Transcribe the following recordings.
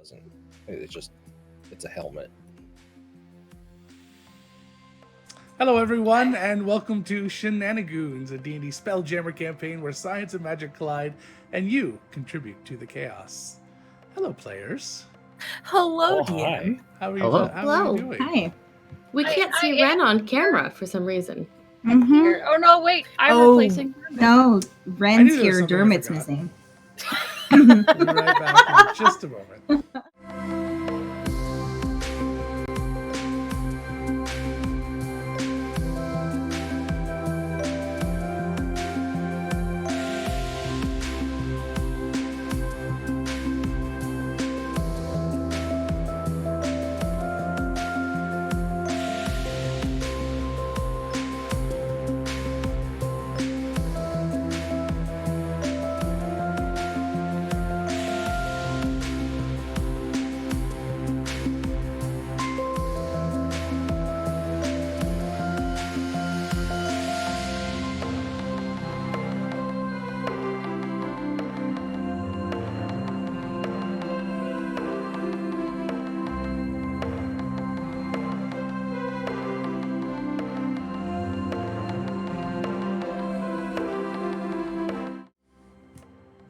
doesn't. It's a helmet. Hello, everyone, and welcome to Shenanigoons, a D&D Spelljammer campaign where science and magic collide, and you contribute to the chaos. Hello, players. Hello, Oh, DM. How are you? Hello. How are you Hello. doing? Hi. We can't see Ren on camera for some reason. Mm-hmm. Here. Oh no, wait! I'm Oh, replacing. No, I Ren's knew there was here. something I Dermot's forgot. missing. We'll be right back in just a moment.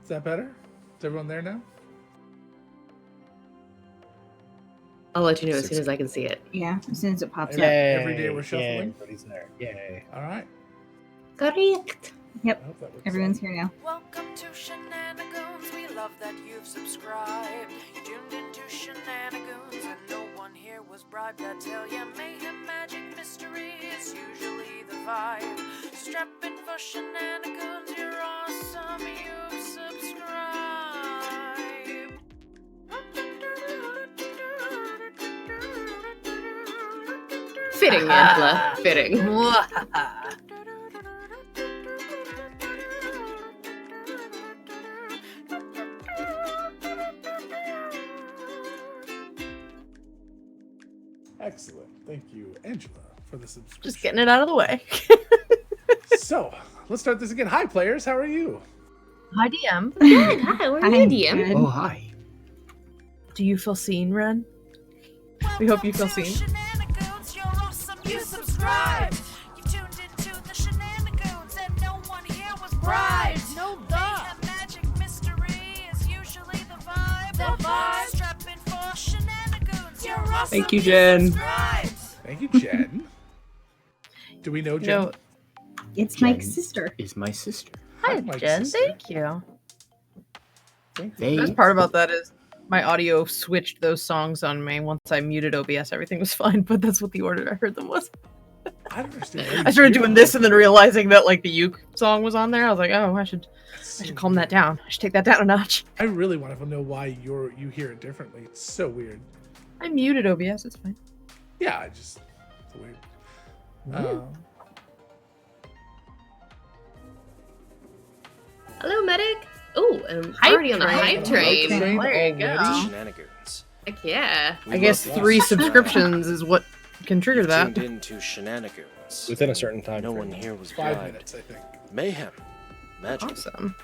Is that better? Is everyone there now? I'll let you know as soon as I can see it. Yeah, as soon as it pops up. Every day we're Yay, shuffling? everybody's there. Yay. All right. Correct. I hope that works Everyone's out. here now. Welcome to Shenanigoons. We love that you've subscribed. You tuned into Shenanigoons, and no one here was bribed. I tell ya, mayhem, magic, mystery is usually the vibe. Strap in for Shenanigoons. You're awesome. You've subscribed. Fitting, Angela. Fitting. Excellent. Thank you, Angela, for the subscription. Just getting it out of the way. So, let's start this again. Hi, players. How are you? Hi, DM. Good. Hi, we're Hi, good, DM. good. Oh, hi. Do you feel seen, Ren? We hope you feel Welcome to seen. Shenanigoons. You're awesome. You subscribed. You tuned into the Shenanigoons, and no one here was bribed. No mayhem, magic, mystery is usually the vibe. The vibe. Strap in for Shenanigoons. You're awesome. Thank you, Jen. subscribed. Thank you, Jen. Do we know Jen? No. It's Jen Mike's sister. Is my sister. Hi, my Jen. sister. Thank you. Thank you. They The best part about that is my audio switched those songs on me once I muted OBS. Everything was fine, but that's what the order I heard them was. I don't understand. I started doing this and then realizing that like the uke song was on there. I was like, oh, I should calm that down. I should take that down a notch. I really want to know why you hear it differently. It's so weird. I muted OBS. It's fine. Yeah, it's weird. Hello, medic. Oh, and I'm Hype already on the train. hype train. Hype train There you go. already? Shenanigans. Heck yeah. We I guess love 3 lots of subscriptions is what can trigger that. Tuned into Shenanigans. Within a certain time No frame. one here was 5 bribed. minutes, I think. Mayhem. Magic. Awesome.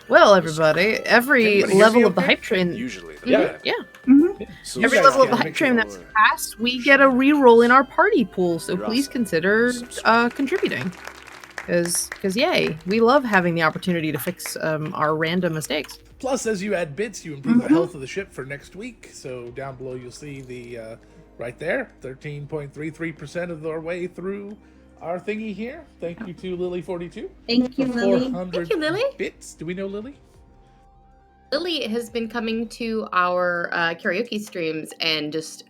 Well, everybody, every Everybody level hear of the me hype train, Usually the Yeah. vibe. yeah, Mm-hmm. So every guys level of can the hype make train it that's passed, we get a reroll in our party pool. So You're please awesome. consider Subscribe. contributing, because yay, we love having the opportunity to fix our random mistakes. Plus, as you add bits, you improve the health of the ship for next week. So down below, you'll see the right there, 13.33% of our way through our thingy here. Thank you to Lily42. Thank you, for Lily. 400 Thank you, Lily. bits. Do we know Lily? Lily has been coming to our karaoke streams and just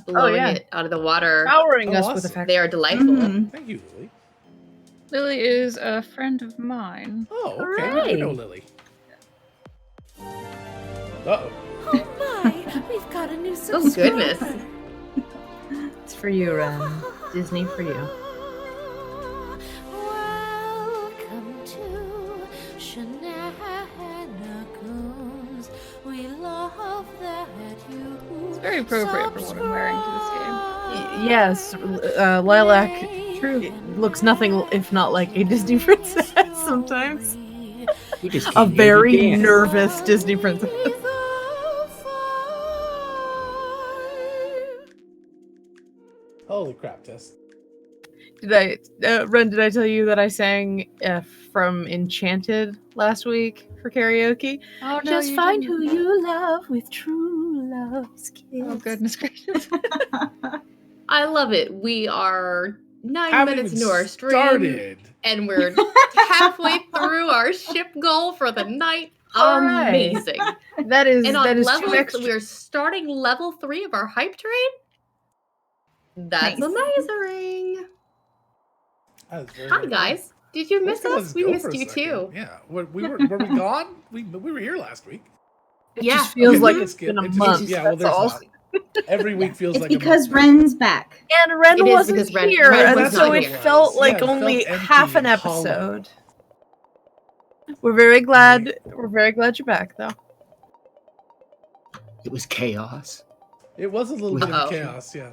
blowing yeah. it out of the water. Powering Oh, us with awesome. affection. They are delightful. Mhm. Thank you, Lily. Lily is a friend of mine. Oh, okay. I Hooray. know Lily. Uh-oh. Oh my, we've got a new Oh, subscriber. goodness. It's for you, Ren. Disney for you. Welcome to Shenanigoons. We love that you. It's very appropriate for what I'm wearing to this game. Yes, Lilac looks nothing if not like a Disney princess sometimes. We just A can't very dance. nervous Disney princess. Holy crap, Tess. Ren, did I tell you that I sang from Enchanted last week for karaoke? Oh, no, Just you find didn't. who you love with true love's kiss. Oh, goodness gracious. I love it. We are 9 Haven't minutes even into our stream, started. and we're halfway through our ship goal for the night. All right. Amazing. That is And on that is level, two extra. we're starting level 3 of our hype train. That's Nice. amazing. That was very, Hi very guys. Did you cool. miss Let's us? We go missed for a you second. too. Yeah. Were we gone? We were here last week. It Yeah. just feels Okay, like we it's can been a skip. It just- month. yeah, well, that's there's all. that. Every week feels It's like a because month. Ren's back. And Ren It is wasn't because Ren- here, Ren and was so not it here. felt Yeah, like it felt only empty half an and hollow. episode. We're very glad. We're very glad you're back, though. It was chaos. It was a little bit of Uh-oh. chaos, yeah.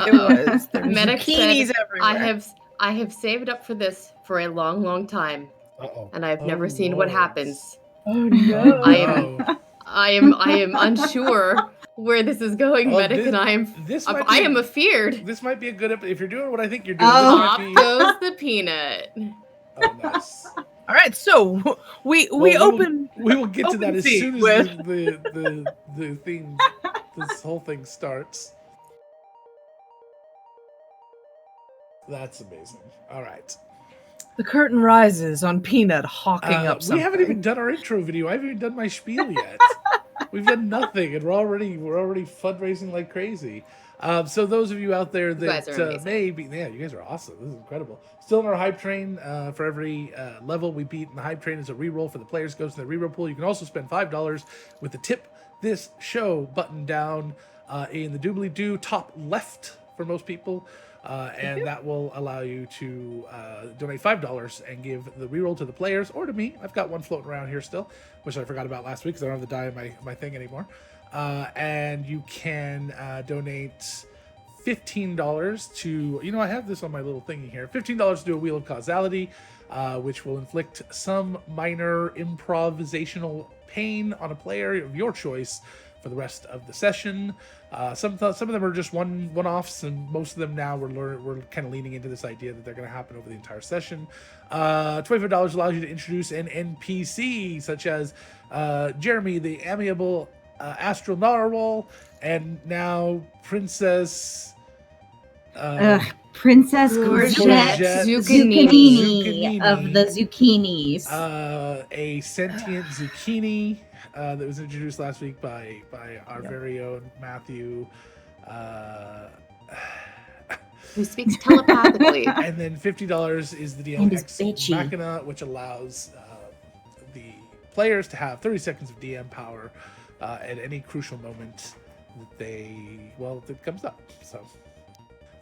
It was. There was Medic zucchinis said, everywhere. I have saved up for this for a long, long time, Uh-oh. and I've Oh, never seen what Lord. happens. Oh no! I am- I am unsure where this is going, Oh, Medic, and I am afeared. This might be a good if you're doing what I think you're doing. Oh. Off This might be, goes the peanut. oh, nice. All right, so we Well, open. We will get to that Open as seat soon as with- the thing, this whole thing starts. That's amazing. All right. The curtain rises on Peanut hawking up We something. haven't even done our intro video. I haven't even done my spiel yet. We've done nothing, and we're already fundraising like crazy. So those of you out there guys that are amazing. may be, yeah, you guys are awesome. This is incredible. Still in our hype train. For every level we beat in the hype train is a reroll for the players. Goes in the reroll pool. You can also spend $5 with the tip this show button down in the doobly doo top left for most people. And that will allow you to donate $5 and give the reroll to the players or to me. I've got one floating around here still, which I forgot about last week because I don't have the die in my thing anymore. And you can donate $15 to, I have this on my little thingy here, $15 to do a Wheel of Causality, which will inflict some minor improvisational pain on a player of your choice for the rest of the session. Some of them are just one-offs, and most of them now we're kind of leaning into this idea that they're going to happen over the entire session. $25 allows you to introduce an NPC, such as Jeremy, the amiable astral narwhal, and now Princess Princess Courgette Zucchini of the Zucchinis. a sentient zucchini that was introduced last week by our very own Matthew. Who speaks telepathically. And then $50 is the And it's DM bitchy. Machina, which allows the players to have 30 seconds of DM power at any crucial moment that comes up. So,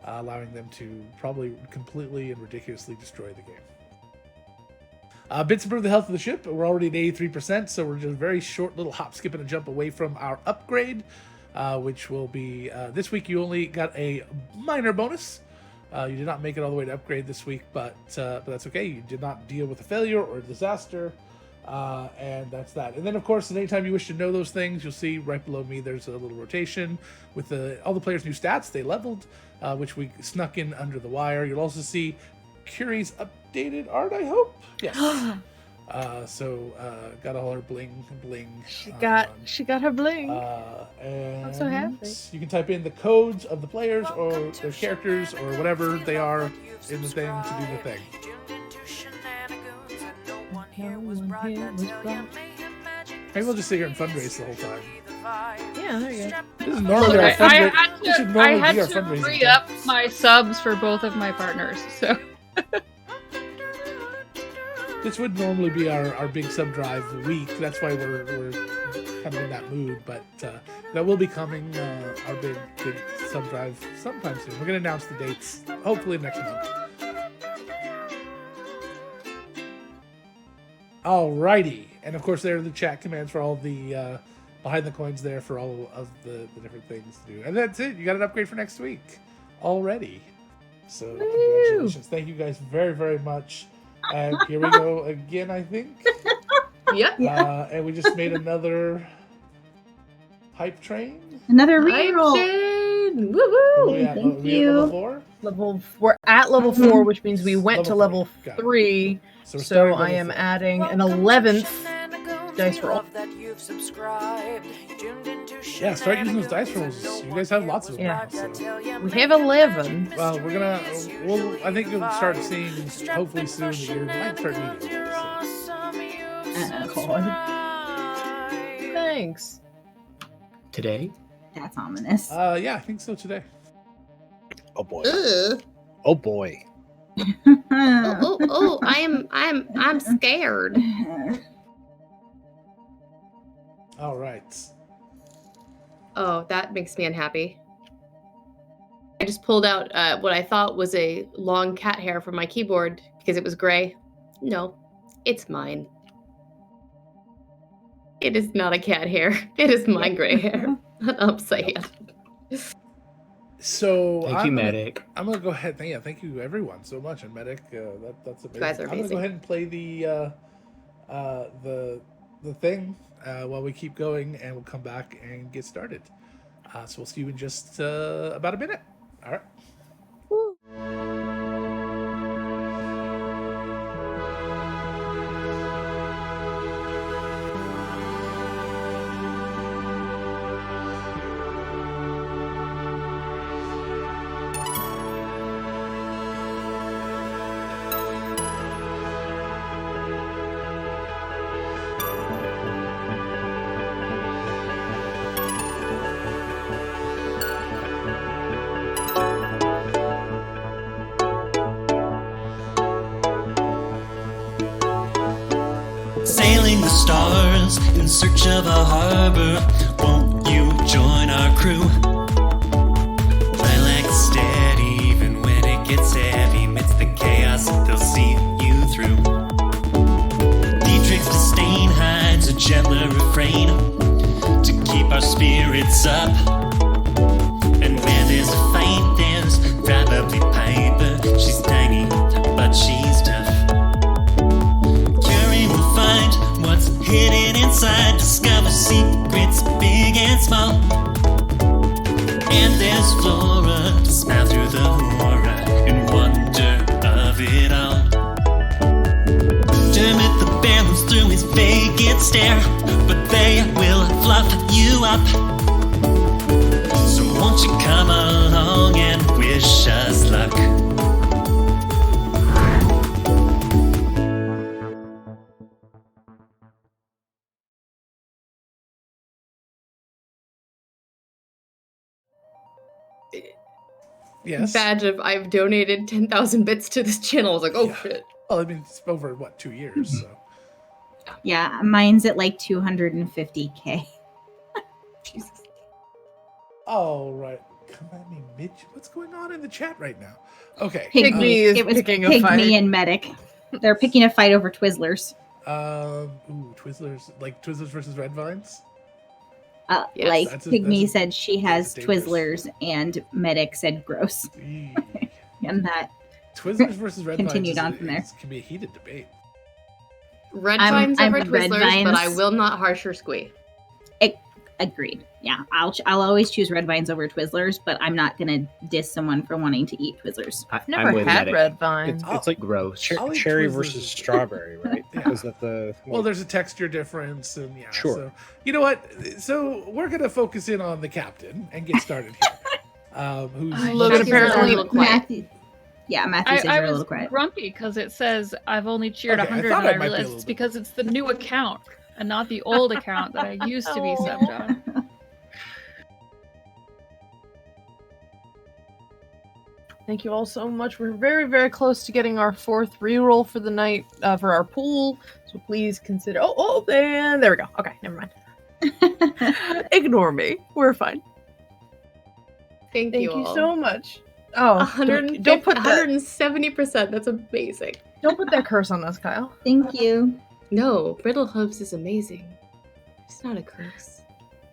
allowing them to probably completely and ridiculously destroy the game. Bits improve the health of the ship. We're already at 83%, so we're just a very short little hop, skip, and a jump away from our upgrade, which will be this week. You only got a minor bonus. You did not make it all the way to upgrade this week, but that's okay. You did not deal with a failure or a disaster, and that's that. And then, of course, at any time you wish to know those things, you'll see right below me there's a little rotation with all the players' new stats. They leveled, which we snuck in under the wire. You'll also see Curie's updated art, I hope. Yes. Got all her bling. She got her bling. And I'm so happy. you can type in the codes of the players or their characters or whatever they are in the thing to do the thing. Maybe we'll just sit here and fundraise the whole time. Yeah, there you go. This is normally our I fundraiser. This should I normally had be our to fundraising. re-up time. my subs for both of my partners, so This would normally be our big sub drive week. That's why we're kind of in that mood. But that will be coming. Our big sub drive sometime soon. We're gonna announce the dates. Hopefully next month. Alrighty, and of course there are the chat commands for all the behind the coins there for all of the different things to do. And that's it. You got an upgrade for next week already. So congratulations. Thank you guys very, very much. And here we go again, I think. Yep. And we just made another hype train. Another Hype reroll. train. Woo Are woo! we at, Thank are we at level you. 4? We're at level 4, which means we went to Level level four. Got it. 3. So, we're So starting I level am 4. adding an Welcome to 11th Shenanigoons. dice We roll. love that you've subscribed. You tuned into Yeah, start using those dice Shenanigoons, rolls. and You no guys one have lots of here them was now, bribed. I so. tell ya, We mayhem, have 11. magic, Well, we're gonna. mystery Well, is I think you'll start usually seeing, vibed. hopefully Strap soon, in that you might start Shenanigoons, needing you're them. awesome, you've God. subscribed. Thanks. Today? That's ominous. Yeah, I think so today. Oh boy. Ugh. Oh boy. Oh! I'm scared. All right. Oh, that makes me unhappy. I just pulled out what I thought was a long cat hair from my keyboard because it was gray. No, it's mine. It is not a cat hair. It is my gray hair. Not upside down. So Thank you, Medic. I'm gonna go ahead. Thank you everyone so much, and Medic. That's amazing. You guys are I'm gonna amazing. go ahead and play the thing while we keep going, and we'll come back and get started. So we'll see you in just about a minute. All right. Sailing the stars in search of a harbor. Won't you join our crew? Fly like a steady, even when it gets heavy. Amidst the chaos, they'll see you through. Dietrich's disdain hides a gentler refrain to keep our spirits up. And where there's a fight, there's probably Piper. She's tiny, but she's tough. Find what's hidden inside, discover secrets big and small. And there's Flora to smile through the horror and wonder of it all. Dermot the bear moves through his vacant stare, but they will fluff you up. So won't you come along and wish us luck? Yes. Badge of I've donated 10,000 bits to this channel. I was like, oh Yeah. shit. Well, I mean, it's over 2 years. So Yeah, mine's at like 250K. Jesus. all right. Come at me, Mitch. What's going on in the chat right now? Okay. Pygmy is It was picking a fight. Pygmy and Medic. They're picking a fight over Twizzlers. Twizzlers, like Twizzlers versus Red Vines. Yes. Like That's Pygmy a- said she has dangerous. Twizzlers, and Medic said gross. Eee. And that Twizzlers versus Red Continued Vines on from there. can be a heated debate. Red I'm vines over Red Twizzlers, but I Vines. will not harsher squee. agreed. Yeah, I'll always choose Red Vines over Twizzlers, but I'm not gonna diss someone for wanting to eat Twizzlers. I've never with had Medic. red vines. It's like Gross. I'll eat cherry Twizzlers versus as- strawberry, right? Yeah. Is that the Well, there's a texture difference, and yeah. Sure. So you know what? So we're gonna focus in on the captain and get started here. Who's Logan Matthew's apparently- a little quiet. Matthew, yeah, Matthew says I you're a was little quiet. grumpy because it says I've only cheered Okay, I 100, thought and I I might be a realized little it's bit- because it's the new account and not the old account that I used to be subbed on. Thank you all so much. We're very, very close to getting our 4th reroll for the night for our pool. So please consider. Oh, and there we go. Okay, never mind. Ignore me. We're fine. Thank Thank you you all. so much. Oh, 150, don't put that. 170%. That's amazing. Don't put that curse on us, Kyle. Thank you. No, Brittle Hooves is amazing. It's not a curse.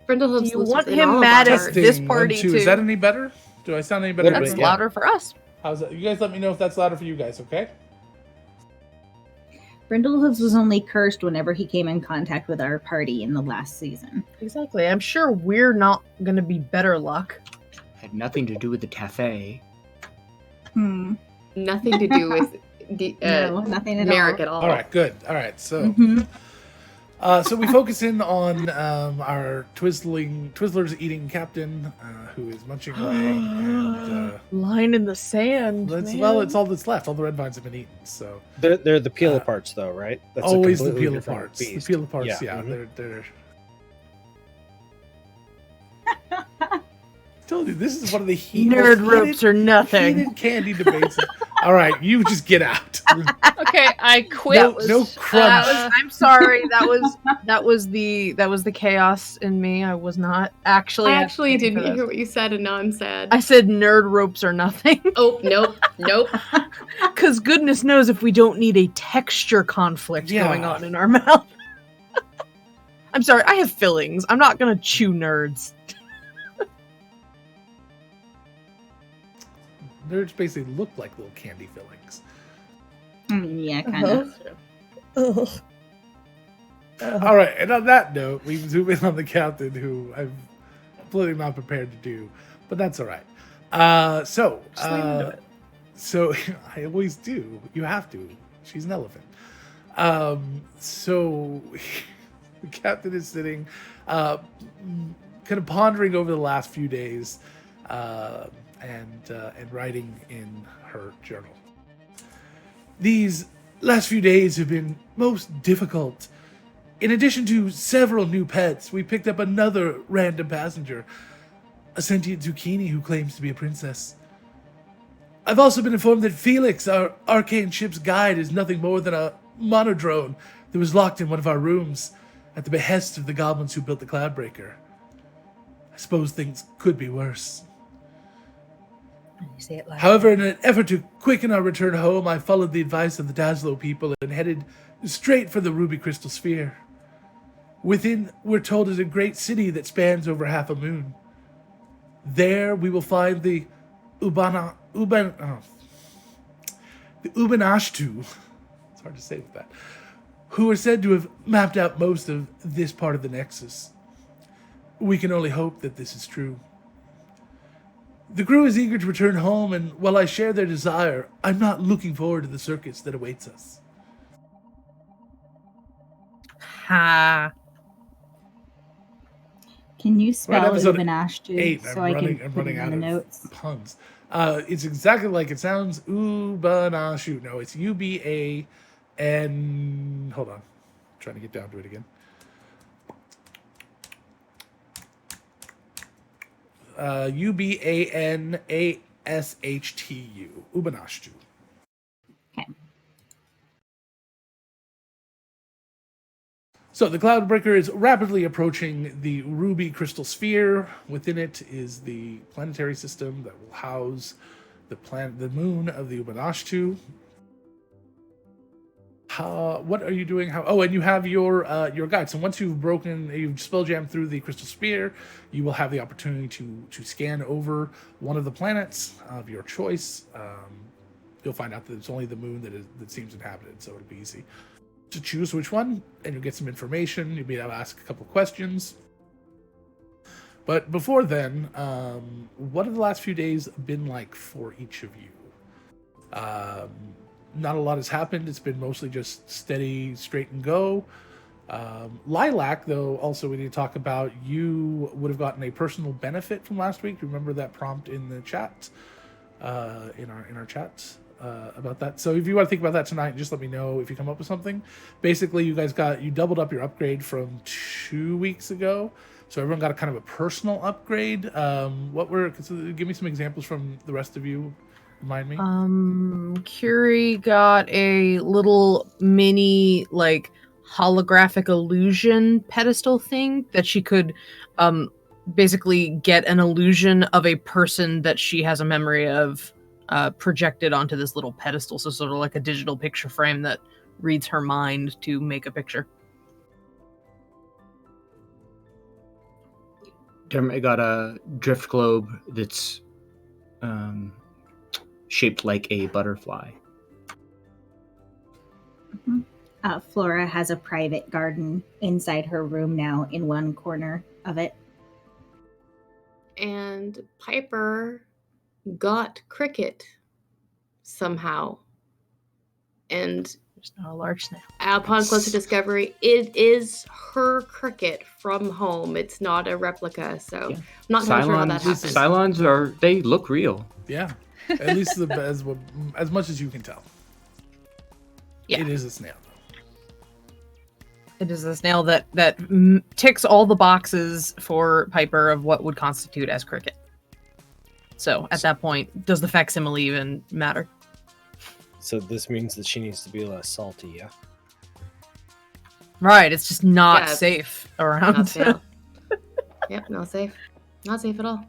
Brittle Do Hooves you lives want within him all of mad our at hearts. this Testing, party 1, 2. too? Is that any better? Do I sound any better? That's Yeah. louder for us. How's that? You guys let me know if that's louder for you guys, okay? Brindlehooves was only cursed whenever he came in contact with our party in the last season. Exactly. I'm sure we're not going to be better luck. I Had nothing to do with the cafe. Nothing to do with the No, nothing at Merrick all. at all. All right, good. All right, so Mhm. so we focus in on our Twizzlers eating captain, who is munching away, and Line in the sand. that's man. well, it's all that's left. All the red vines have been eaten, so They're the peel Uh, aparts, though, right? That's a always the completely peel different aparts. The beast. peel aparts, Yeah, yeah, mhm. they're. Told you this is one of the Nerd ropes or nothing. heated candy debates. All right, you just get out. Okay, I quit. No crunch. I'm sorry. That was the chaos in me. I was not actually. I actually advocating didn't for hear this. what you said, and now I'm sad. I said nerd ropes or nothing. Oh, nope. Because goodness knows if we don't need a texture conflict Yeah. going on in our mouth. I'm sorry. I have fillings. I'm not gonna chew nerds. Nerds basically look like little candy fillings. I mean, yeah, kind of. All right, and on that note, we zoom in on the captain, who I'm completely not prepared to do, but that's all right. So I always do. You have to. She's an elephant. So the captain is sitting, kind of pondering over the last few days, and writing in her journal. These last few days have been most difficult. In addition to several new pets, we picked up another random passenger, a sentient zucchini who claims to be a princess. I've also been informed that Felix, our arcane ship's guide, is nothing more than a monodrone that was locked in one of our rooms at the behest of the goblins who built the Cloudbreaker. I suppose things could be worse. Say it loud. However, in an effort to quicken our return home, I followed the advice of the Daslo people and headed straight for the Ruby Crystal Sphere. Within, we're told, is a great city that spans over half a moon. There, we will find the Ubanashtu. It's hard to say with that. Who are said to have mapped out most of this part of the Nexus. We can only hope that this is true. The crew is eager to return home, and while I share their desire, I'm not looking forward to the circus that awaits us. Ha. Can you We're spell at episode Ubanashtu 8. so I can put it in the notes? Puns. It's exactly like it sounds. Ubanashu. No, it's UBAN. Hold on. I'm trying to get down to it again. Ubanashtu. Ubanashtu. Okay. So the Cloudbreaker is rapidly approaching the Ruby Crystal Sphere. Within it is the planetary system that will house the moon of the Ubanashtu. What are you doing? And you have your guide. So once you've spelljammed through the Crystal Sphere, you will have the opportunity to scan over one of the planets of your choice. You'll find out that it's only the moon that seems inhabited, so it'll be easy to choose which one, and you'll get some information. You'll be able to ask a couple of questions. But before then, what have the last few days been like for each of you? Not a lot has happened. It's been mostly just steady, straight and go. Lilac, though, also we need to talk about, you would have gotten a personal benefit from last week. Remember that prompt in the chat, in our chat about that. So if you want to think about that tonight, just let me know if you come up with something. Basically, you doubled up your upgrade from 2 weeks ago. So everyone got a kind of a personal upgrade. Give me some examples from the rest of you. Remind me. Curie got a little mini holographic illusion pedestal thing that she could basically get an illusion of a person that she has a memory of projected onto this little pedestal. So sort of like a digital picture frame that reads her mind to make a picture. Dermot got a drift globe that's shaped like a butterfly. Flora has a private garden inside her room now in one corner of it. and Piper got Cricket somehow. And There's not a large snail. upon closer discovery, it is her Cricket from home. It's not a replica, so Yeah. I'm not quite sure how that happened. Cylons they look real. Yeah, at least as much as you can tell. Yeah. It is a snail. It is a snail that ticks all the boxes for Piper of what would constitute as Cricket. So at that point, does the facsimile even matter? So this means that she needs to be less salty, yeah? Right, it's just not Yeah, safe around. Not safe. Yep, not safe. Not safe at all.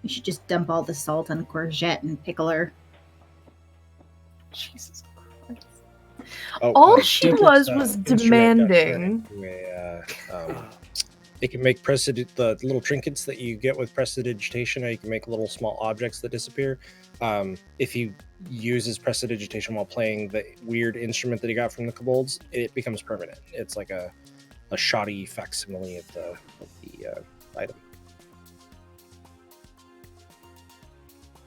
We should just dump all the salt on Courgette and pickle her. Jesus Christ. Oh, All she Secret, was instrument demanding. got it can make the little trinkets that you get with prestidigitation, or you can make little small objects that disappear. If he uses prestidigitation while playing the weird instrument that he got from the kobolds, it becomes permanent. It's like a shoddy facsimile of the item.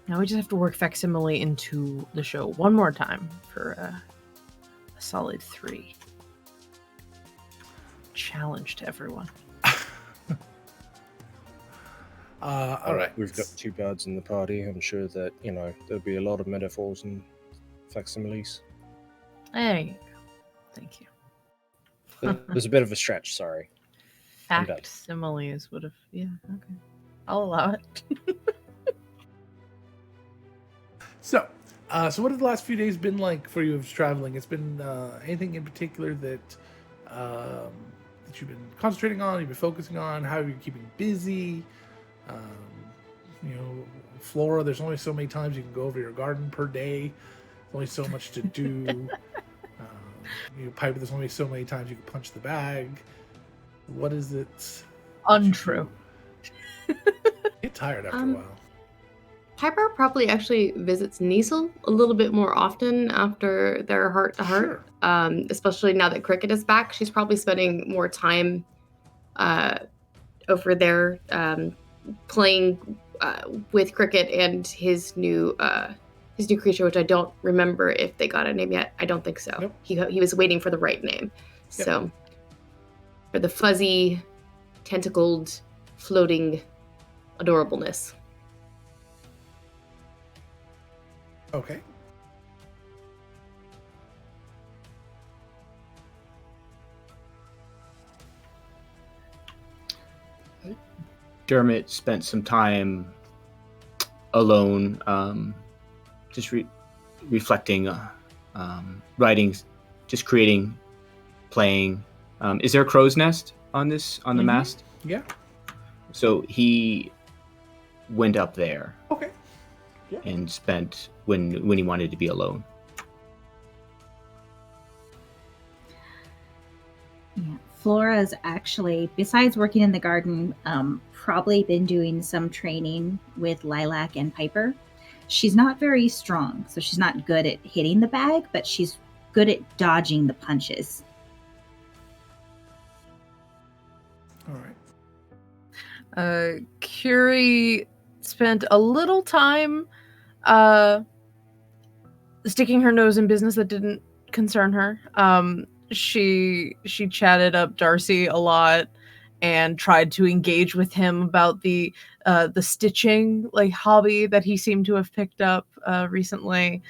Now we just have to work facsimile into the show one more time for a solid 3. Challenge to everyone. All right. We've got 2 gods in the party. I'm sure that, there'll be a lot of metaphors and facsimiles. There you go. Thank you. It was a bit of a stretch, sorry. I'm done. Facsimiles would have. Yeah, okay. I'll allow it. So what have the last few days been like for you of traveling? It's been anything in particular that you've been concentrating on, you've been focusing on? How are you keeping busy? Flora, there's only so many times you can go over your garden per day. There's only so much to do. Piper, there's only so many times you can punch the bag. What is it? Untrue. Get tired after a while. Piper probably actually visits Niesel a little bit more often after their heart-to-heart. Sure. Especially now that Cricket is back. She's probably spending more time over there playing with Cricket and his new creature, which I don't remember if they got a name yet. I don't think so. Nope. He was waiting for the right name. Yep. So for the fuzzy, tentacled, floating adorableness. Okay. Dermot spent some time alone, just reflecting, writing, just creating, playing. Is there a crow's nest on the mast? Yeah. So he went up there. Okay. Yeah. And spent when he wanted to be alone. Yeah. Flora's actually, besides working in the garden, probably been doing some training with Lilac and Piper. She's not very strong, so she's not good at hitting the bag, but she's good at dodging the punches. All right. Curie spent a little time sticking her nose in business that didn't concern her. She chatted up Darcy a lot and tried to engage with him about the stitching hobby that he seemed to have picked up recently.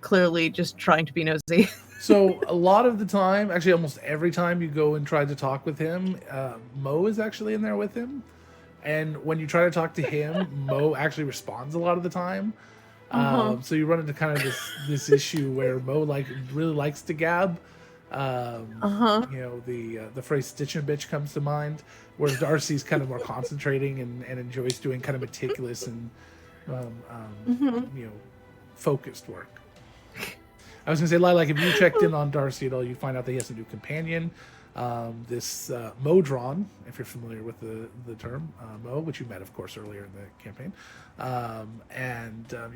Clearly just trying to be nosy. So a lot of the time, actually almost every time you go and try to talk with him, Mo is actually in there with him. And when you try to talk to him, Mo actually responds a lot of the time. So you run into kind of this issue where Mo really likes to gab. The phrase "stitch and bitch" comes to mind, whereas Darcy's kind of more concentrating and enjoys doing kind of meticulous and focused work. I was going to say, Lilac, if you checked in on Darcy at all, you find out that he has a new companion. This Modron, if you're familiar with the term, Mo, which you met, of course, earlier in the campaign.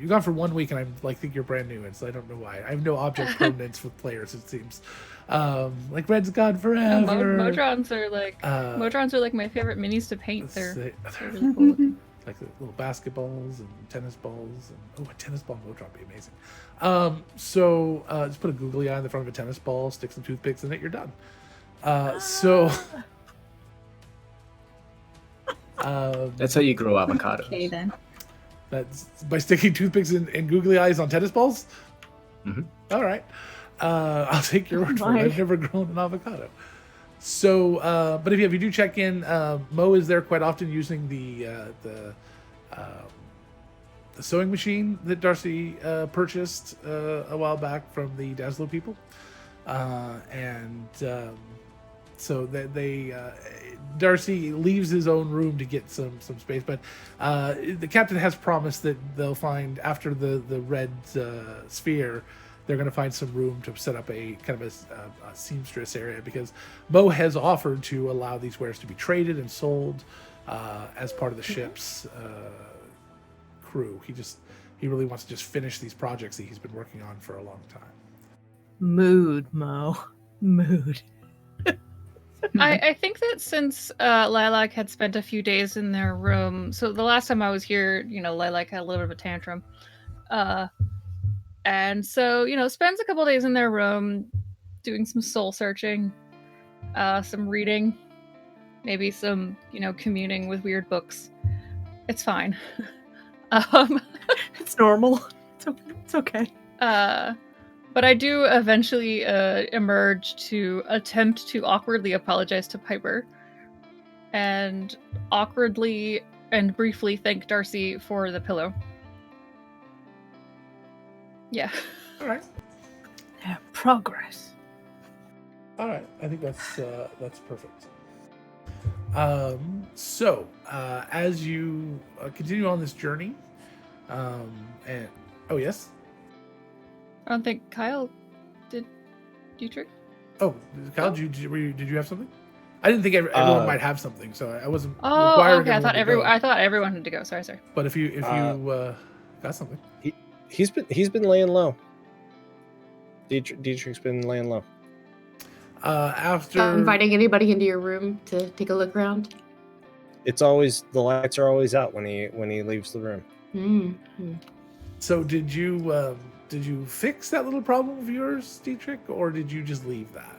You've gone for 1 week, and I'm like, think you're brand new, and so I don't know why. I have no object permanence with players, it seems. Like Red's gone forever. Modrons are like my favorite minis to paint. They're really cool looking. Like the little basketballs and tennis balls, and a tennis ball Modron would be amazing. Just put a googly eye in the front of a tennis ball, stick some toothpicks in it, you're done. That's how you grow avocados. Okay, then. That's by sticking toothpicks and googly eyes on tennis balls? Mm-hmm. All right. I'll take your word for it. I've never grown an avocado. So, but if you do check in, Mo is there quite often using the sewing machine that Darcy purchased a while back from the Dazzlo people. So that Darcy leaves his own room to get some space, but the captain has promised that they'll find after the red sphere, they're going to find some room to set up a kind of a seamstress area, because Mo has offered to allow these wares to be traded and sold as part of the ship's crew. He really wants to just finish these projects that he's been working on for a long time. Mood, Mo. Mood. I think that since Lilac had spent a few days in their room, so the last time I was here, Lilac had a little bit of a tantrum. And so, spends a couple days in their room doing some soul searching, some reading, maybe some, communing with weird books. It's fine. It's normal. It's okay. But I do eventually emerge to attempt to awkwardly apologize to Piper, and awkwardly and briefly thank Darcy for the pillow. Yeah. All right. Yeah, progress. All right. I think that's perfect. As you continue on this journey, yes. I don't think Kyle did Dietrich. Oh, Kyle, did you have something? I didn't think everyone might have something, so I wasn't. Oh, okay. I thought everyone had to go. Sorry. But if you got something, he's been laying low. Dietrich's been laying low. After inviting anybody into your room to take a look around. It's always, the lights are always out when he leaves the room. Mm-hmm. So did you fix that little problem of yours, Dietrich, or did you just leave that?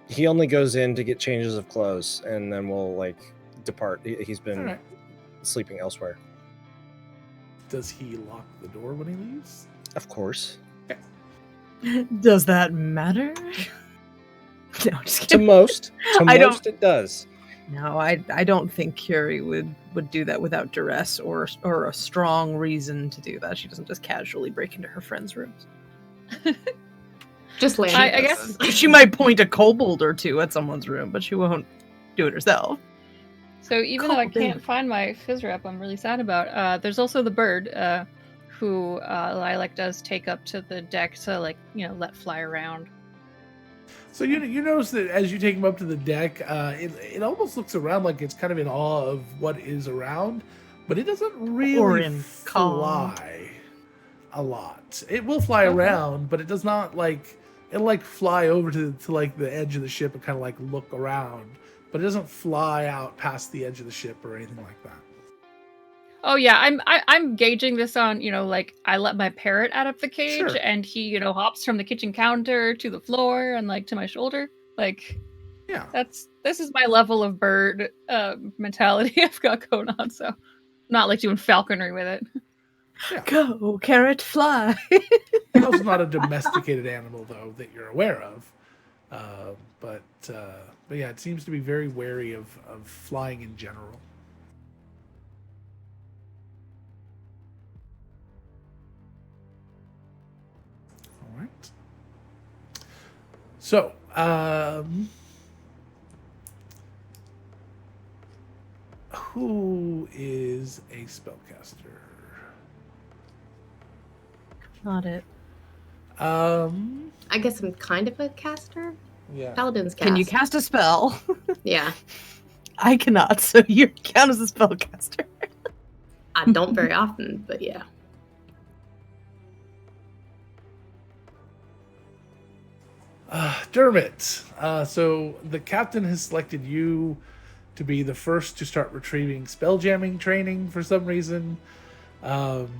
He only goes in to get changes of clothes, and then we'll depart. He's been sleeping elsewhere. Does he lock the door when he leaves? Of course. Okay. Does that matter? No, just To kidding. most it does. No, I don't think Curie would do that without duress or a strong reason to do that. She doesn't just casually break into her friends' rooms. Just land. I guess She might point a kobold or two at someone's room, but she won't do it herself. so. Even though I can't find my fizz wrap, I'm really sad about. There's also the bird, who Lilac does take up to the deck to let fly around. So you notice that as you take him up to the deck, it almost looks around like it's kind of in awe of what is around, but it doesn't really fly a lot. It will fly around, but it does not it'll fly over to the edge of the ship and kind of look around, but it doesn't fly out past the edge of the ship or anything like that. Oh yeah, I'm gauging this on I let my parrot out of the cage, Sure. and he hops from the kitchen counter to the floor and to my shoulder. Yeah. This is my level of bird mentality I've got going on. So I'm not doing falconry with it. Yeah. Go, carrot, fly. It's also not a domesticated animal though that you're aware of, but yeah, it seems to be very wary of flying in general. All right. So, who is a spellcaster? Not it. I guess I'm kind of a caster. Yeah. Paladins cast. Can you cast a spell? Yeah. I cannot, so you count as a spellcaster. I don't very often, but yeah. Dermot. So the captain has selected you to be the first to start retrieving spell jamming training for some reason, and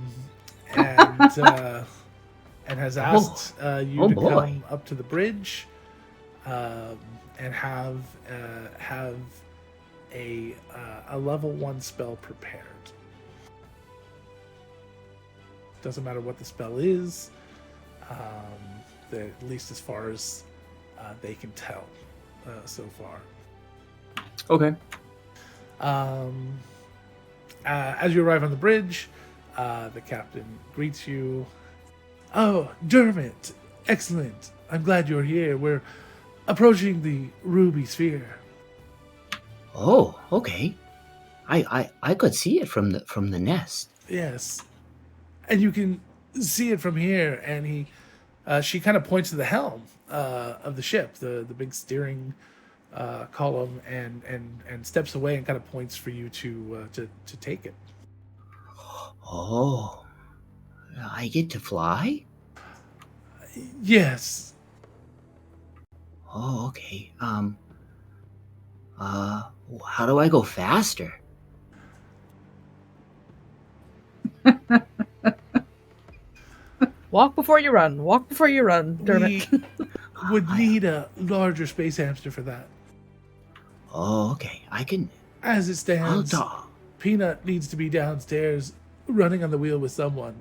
has asked you to come up to the bridge and have a level 1 spell prepared. Doesn't matter what the spell is, at least as far as they can tell so far. Okay. As you arrive on the bridge, the captain greets you. Oh, Dermot! Excellent. I'm glad you're here. We're approaching the ruby sphere. Oh, okay. I could see it from the nest. Yes, and you can see it from here. And she kind of points to the helm of the ship, the big steering column, and steps away and kind of points for you to take it. Oh, I get to fly? Yes. Oh, okay. How do I go faster? Walk before you run. Walk before you run, Dermot. We would need a larger space hamster for that. Oh, okay. I can. As it stands, Peanut needs to be downstairs running on the wheel with someone.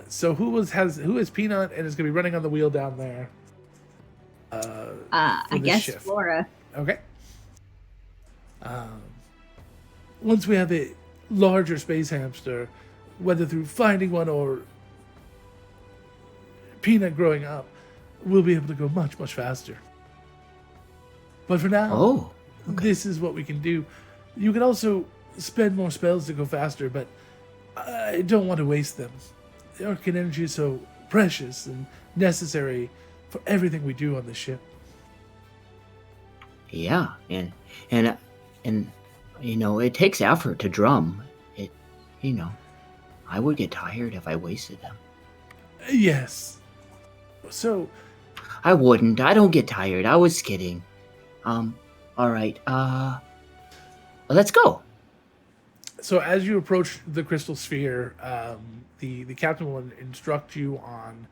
So who is Peanut and is going to be running on the wheel down there? I guess shift? Flora. Okay. Once we have a larger space hamster, whether through finding one or Peanut growing up, we'll be able to go much, much faster. But for now, this is what we can do. You can also spend more spells to go faster, but I don't want to waste them. The arcane energy is so precious and necessary for everything we do on the ship. Yeah, and you know, it takes effort to drum. I would get tired if I wasted them. Yes. So I wouldn't. I don't get tired. I was kidding. All right. Let's go. So as you approach the crystal sphere, the captain will instruct you on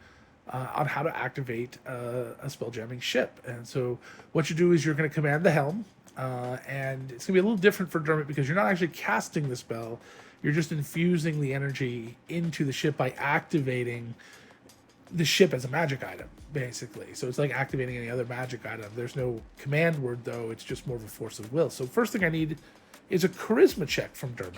how to activate a spell jamming ship. And so what you do is you're going to command the helm, and it's going to be a little different for Dermot because you're not actually casting the spell. You're just infusing the energy into the ship by activating the ship as a magic item, basically. So it's like activating any other magic item. There's no command word, though. It's just more of a force of will. So first thing I need is a charisma check from Dermot.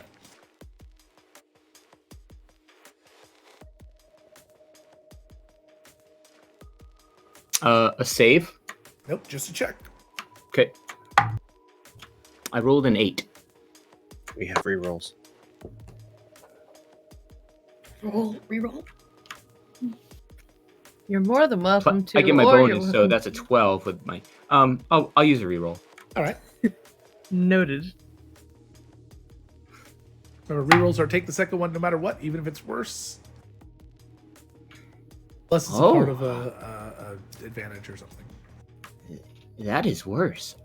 A save? Nope, just a check. Okay. I rolled an 8. We have rerolls. Reroll. You're more than welcome to. I get my or bonus, you're so that's a 12 with my. I'll use a reroll. All right. Noted. Remember, rerolls are take the second one no matter what, even if it's worse. Unless it's a part of a advantage or something. That is worse.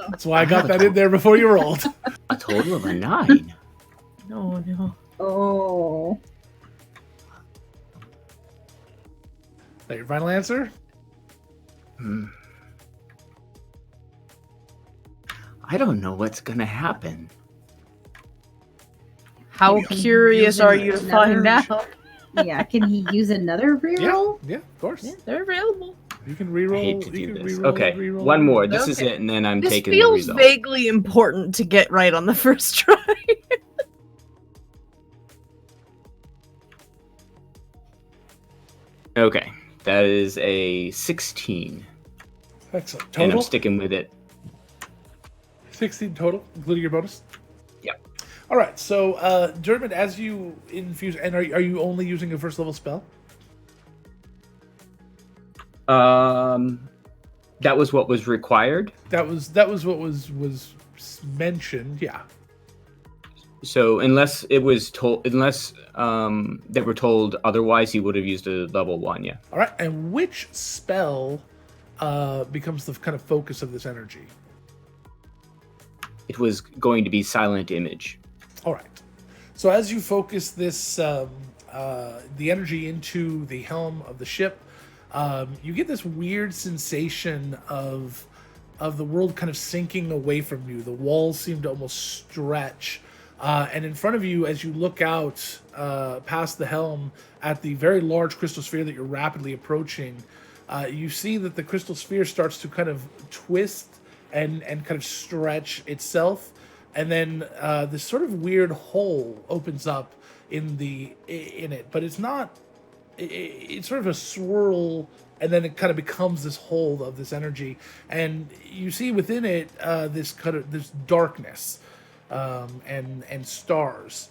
That's why I got that in there before you rolled. A total of a 9. No. Oh. Is that your final answer? I don't know what's gonna happen. How curious are you to find out? Yeah, can he use another reroll? Yeah, of course. Yeah, they're available. You can reroll. I hate to you do can this. reroll, Okay, reroll. one more. This is Okay. it, and then I'm This taking the feels result. vaguely important to get right on the first try. Okay, that is a 16, Excellent. and I'm Total? sticking with it. 16 total, including your bonus? Yep. All right, so Dermot, as you infuse, and are you only using a first level spell? That was what was required. That was what was mentioned. Yeah. So unless it was told, unless they were told otherwise, he would have used a level 1. Yeah. All right. And which spell becomes the kind of focus of this energy? It was going to be silent image. All right. So as you focus this, the energy into the helm of the ship, you get this weird sensation of the world kind of sinking away from you. The walls seem to almost stretch. And in front of you, as you look out past the helm at the very large crystal sphere that you're rapidly approaching, you see that the crystal sphere starts to kind of twist and kind of stretch itself. And then this sort of weird hole opens up in it. But it's not... It's sort of a swirl, and then it kind of becomes this hole of this energy. And you see within it this darkness. And stars,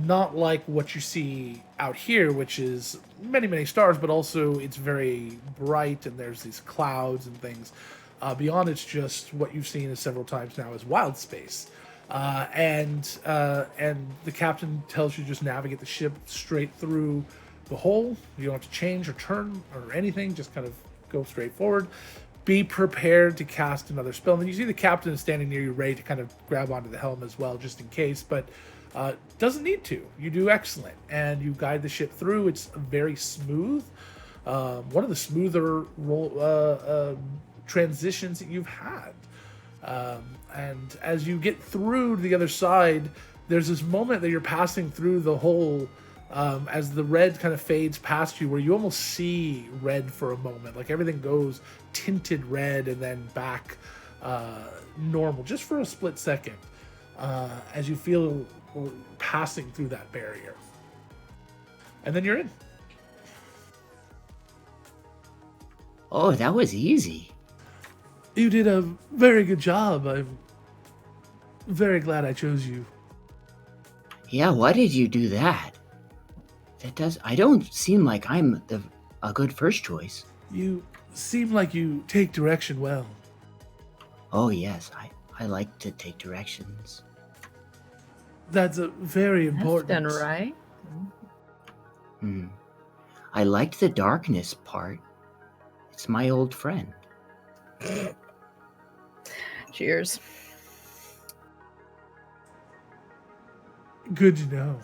not like what you see out here, which is many stars, but also it's very bright and there's these clouds and things. Beyond it's just what you've seen several times now as wild space. And the captain tells you to just navigate the ship straight through the hole. You don't have to change or turn or anything, just kind of go straight forward. Be prepared to cast another spell. And then you see the captain is standing near you, ready to kind of grab onto the helm as well, just in case, but doesn't need to. You do excellent, and you guide the ship through. It's very smooth. One of the smoother transitions that you've had. And as you get through to the other side, there's this moment that you're passing through the hole as the red kind of fades past you, where you almost see red for a moment. Like everything goes tinted red and then back normal, just for a split second, as you feel passing through that barrier. And then you're in. Oh, that was easy. You did a very good job. I'm very glad I chose you. Yeah, why did you do that? I don't seem like I'm a good first choice. You seem like you take direction well. Oh, yes, I like to take directions. That's a very important. That's done right. I liked the darkness part. It's my old friend. Cheers. Good to know.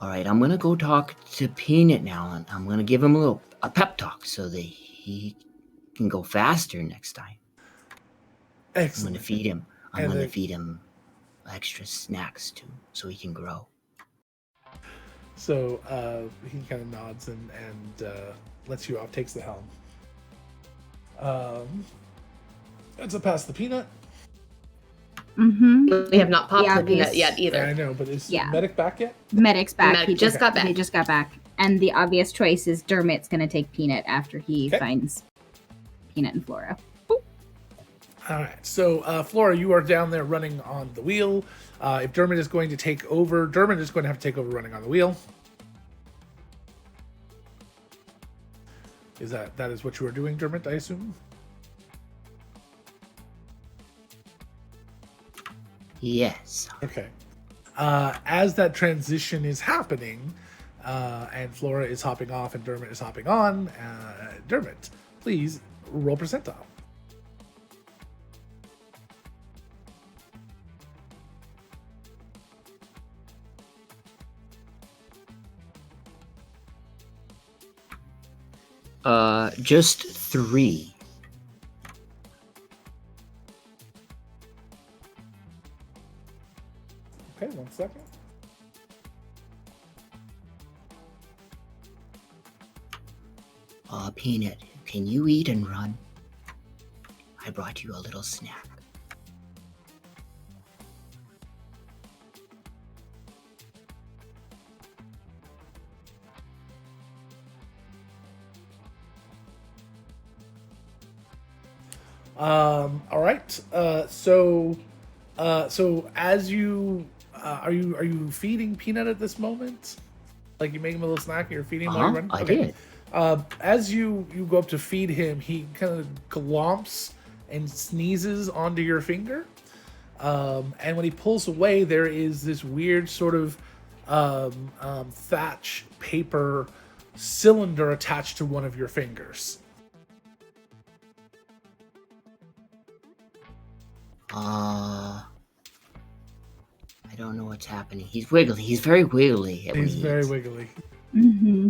All right, I'm gonna go talk to Peanut now, and I'm gonna give him a pep talk so that he can go faster next time. Excellent. I'm gonna feed him. I'm gonna feed him extra snacks too, so he can grow. So he kind of nods and lets you off, takes the helm. It's a pass the peanut. We have not popped Yeah, the peanut these- yet either. I know, but is Yeah. Medic back yet? Medic's back. Medic He just got back. He just got back. And the obvious choice is Dermot's going to take Peanut after he Okay. finds Peanut and Flora. All right. So Flora, you are down there running on the wheel. If Dermot is going to take over, Dermot is going to have to take over running on the wheel. That is what you are doing, Dermot, I assume? Yes. Okay. As that transition is happening, and Flora is hopping off and Dermot is hopping on, Dermot, please roll percentile. Just 3. Okay, 1 second. Peanut, can you eat and run? I brought you a little snack. All right. So as you are you feeding Peanut at this moment? Like you make him a little snack and you're feeding him while you're running? I did. As you go up to feed him, he kind of glomps and sneezes onto your finger. And when he pulls away, there is this weird sort of thatch paper cylinder attached to one of your fingers. I don't know what's happening. He's wiggly. He's very wiggly. when He's he very eats. wiggly. Mm-hmm.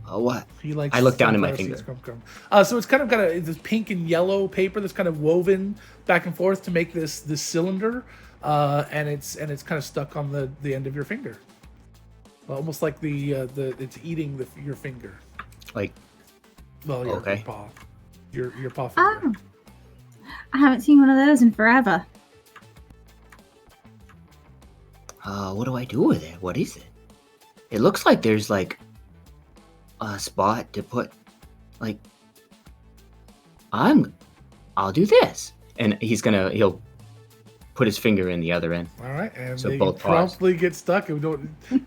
What? He likes. I look down at my sunflower seeds, finger. crumb. So it's kind of got this pink and yellow paper that's kind of woven back and forth to make this cylinder, and it's kind of stuck on the end of your finger, almost like the it's eating your finger. Like, Well, your Okay. paw, your paw finger. Oh, I haven't seen one of those in forever. What do I do with it? What is it? It looks like there's like a spot to put, like, I'll do this. and he'll put his finger in the other end. All right, and So they both paws. promptly get stuck. And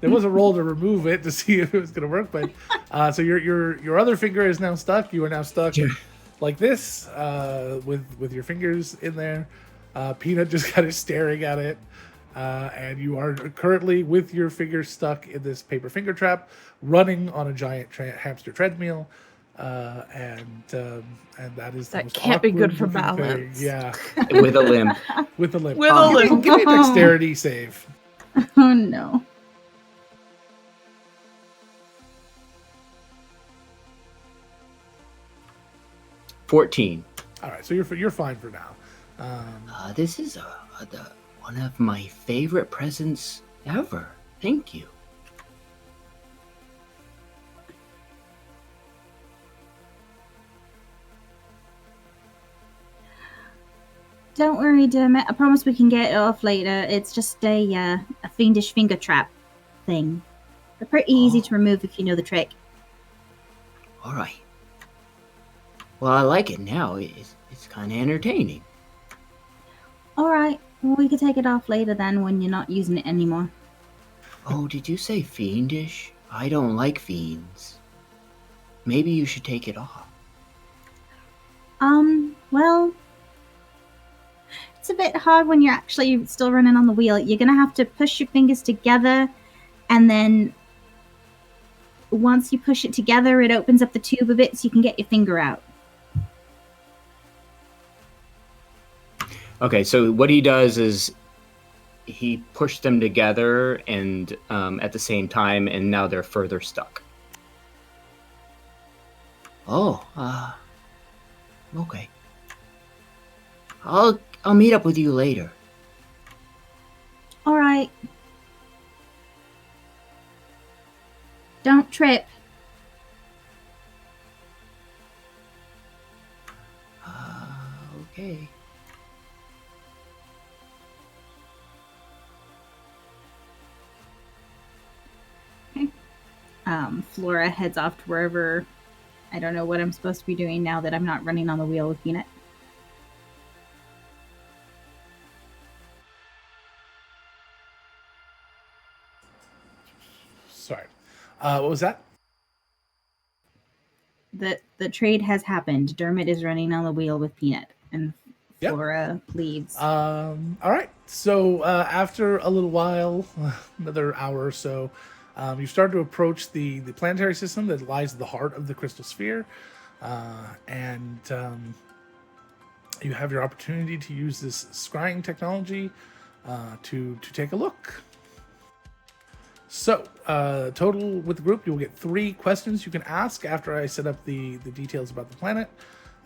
there was a roll to remove it to see if it was going to work, but so your other finger is now stuck. You are now stuck like this with your fingers in there. Peanut just kind of staring at it, and you are currently with your finger stuck in this paper finger trap, running on a giant hamster treadmill. And that is the That most can't be good for awkward-looking thing. balance. Yeah, With a limp. with the limp. With a limp. Give me a dexterity save. Oh no. $14. All right, so you're fine for now. This is one of my favorite presents ever. Thank you. Don't worry, Dermot. I promise we can get it off later. It's just a fiendish finger trap thing. They're pretty easy to remove if you know the trick. All right. Well, I like it now. It's kind of entertaining. All right. Well, we could take it off later then when you're not using it anymore. Oh, did you say fiendish? I don't like fiends. Maybe you should take it off. Well, it's a bit hard when you're actually still running on the wheel. You're gonna have to push your fingers together, and then once you push it together, it opens up the tube a bit so you can get your finger out. Okay, so what he does is he pushed them together and at the same time, and now they're further stuck. Oh, okay. I'll meet up with you later. All right. Don't trip. Okay. Flora heads off to wherever. I don't know what I'm supposed to be doing now that I'm not running on the wheel with Peanut. Sorry. What was that? The trade has happened. Dermot is running on the wheel with Peanut, and Yep. Flora leads. All right. So after a little while, another hour or so, you start to approach the planetary system that lies at the heart of the crystal sphere, and you have your opportunity to use this scrying technology to take a look. So, total with the group, you'll get 3 questions you can ask after I set up the details about the planet,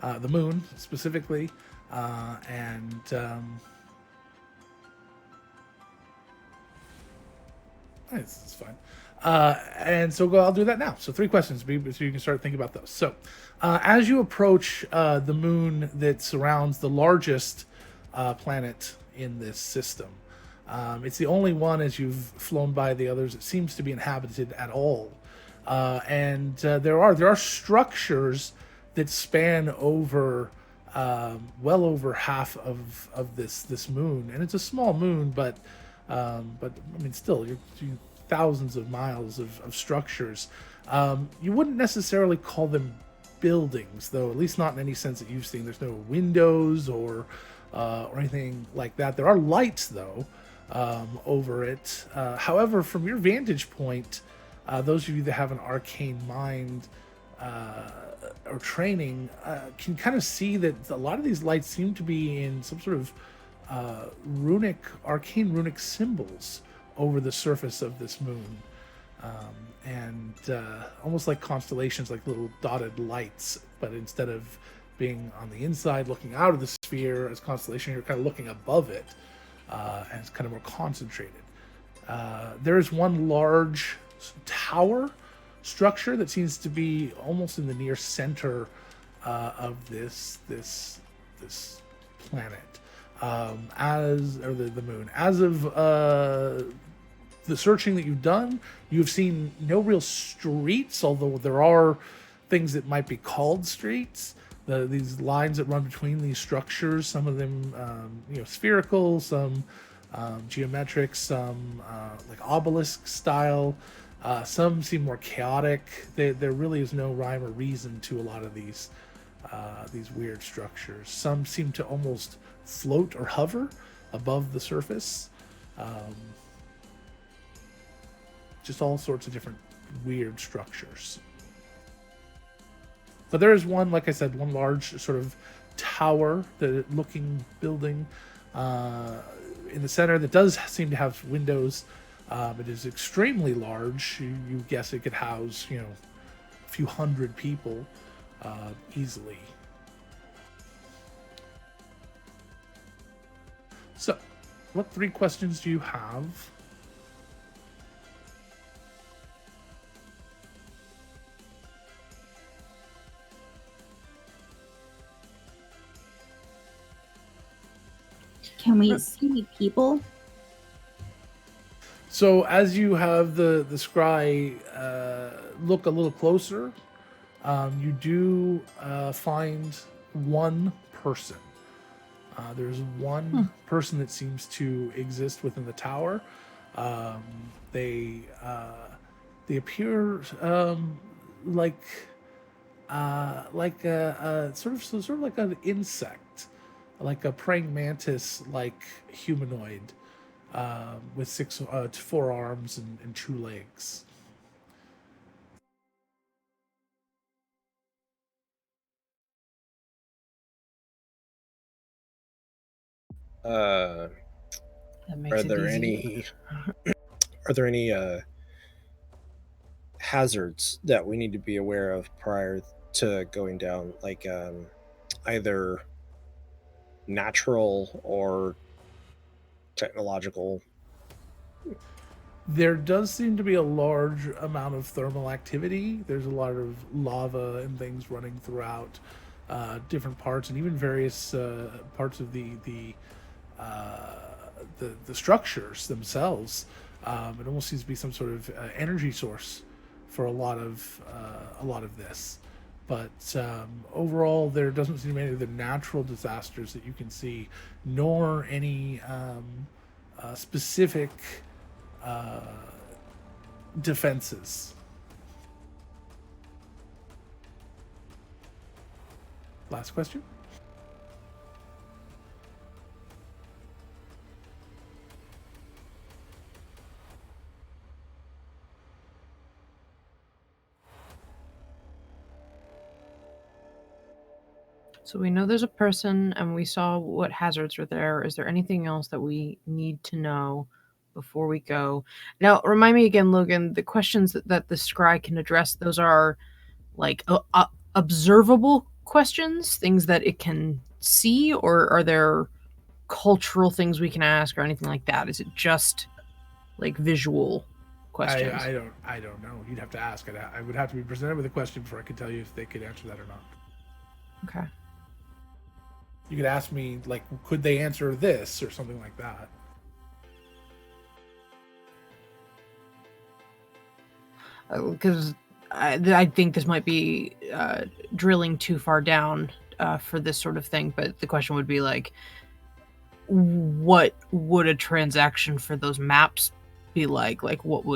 the moon specifically, and it's fine. And so I'll do that now. So 3 questions, so you can start thinking about those. So, as you approach the moon that surrounds the largest planet in this system, it's the only one, as you've flown by the others, that seems to be inhabited at all. And there are structures that span over well over half of this moon, and it's a small moon, but I mean, still, you thousands of miles of structures. You wouldn't necessarily call them buildings, though, at least not in any sense that you've seen. There's no windows or anything like that. There are lights, though, over it. However, from your vantage point, those of you that have an arcane mind or training can kind of see that a lot of these lights seem to be in some sort of arcane runic symbols over the surface of this moon. And almost like constellations, like little dotted lights, but instead of being on the inside looking out of the sphere as constellation, you're kind of looking above it, and it's kind of more concentrated. There is one large tower structure that seems to be almost in the near center of this planet, the moon. As of the searching that you've done, you've seen no real streets, although there are things that might be called streets. These lines that run between these structures, some of them spherical, some geometric, some like obelisk style. Some seem more chaotic. There really is no rhyme or reason to a lot of these weird structures. Some seem to almost float or hover above the surface. Just all sorts of different weird structures. But there is one, like I said, one large sort of tower-looking building in the center that does seem to have windows. It is extremely large. You guess it could house, a few hundred people easily. So, what 3 questions do you have? Can we see people? So as you have the scry look a little closer, you do find one person. There's one person that seems to exist within the tower. They appear like a sort of like an insect, like a praying mantis, like humanoid. With 4 arms and 2 legs. Are there any hazards that we need to be aware of prior to going down, like either natural or technological? There does seem to be a large amount of thermal activity. There's a lot of lava and things running throughout different parts, and even various parts of the structures themselves. It almost seems to be some sort of energy source for a lot of this. But overall, there doesn't seem to be any of the natural disasters that you can see, nor any specific defenses. Last question. So we know there's a person and we saw what hazards are there. Is there anything else that we need to know before we go? Now, remind me again, Logan, the questions that the scry can address, those are like observable questions, things that it can see, or are there cultural things we can ask or anything like that? Is it just like visual questions? I don't know. You'd have to ask. I would have to be presented with a question before I could tell you if they could answer that or not. Okay. You could ask me, like, could they answer this or something like that? Because I think this might be drilling too far down for this sort of thing, but the question would be like, what would a transaction for those maps be like? Like, what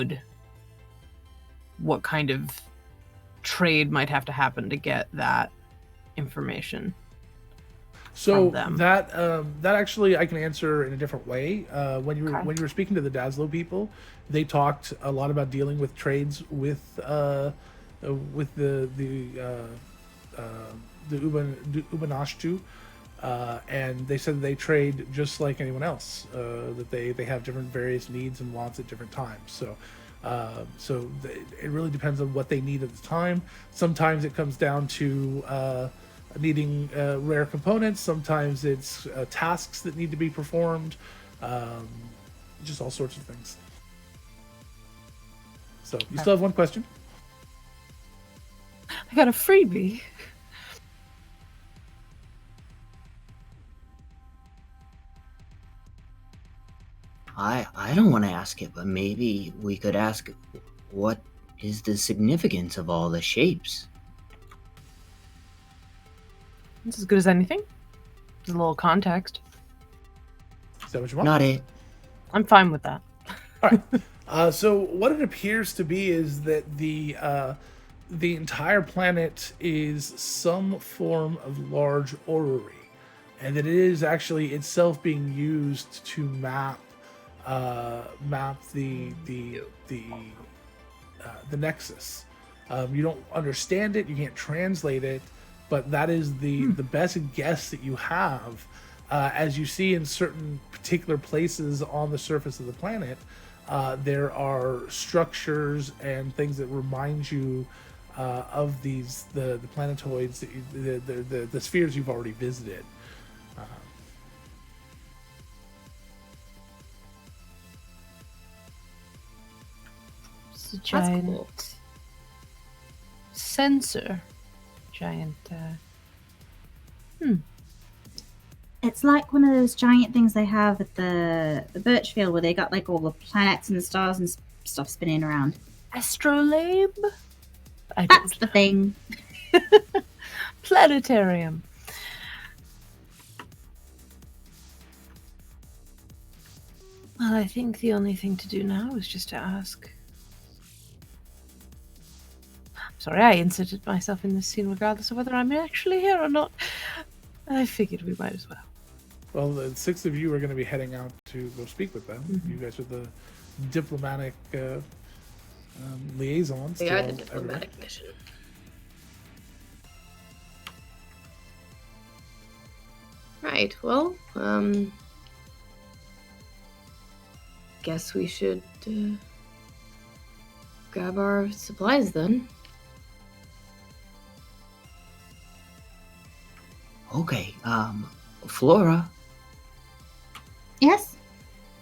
kind of trade might have to happen to get that information? So From them. that actually I can answer in a different way. When you were speaking to the Daslo people, they talked a lot about dealing with trades with the Ubanashtu, and they said they trade just like anyone else. That they have different various needs and wants at different times. So. It really depends on what they need at the time. Sometimes it comes down to needing rare components. Sometimes it's tasks that need to be performed. Just all sorts of things. So you still have one question? I got a freebie. I don't want to ask it, but maybe we could ask, what is the significance of all the shapes? It's as good as anything. Just a little context. Is that what you want? Not it. I'm fine with that. All right. So what it appears to be is that the entire planet is some form of large orrery, and that it is actually itself being used to map the nexus. You don't understand it, you can't translate it, but that is the best guess that you have. As you see in certain particular places on the surface of the planet, there are structures and things that remind you of the planetoids, the spheres you've already visited. It's a giant cool. sensor. Giant. It's like one of those giant things they have at the Birchfield where they got like all the planets and stars and stuff spinning around. Astrolabe? That's the thing. Planetarium. Well, I think the only thing to do now is just to ask. Sorry, I inserted myself in this scene regardless of whether I'm actually here or not. I figured we might as well. Well, the 6 of you are going to be heading out to go speak with them. Mhm. You guys are the diplomatic liaisons. They to are all- the everywhere. diplomatic mission. Right. Well, guess we should grab our supplies then. Okay, Flora. Yes?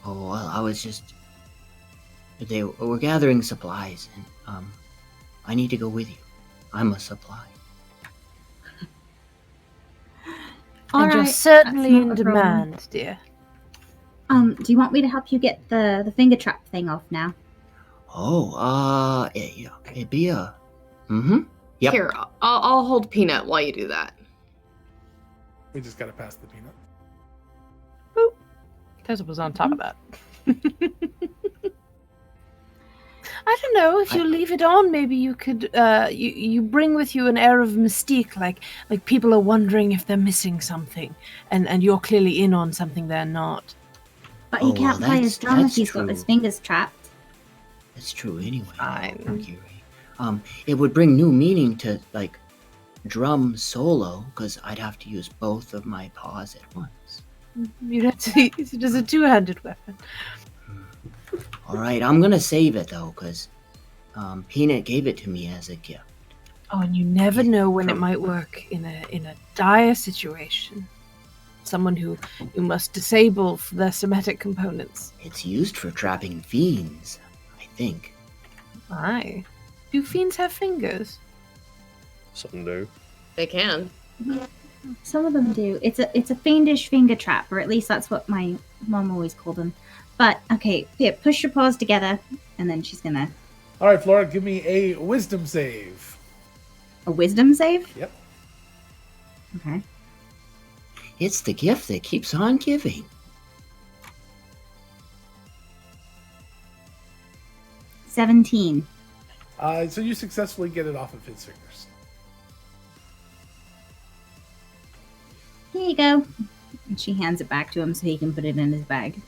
Oh, well, I was just... We're gathering supplies, and, I need to go with you. I'm a supply. And you're Alright, certainly that's in not a problem. demand, dear. Do you want me to help you get the finger trap thing off now? Oh, it'd be a... Mm-hmm. Yep. Here, I'll hold Peanut while you do that. We just got to pass the peanut. Tessa was on top of that. I don't know, if you leave it on, maybe you could, you bring with you an air of mystique, like people are wondering if they're missing something, and you're clearly in on something they're not. But he Oh, can't well, play his drum if that's he's got his true. fingers trapped. That's true anyway. Fine. Mercury. It would bring new meaning to, like, drum solo, because I'd have to use both of my paws at once. You'd have to use it as a two-handed weapon. Alright, I'm gonna save it, though, because Peanut gave it to me as a gift. Oh, and you never know when it From- might work in a dire situation. Someone who you must disable their somatic components. It's used for trapping fiends, I think. Aye. Do fiends have fingers? Some do. They can. Some of them do. It's a fiendish finger trap, or at least that's what my mom always called them. But okay, here, push your paws together, and then she's gonna All right, Flora, give me a wisdom save. a wisdom save. Yep. Okay. It's the gift that keeps on giving. 17. So you successfully get it off of his fingers. Here you go. And she hands it back to him so he can put it in his bag.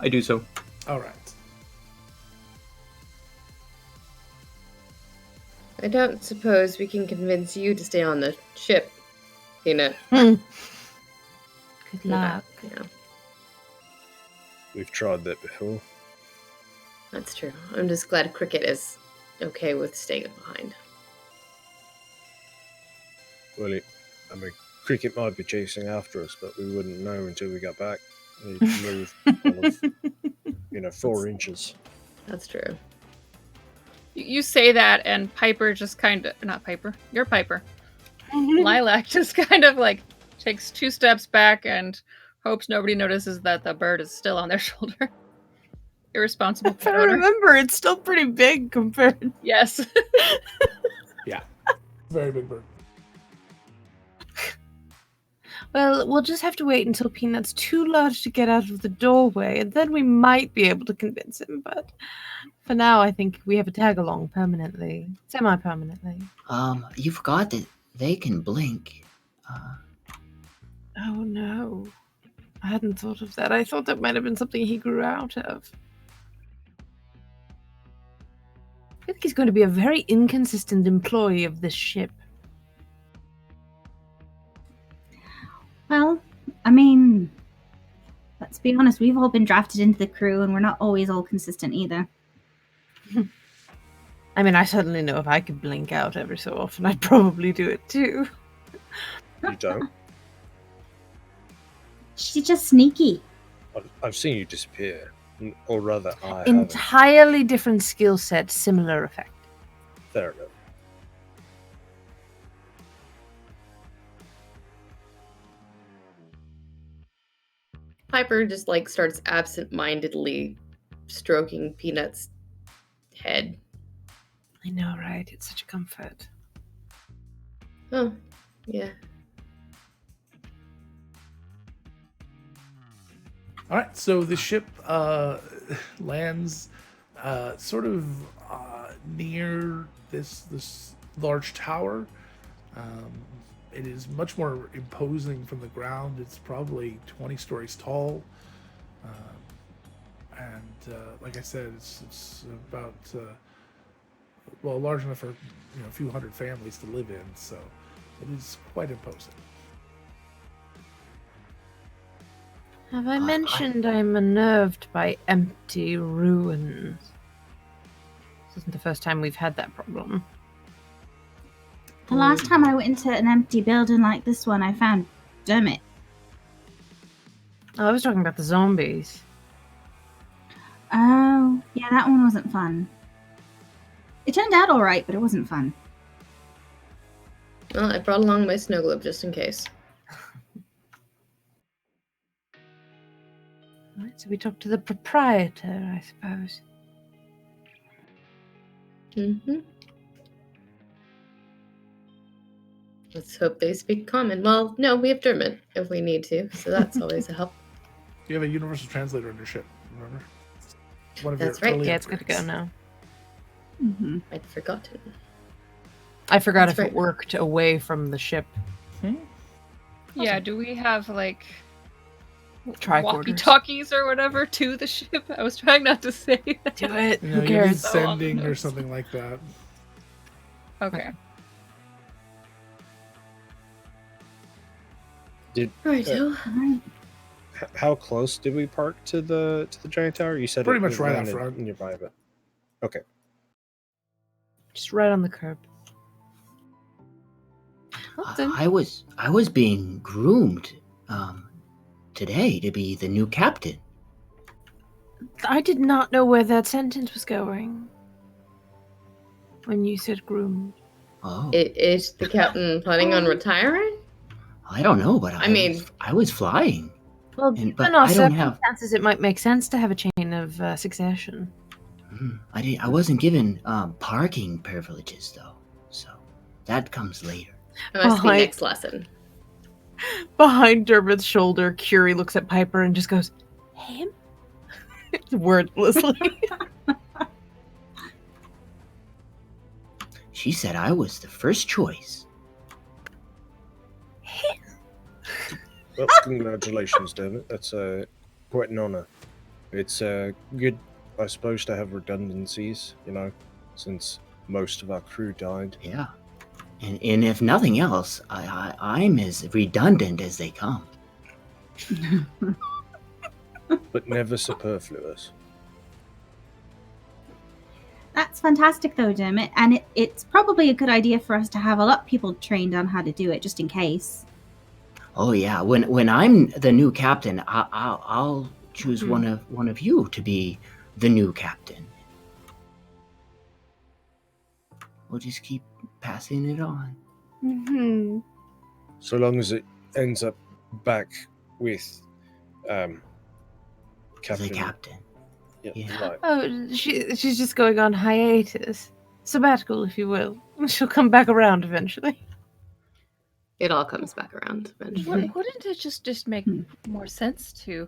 I do so. All right. I don't suppose we can convince you to stay on the ship, Peanut. Good luck. Yeah, We've tried that before. that's true. I'm just glad Cricket is okay with staying behind. Well, I mean, Cricket might be chasing after us, but we wouldn't know until we got back. He'd move all of, 4 inches. That's true. You say that, and Piper just kind of, not Piper, you're Piper. Lilac just kind of like takes 2 steps back and hopes nobody notices that the bird is still on their shoulder. Irresponsible If I pet owner. remember, it's still pretty big compared. Yes. Yeah. Very big bird. Well, we'll just have to wait until Peanut's too large to get out of the doorway, and then we might be able to convince him. But for now, I think we have a tag along permanently, semi-permanently. You forgot that they can blink. Oh no, I hadn't thought of that. I thought that might have been something he grew out of. I think he's going to be a very inconsistent employee of this ship. Well, I mean, let's be honest, we've all been drafted into the crew and we're not always all consistent either. I mean, I certainly know if I could blink out every so often, I'd probably do it too. You don't? She's just sneaky. I've seen you disappear. Or rather, I haven't. Entirely different skill set, similar effect. There we go. Piper just like starts absent-mindedly stroking Peanut's head. I know, right? It's such a comfort. Oh, yeah. All right, so the ship lands sort of near this large tower. It is much more imposing from the ground. It's probably 20 stories tall, and like I said, it's about large enough for a few hundred families to live in. So it is quite imposing. Have I mentioned I'm unnerved by empty ruins? This isn't the first time we've had that problem. The last time I went into an empty building like this one, I found Dermot. Oh, I was talking about the zombies. Oh, yeah, that one wasn't fun. It turned out all right, but it wasn't fun. Well, I brought along my snow globe just in case. Right, so we talked to the proprietor, I suppose. Mm-hmm. Let's hope they speak common. Well, no, we have German if we need to, so that's always a help. You have a universal translator on your ship, remember? One of That's your right. early Yeah, it's good to go upgrades. now. Mm-hmm. I'd forgotten. I forgot That's if right. it worked away from the ship. Yeah, do we have like Tricorders. walkie-talkies or whatever to the ship? I was trying not to say that. Do it. You Who know, you need cares? So on the sending or notes. something like that. Okay. Right. All right. How close did we park to the giant tower? You said Pretty it much was right out landed front. nearby, but okay. Just right on the curb. Well, then, I was being groomed today to be the new captain. I did not know where that sentence was going when you said groomed. Oh, Is the captain planning on retiring? I don't know, but I mean- I was flying. Well, And- given but our I don't have- circumstances, it might make sense to have a chain of succession. I wasn't given parking privileges though, so that comes later. That must be Behind- next lesson. Behind Dermot's shoulder, Curie looks at Piper and just goes, "Him?" Wordlessly. She said I was the first choice. Well, congratulations, Dermot. That's quite an honor. It's good, I suppose, to have redundancies, since most of our crew died. Yeah. And if nothing else, I'm as redundant as they come. But never superfluous. That's fantastic, though, Dermot. And it's probably a good idea for us to have a lot of people trained on how to do it, just in case. Oh yeah, when I'm the new captain, I'll choose one of you to be the new captain. We'll just keep passing it on. Mm-hmm. So long as it ends up back with Captain. The captain. Yeah. Right. Oh, she's just going on hiatus. Sabbatical, if you will. She'll come back around eventually. It all comes back around eventually. Wouldn't it just make more sense to,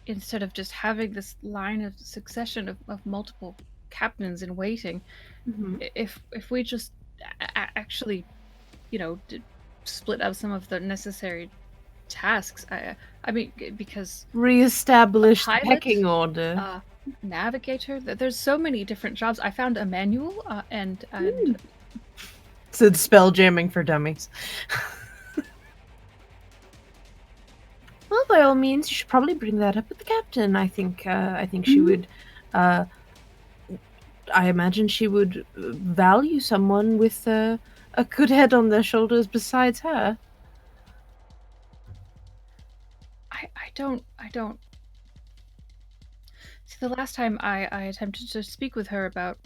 instead of just having this line of succession of multiple captains in waiting, if we just actually, split up some of the necessary tasks? I mean, because Reestablish the pilot, pecking order. Navigator. There's so many different jobs. I found a manual and Said spell jamming for dummies. Well, by all means, you should probably bring that up with the captain. I think she would. I imagine she would value someone with a good head on their shoulders besides her. I don't. See, the last time I attempted to speak with her about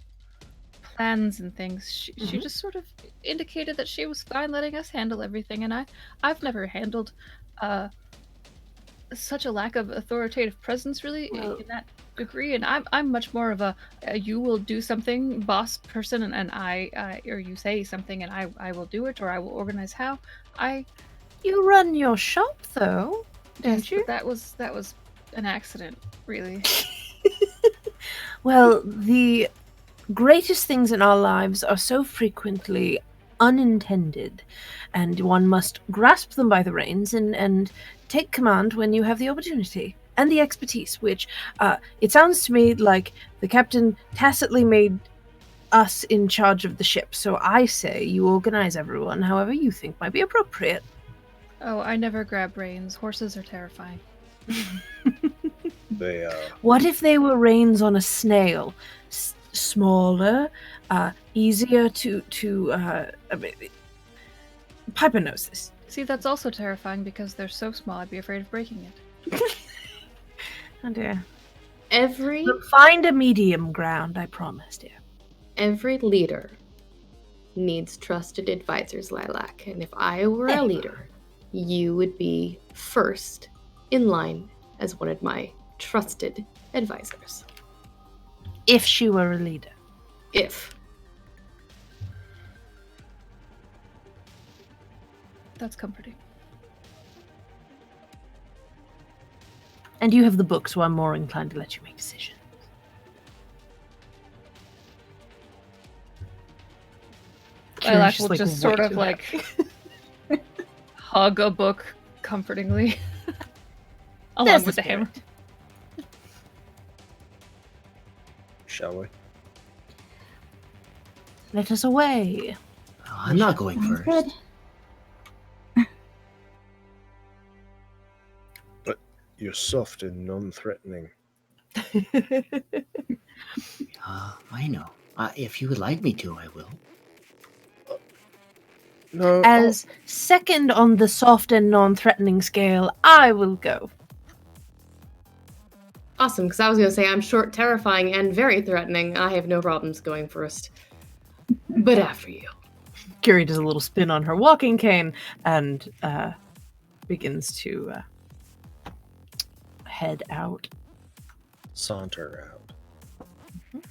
plans and things, she just sort of indicated that she was fine letting us handle everything, and I've never handled such a lack of authoritative presence really in that degree, and I'm much more of a you will do something boss person, and I or you say something and I will do it, or I will organize how. You run your shop though, don't Yes, you? but that was an accident, really. Well, the greatest things in our lives are so frequently unintended, and one must grasp them by the reins and take command when you have the opportunity and the expertise, which it sounds to me like the captain tacitly made us in charge of the ship, so I say you organize everyone however you think might be appropriate. Oh, I never grab reins. Horses are terrifying. They What if they were reins on a snail? Smaller, easier to Piper knows this. See, that's also terrifying because they're so small I'd be afraid of breaking it. Oh dear. Every Find a medium ground, I promise, dear. every leader needs trusted advisors, Lilac. And if I were a leader, you would be first in line as one of my trusted advisors. If she were a leader. If. That's comforting. And you have the book, so I'm more inclined to let you make decisions. Lilac Kieran's will just way sort of too like happy. hug a book comfortingly. Along That's with the the hammer. shall we? Let us away. Oh, I'm not going Sounds first. good. You're soft and non-threatening. I know. If you would like me to, I will. No. As second on the soft and non-threatening scale, I will go. Awesome, because I was going to say I'm short, terrifying, and very threatening. I have no problems going first. But after you. Curie does a little spin on her walking cane and begins to head out. Saunter out.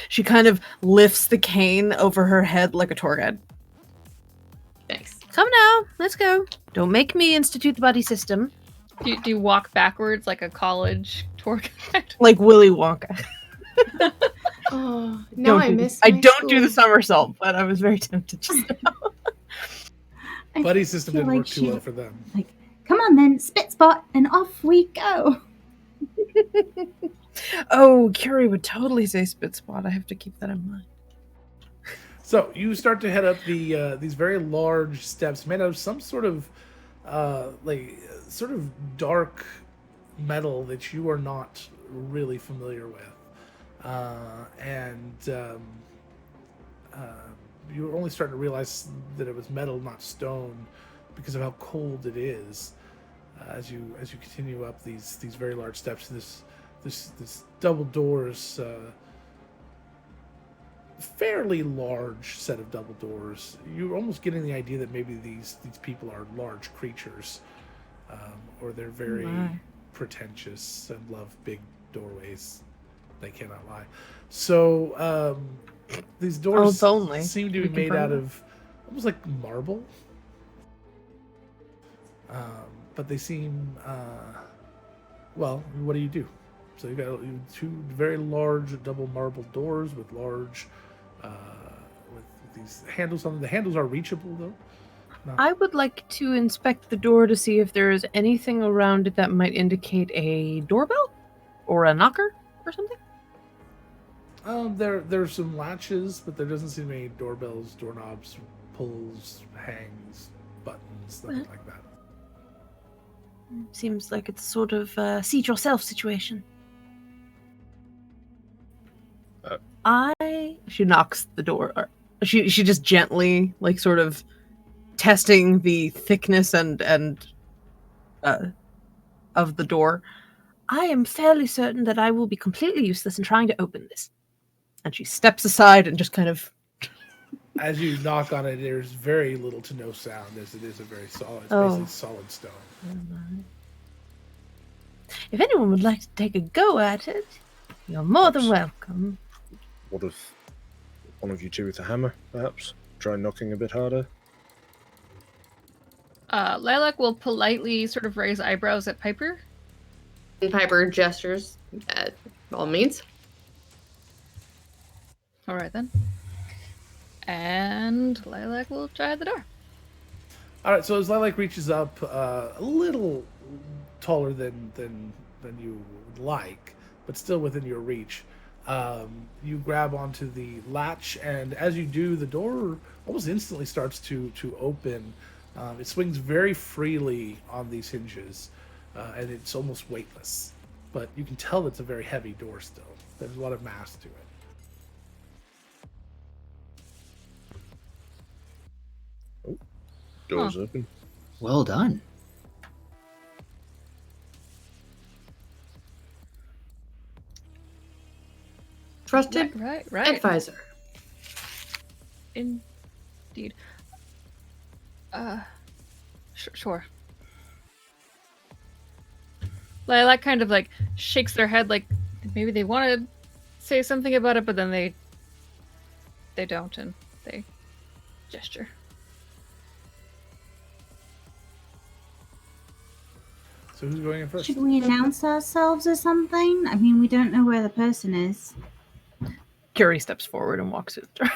She kind of lifts the cane over her head like a tour guide. Thanks. Come now, let's go. Don't make me institute the buddy system. Do you walk backwards like a college tour guide? Like Willy Wonka. Oh, now I miss. I my don't do the school. somersault, but I was very tempted just now. I Buddy system feel didn't like work too she- well for them. Like, come on then, spit spot, and off we go. Oh, Curie would totally say spit spot. I have to keep that in mind. So you start to head up these very large steps made out of some sort of sort of dark metal that you are not really familiar with, and you're only starting to realize that it was metal, not stone, because of how cold it is. As you continue up these very large steps, this double doors. Fairly large set of double doors. You're almost getting the idea that maybe these people are large creatures, or they're very pretentious and love big doorways. They cannot lie. So these doors seem to be made out of almost like marble, but they seem well. What do you do? So you've got two very large double marble doors with large with these handles on them. The handles are reachable though. No. I would like to inspect the door to see if there is anything around it that might indicate a doorbell or a knocker or something. There's some latches, but there doesn't seem any doorbells, doorknobs, pulls, hangs, buttons, nothing like that. Seems like it's sort of a see-it-yourself situation. She knocks the door. She just gently, like, sort of testing the thickness and of the door. I am fairly certain that I will be completely useless in trying to open this. And she steps aside and just kind of. As you knock on it, there's very little to no sound, as it is a very solid, basically solid stone. If anyone would like to take a go at it, you're more than welcome. What if one of you two with a hammer, perhaps? Try knocking a bit harder? Lilac will politely sort of raise eyebrows at Piper. And Piper gestures at all means. All right, then. And Lilac will try the door. All right, so as Lilac reaches up a little taller than you would like, but still within your reach, you grab onto the latch, and as you do, the door almost instantly starts to open. It swings very freely on these hinges, and it's almost weightless. But you can tell it's a very heavy door still. There's a lot of mass to it. Door's open. Well done. Trusted Right. advisor. Indeed. Sure. Lilac kind of like shakes their head, like maybe they want to say something about it, but then they don't, and they gesture. So who's going in first? Should we announce ourselves or something? I mean, we don't know where the person is. Curie steps forward and walks through the door.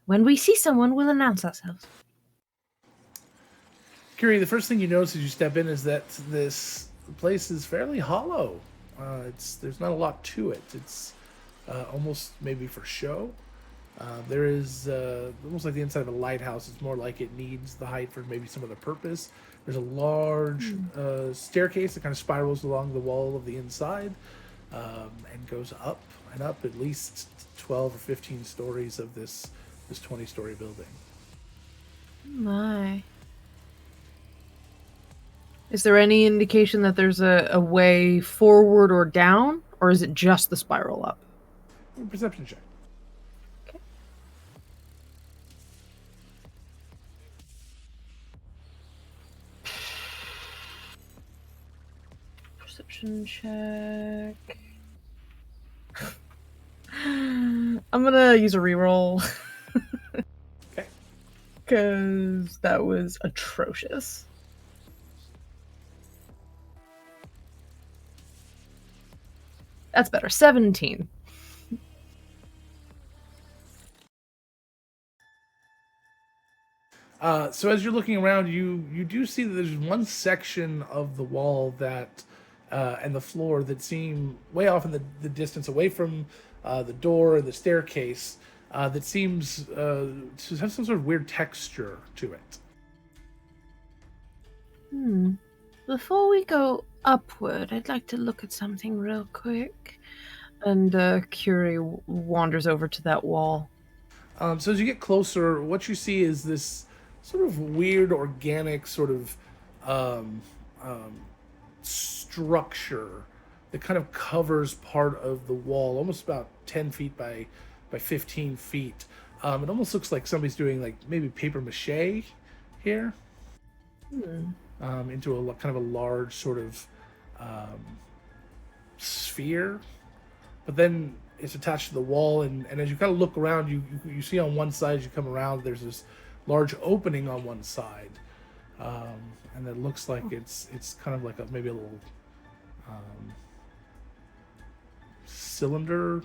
When we see someone, we'll announce ourselves. Curie, the first thing you notice as you step in is that this place is fairly hollow. There's not a lot to it. It's almost maybe for show. There is almost like the inside of a lighthouse. It's more like it needs the height for maybe some other purpose. There's a large staircase that kind of spirals along the wall of the inside and goes up and up at least 12 or 15 stories of this 20-story building. My. Is there any indication that there's a way forward or down, or is it just the spiral up? Perception check. Okay. Perception check. I'm gonna use a reroll. Okay. Because that was atrocious. That's better. 17. So as you're looking around, you do see that there's one section of the wall that and the floor that seem way off in the distance, away from the door and the staircase, that seems to have some sort of weird texture to it. Before we go upward, I'd like to look at something real quick. And Curie wanders over to that wall. So as you get closer, what you see is this sort of weird, organic sort of structure that kind of covers part of the wall, almost about 10 feet by 15 feet. It almost looks like somebody's doing like maybe paper mache here. Into a kind of a large sort of sphere. But then it's attached to the wall, and as you kind of look around, you see on one side as you come around, there's this large opening on one side, and it looks like it's kind of like maybe a little cylinder,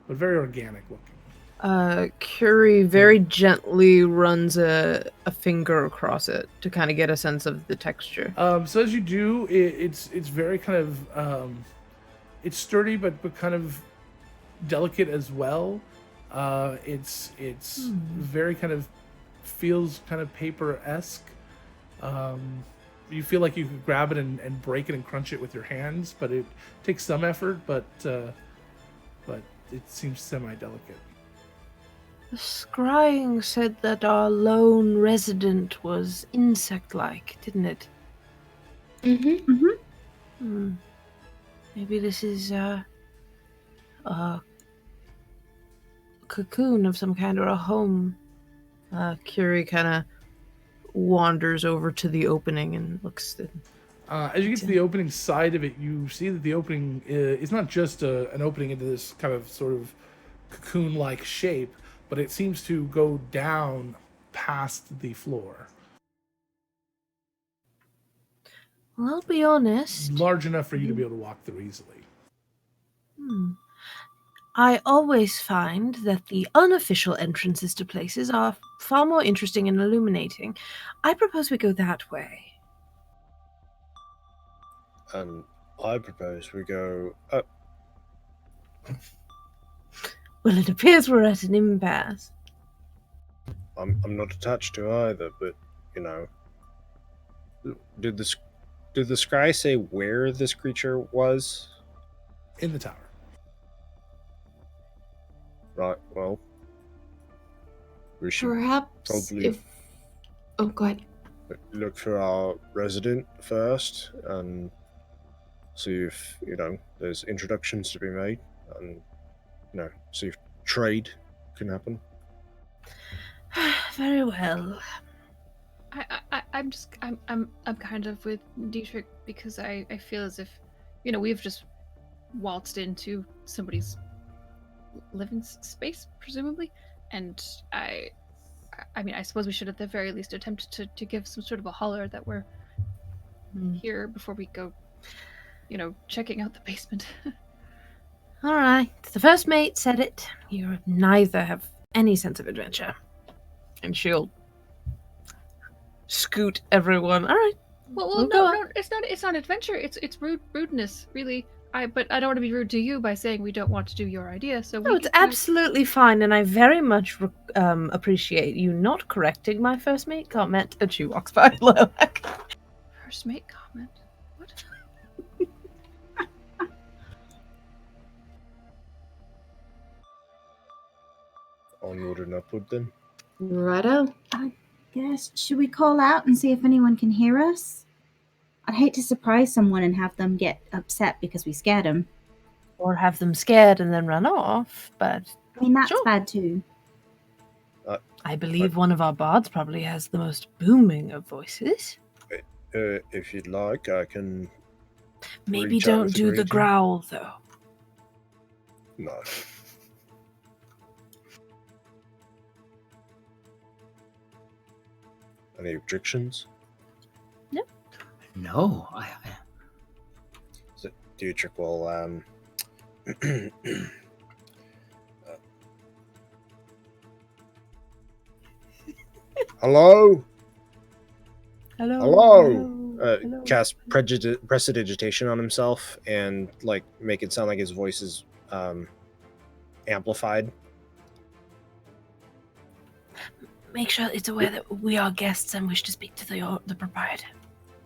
but very organic looking. Curie very gently runs a finger across it to kind of get a sense of the texture. So as you do, it's very kind of it's sturdy, but kind of delicate as well. It's very kind of feels kind of paper-esque. You feel like you could grab it and break it and crunch it with your hands, but it takes some effort. But it seems semi-delicate. The scrying said that our lone resident was insect-like, didn't it? Maybe this is a cocoon of some kind or a home. Curie kind of wanders over to the opening and looks. As you get to the opening side of it, you see that the opening is not just an opening into this kind of sort of cocoon-like shape, but it seems to go down past the floor. Well, I'll be honest. Large enough for you to be able to walk through easily. I always find that the unofficial entrances to places are far more interesting and illuminating. I propose we go that way. And I propose we go up. Well, it appears we're at an impasse. I'm not attached to either, but you know, did the scry say where this creature was? In the tower. Right. Well, we should Perhaps probably if... Oh, go ahead. look for our resident first and see if there's introductions to be made, and see if trade can happen. Very well. I'm kind of with Dietrich because I feel as if, we've just waltzed into somebody's living space, presumably, and I mean, I suppose we should at the very least attempt to give some sort of a holler that we're here before we go, checking out the basement. All right. The first mate said it. You neither have any sense of adventure. And she'll scoot everyone. All right. Well, no, it's not adventure. It's rudeness, really. But I don't want to be rude to you by saying we don't want to do your idea. So no, it's absolutely fine, and I very much appreciate you not correcting my first mate comment. And she walks by Lilac. First mate comment? What? Onward and upward, then. Righto. I guess, should we call out and see if anyone can hear us? I'd hate to surprise someone and have them get upset because we scared them. Or have them scared and then run off, but... I mean, that's sure. bad too. I believe one of our bards probably has the most booming of voices. If you'd like, I can... Maybe reach out don't with do the greeting. growl, though. No. Any objections? No, Dietrich will Hello? Hello. Hello? Hello. Cast prestidigitation on himself and like make it sound like his voice is amplified. Make sure it's aware that we are guests and wish to speak to the proprietor.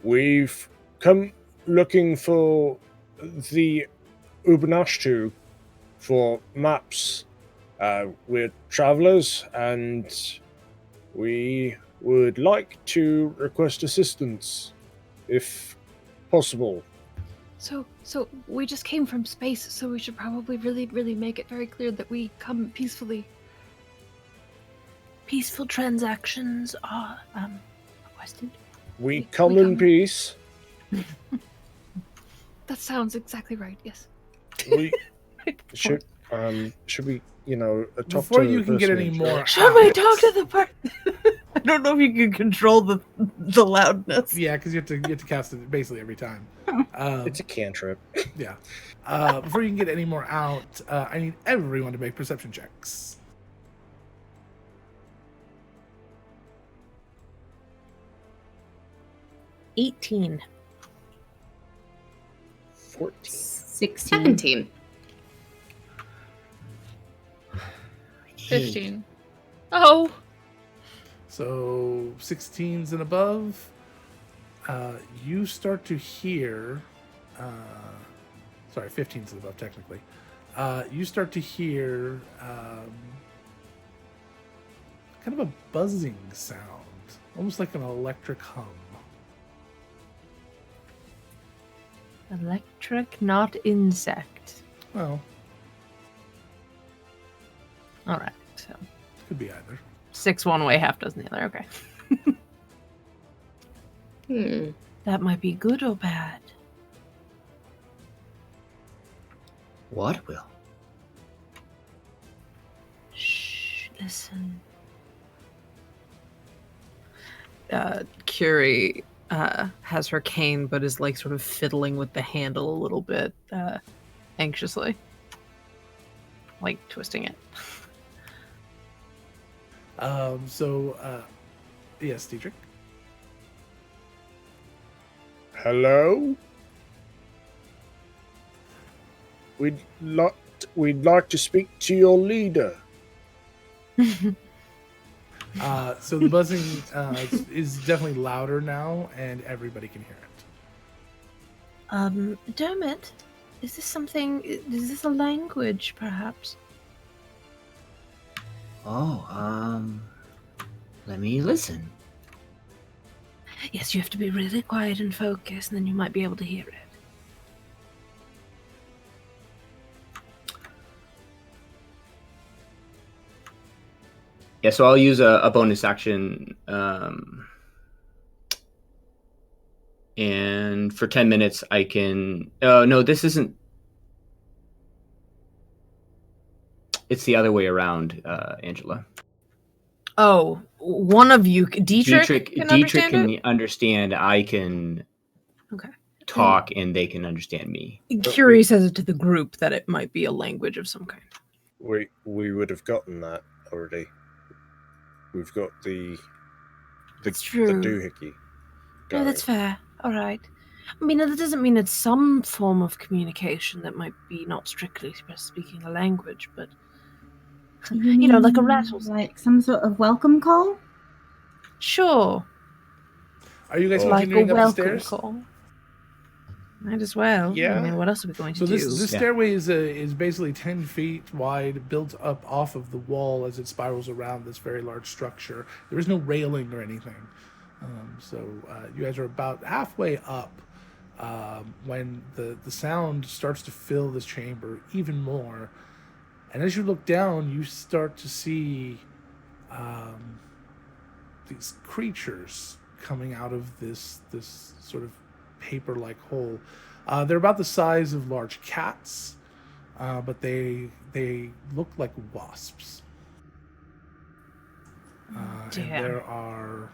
We've come looking for the Ubunashtu for maps. We're travelers and we would like to request assistance, if possible. So we just came from space, so we should probably really make it very clear that we come peacefully. Peaceful transactions are requested. We come in peace. That sounds exactly right. Yes. We should we, talk Before to you the can get person any in more charge? Should we out- talk to the person? I don't know if you can control the loudness. Yeah, because you have to cast it basically every time. It's a cantrip. Yeah. Before you can get any more out, I need everyone to make perception checks. 18. 14. 16. 17. 15. Oh. So 16s and above, you start to hear. Sorry, 15s and above, technically. You start to hear kind of a buzzing sound, almost like an electric hum. Electric, not insect. Well, All right. So could be either. 6 one way, half dozen the other. Okay. That might be good or bad. What will? Shh. Listen. Curie has her cane, but is like sort of fiddling with the handle a little bit anxiously, like twisting it. Yes, Dietrich. Hello? We'd like to speak to your leader. So the buzzing is definitely louder now, and everybody can hear it. Dermot, is this a language, perhaps? Oh, let me listen. Yes, you have to be really quiet and focused, and then you might be able to hear it. Yeah, so I'll use a bonus action, and for 10 minutes I can. No, this isn't. It's the other way around, Angela. Oh, one of you, Dietrich can understand it? understand. I can Okay. talk, and they can understand me. Curie says it to the group that it might be a language of some kind. We would have gotten that already. We've got the true. doohickey. No, that's fair. All right. I mean, that doesn't mean it's some form of communication that might be not strictly speaking a language, but you know, like a rattlesnake. Like some sort of welcome call? Sure. Are you guys Like a continuing up the welcome stairs? call. Might as well. Yeah. I mean, what else are we going to So do? this stairway is basically 10 feet wide, built up off of the wall as it spirals around this very large structure. There is no railing or anything. You guys are about halfway up when the sound starts to fill this chamber even more. And as you look down, you start to see these creatures coming out of this sort of paper-like hole. They're about the size of large cats, but they look like wasps. And there are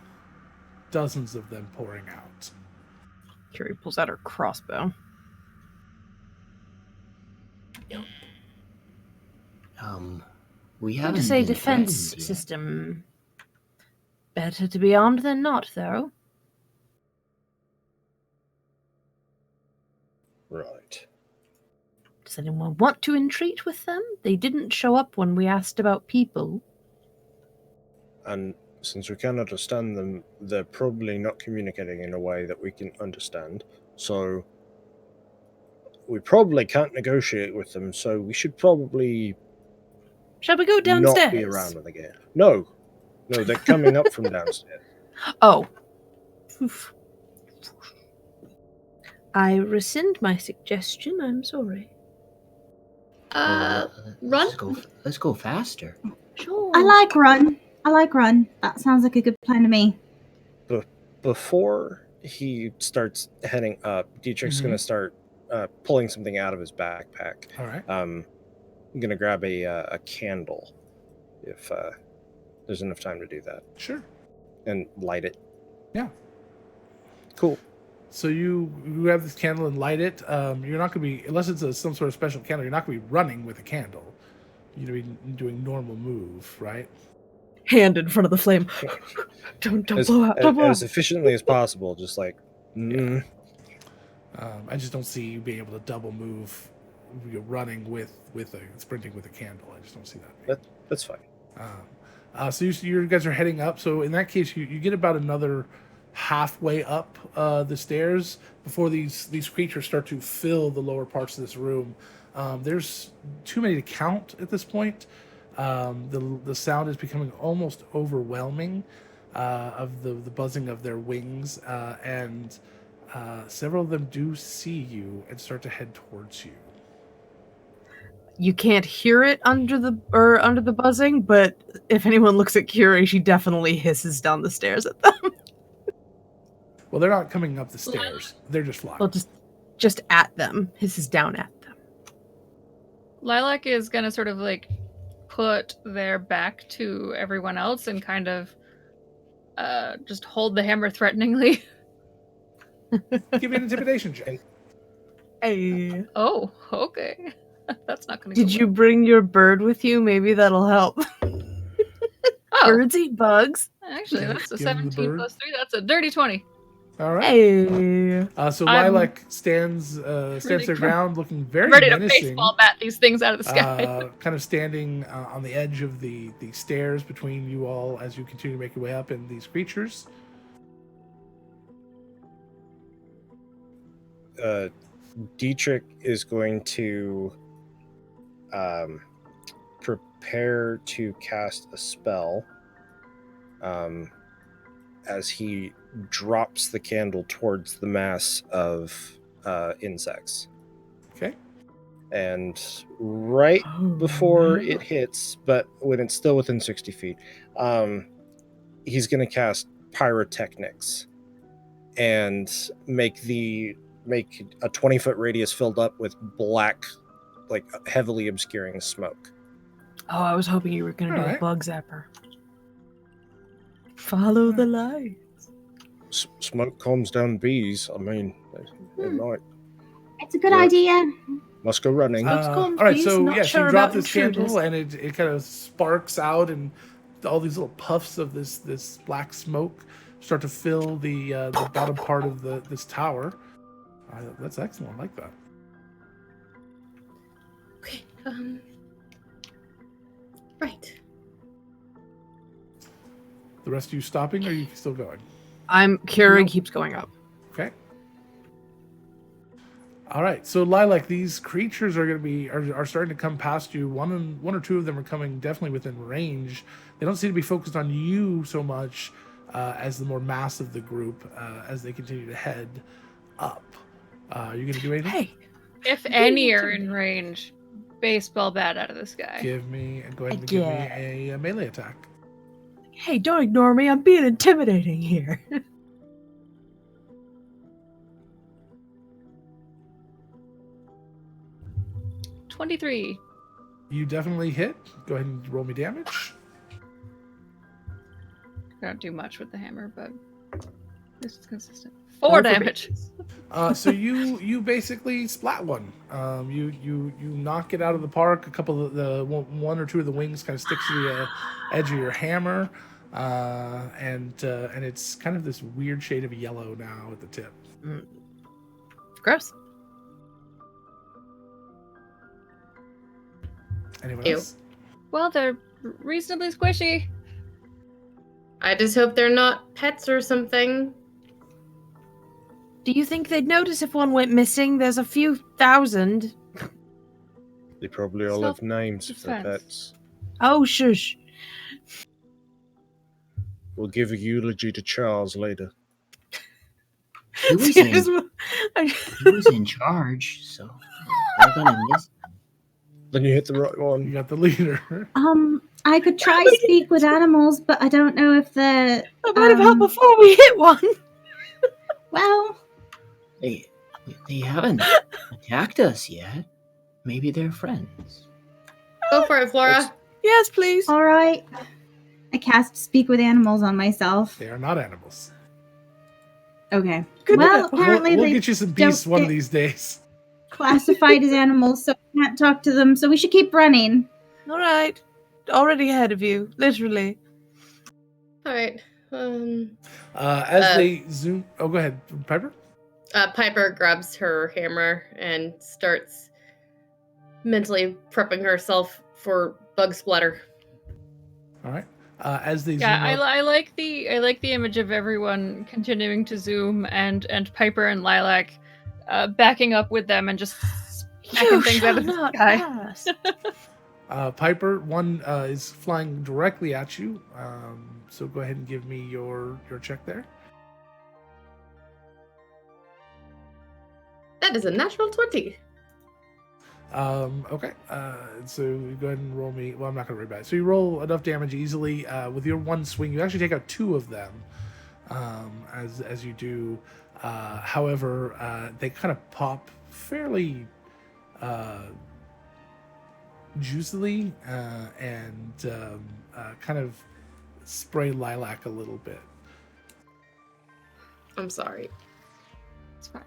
dozens of them pouring out. Curie pulls out her crossbow. We Going haven't to say been defense threatened yet. system. Better to be armed than not, though. Right. Does anyone want to entreat with them? They didn't show up when we asked about people. And since we can't understand them, they're probably not communicating in a way that we can understand. So we probably can't negotiate with them, so we should probably Shall we go downstairs? not be around when they get. No, they're coming up from downstairs. Oh. Oof. I rescind my suggestion. I'm sorry. Run? Let's go faster. Sure. I like run. That sounds like a good plan to me. Before he starts heading up, Dietrich's going to start pulling something out of his backpack. All right. I'm going to grab a candle if there's enough time to do that. Sure. And light it. Yeah. Cool. So you grab this candle and light it. You're not going to be, unless it's some sort of special candle, you're not going to be running with a candle. You're going to be doing normal move, right? Hand in front of the flame. Don't blow out. Don't blow As out. efficiently as possible, just like... I just don't see you being able to double move. You're running sprinting with a candle. I just don't see that. That's fine. So you guys are heading up. So in that case, you get about another halfway up the stairs before these creatures start to fill the lower parts of this room. There's too many to count at this point. The sound is becoming almost overwhelming of the buzzing of their wings, and several of them do see you and start to head towards you. You can't hear it under the buzzing, but if anyone looks at Curie, she definitely hisses down the stairs at them. Well, they're not coming up the stairs; they're just flying. Well, just at them, hisses down at them. Lilac is gonna sort of like put their back to everyone else and kind of just hold the hammer threateningly. Give me an intimidation check. Hey. Oh, okay. That's not gonna. Did you bring your bird with you? Maybe that'll help. Oh, Birds eat bugs. actually, that's a Give him the 17 bird. plus 3. That's a dirty 20. All right. Hey. So I'm Lilac stands their ground, looking very Ready to menacing. baseball bat these things out of the sky. Kind of standing on the edge of the stairs between you all as you continue to make your way up and these creatures. Dietrich is going to prepare to cast a spell as he drops the candle towards the mass of insects. Okay. And right before it hits, but when it's still within 60 feet, he's going to cast pyrotechnics and make a 20-foot radius filled up with black, like heavily obscuring smoke. Oh, I was hoping you were going to do Alright. a bug zapper. Follow the light. Smoke calms down bees. I mean, they might. It's a good Work. idea. Must go running. All right, Please, so not yes, sure you drop about this candle intruders. and it kind of sparks out, and all these little puffs of this black smoke start to fill the bottom part of this tower. That's excellent. I like that. Okay. Right. The rest of you stopping, or are you still going? Curie keeps going up. Okay. All right. So Lilac, these creatures are going to be are starting to come past you. One or two of them are coming definitely within range. They don't seem to be focused on you so much as the more mass of the group as they continue to head up. Are you going to do anything? Hey, If any are in range, baseball bat out of the sky. Go ahead and give me a melee attack. hey, don't ignore me. I'm being intimidating here. 23. You definitely hit. Go ahead and roll me damage. I don't do much with the hammer, but This is consistent. 4 damage. So you basically splat one. You knock it out of the park. A couple of the one or two of the wings kind of sticks to the edge of your hammer, and it's kind of this weird shade of yellow now at the tip. Gross. Anyone Ew. else? Well, they're reasonably squishy. I just hope they're not pets or something. Do you think they'd notice if one went missing? There's a few thousand. They probably all have names for Self-defense. pets. Oh, shush. We'll give a eulogy to Charles later. He was in charge, so they're gonna miss. Then you hit the right You one. got the leader. I could try speak with animals, but I don't know if the. I might have helped before we hit one. Well, They haven't attacked us yet. Maybe they're friends. Go for it, Flora. Yes, please. all right. I cast speak with animals on myself. They are not animals. Okay. Good Well, to know. apparently We'll they get you some beasts don't one of get- these days. classified as animals, so I can't talk to them. So we should keep running. All right. Already ahead of you, literally. All right. As they zoom. Oh, go ahead, Piper. Piper grabs her hammer and starts mentally prepping herself for bug splatter. All right. As they Yeah, zoom out. I like the image of everyone continuing to zoom and Piper and Lilac backing up with them and just smacking things out of the sky. pass. Piper, one is flying directly at you. So go ahead and give me your check there. That is a natural 20. Okay. So you go ahead and roll me. Well, I'm not going to worry about it. So you roll enough damage easily with your one swing. You actually take out 2 of them as you do. However, they kind of pop fairly juicily and kind of spray Lilac a little bit. I'm sorry. It's fine.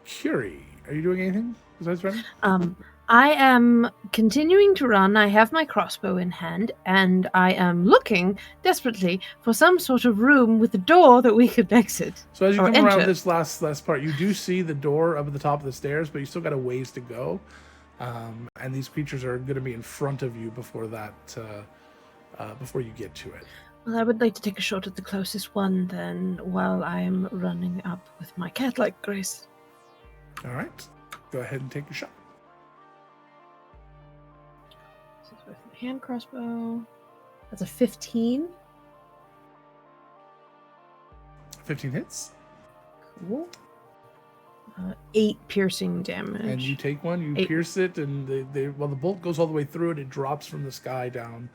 Curie, are you doing anything besides running? I am continuing to run. I have my crossbow in hand, and I am looking desperately for some sort of room with a door that we could exit. So as you Or come around enter. this last part, you do see the door up at the top of the stairs, but you still got a ways to go. And these creatures are going to be in front of you before that, before you get to it. Well, I would like to take a shot at the closest one then, while I am running up with my cat-like grace. All right, go ahead and take a shot. So it's with my hand crossbow. That's a 15. 15 hits, Cool. 8 piercing damage. and you take one. You 8. pierce it, and the bolt goes all the way through it. It drops from the sky down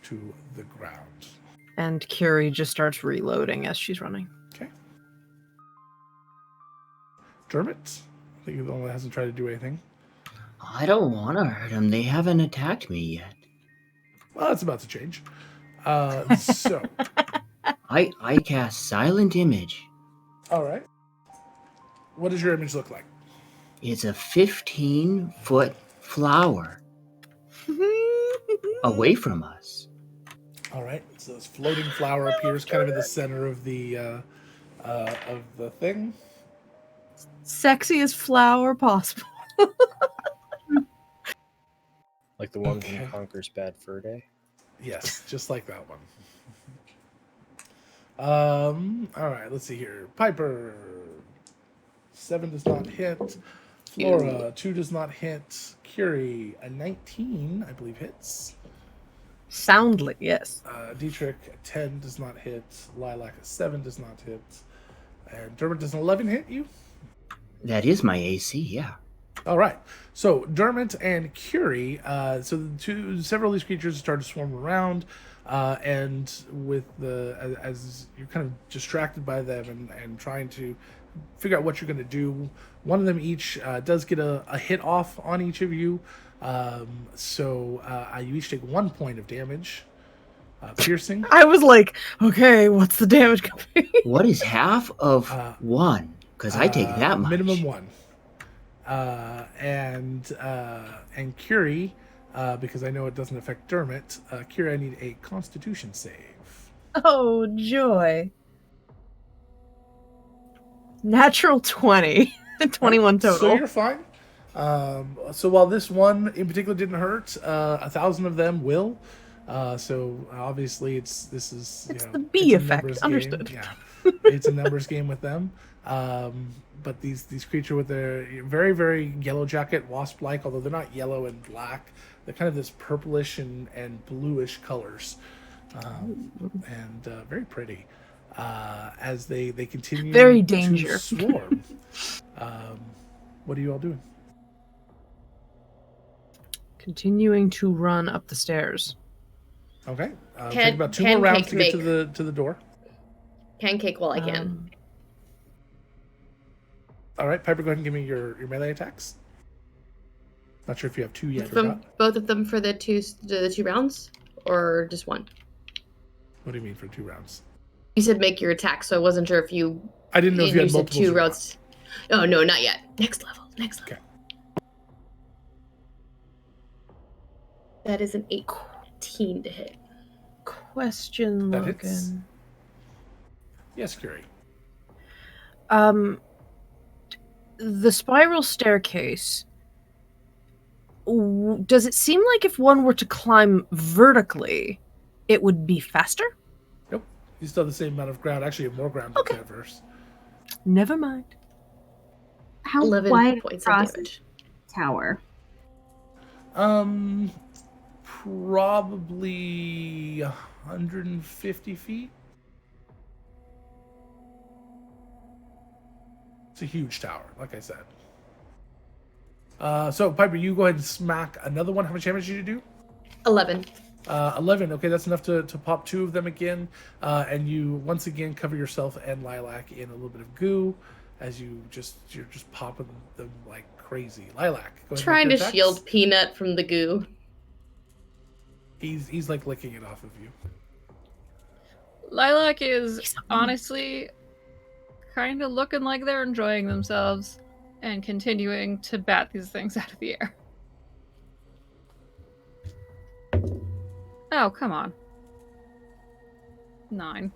to the ground. And Curie just starts reloading as she's running. Okay. Dermot, I think you're the one that hasn't tried to do anything. I don't want to hurt them. They haven't attacked me yet. Well, that's about to change. So, I cast Silent Image. all right. What does your image look like? It's a 15-foot flower away from us. All right. So this floating flower appears kind of in the center of the thing. Sexiest flower possible. Like the one Okay. from Conquer's Bad Fur Day. Yes, just like that one. All right. Let's see here. Piper, 7 does not hit. Flora, 2 does not hit. Curie, a 19, I believe, hits. Soundly, yes. Dietrich, a 10 does not hit. Lilac, a 7 does not hit. And Dermot, does an 11 hit you? That is my AC, yeah. All right. So Dermot and Curie, several of these creatures start to swarm around. and with as you're kind of distracted by them and trying to figure out what you're going to do, one of them each does get a hit off on each of you. So you each take 1 point of damage. Piercing. I was like, okay, what's the damage gonna be? What is half of 1? Because I take that much. Minimum 1. And Curie, because I know it doesn't affect Dermot, Curie, I need a Constitution save. Oh, joy. Natural 20. 21 total. So you're fine. So while this one in particular didn't hurt, 1,000 of them will. So obviously this is It's you know, the B a effect. numbers Understood. Game. Yeah, it's a numbers game with them. But these creatures with their very, very yellow jacket, wasp-like, although they're not yellow and black, they're kind of this purplish and bluish colors, and very pretty. As they continue Very danger. to swarm. What are you all doing? Continuing to run up the stairs. Okay. Take about 2 more rounds to get to the door. Pancake while I can. All right, Piper, go ahead and give me your melee attacks. Not sure if you have 2 yet or not. Both of them for the two rounds, or just 1? What do you mean for 2 rounds? You said make your attack, so I wasn't sure if you. I didn't know if you had multiple 2 rounds. Oh no, not yet. Next level. Okay. That is an 18 to hit. Question, That hits. Logan. Yes, Curie. The spiral staircase. Does it seem like if one were to climb vertically, it would be faster? Nope. You still have the same amount of ground. Actually, you have more ground to traverse. Never mind. How 11 wide points of across damage. the tower? Probably 150 feet. It's a huge tower, like I said. So, Piper, you go ahead and smack another one. How much damage did you do? 11. 11. Okay, that's enough to pop 2 of them again. And you once again cover yourself and Lilac in a little bit of goo as you're just popping them like crazy. Lilac, go ahead. Trying and to make your shield attacks. Peanut from the goo. He's like licking it off of you. Lilac is honestly kind of looking like they're enjoying themselves and continuing to bat these things out of the air. Oh, come on. 9.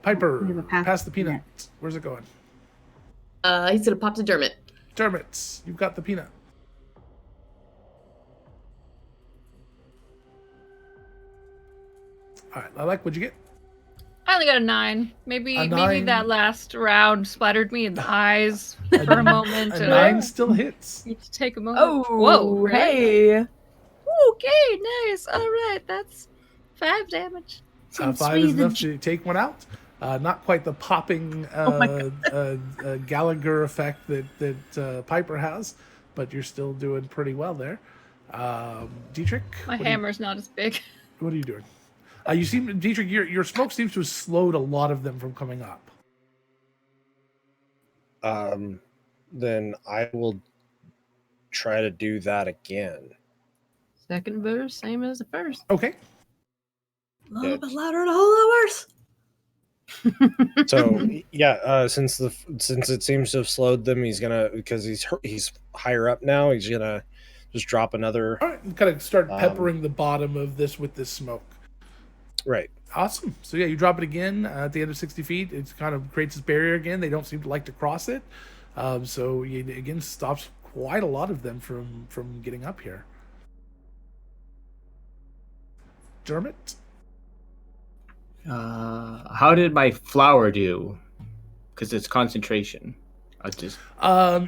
Piper, We have a path pass the to peanut. peanut. Where's it going? He's gonna pop to Dermot. Dermot, you've got the peanut. All right, Lilac, what'd you get? I only got a 9. Maybe A maybe 9? that last round splattered me in the eyes for a moment. A 9 still hits. Need to take a moment. Oh, whoa! Really? Hey. Okay, nice. All right, that's 5 damage. 5 is enough to take one out. Not quite the popping Gallagher effect that Piper has, but you're still doing pretty well there. Dietrich, My hammer's not as big. What are you doing? You seem, Dietrich, your smoke seems to have slowed a lot of them from coming up. Then I will try to do that again. Second verse, same as the first. Okay. A little bit louder and a whole lot worse. So yeah, since it seems to have slowed them, he's gonna, because he's higher up now, he's gonna just drop another. All right, kind of start peppering the bottom of this with this smoke. Right. Awesome. So yeah, you drop it again at the end of 60 feet. It kind of creates this barrier again. They don't seem to like to cross it. So it again stops quite a lot of them from getting up here. Dermot? How did my flower do? Because it's concentration.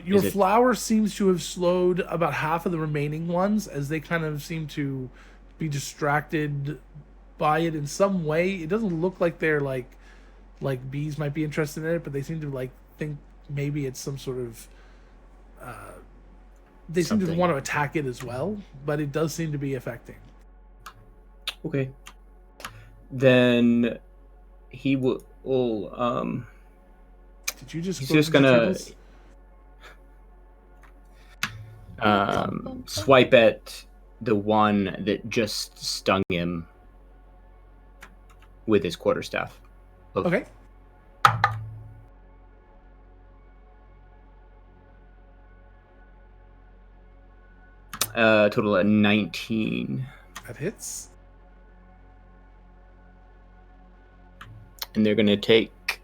Your flower seems to have slowed about half of the remaining ones as they kind of seem to be distracted by it in some way. It doesn't look like they're like bees might be interested in it, but they seem to think maybe it's some sort of they seem to want to attack it as well, but it does seem to be affecting. Okay. then he will. Did you just? He's go just into gonna turtles? swipe at the one that just stung him with his quarterstaff. Okay. Total of 19. That hits. And they're gonna take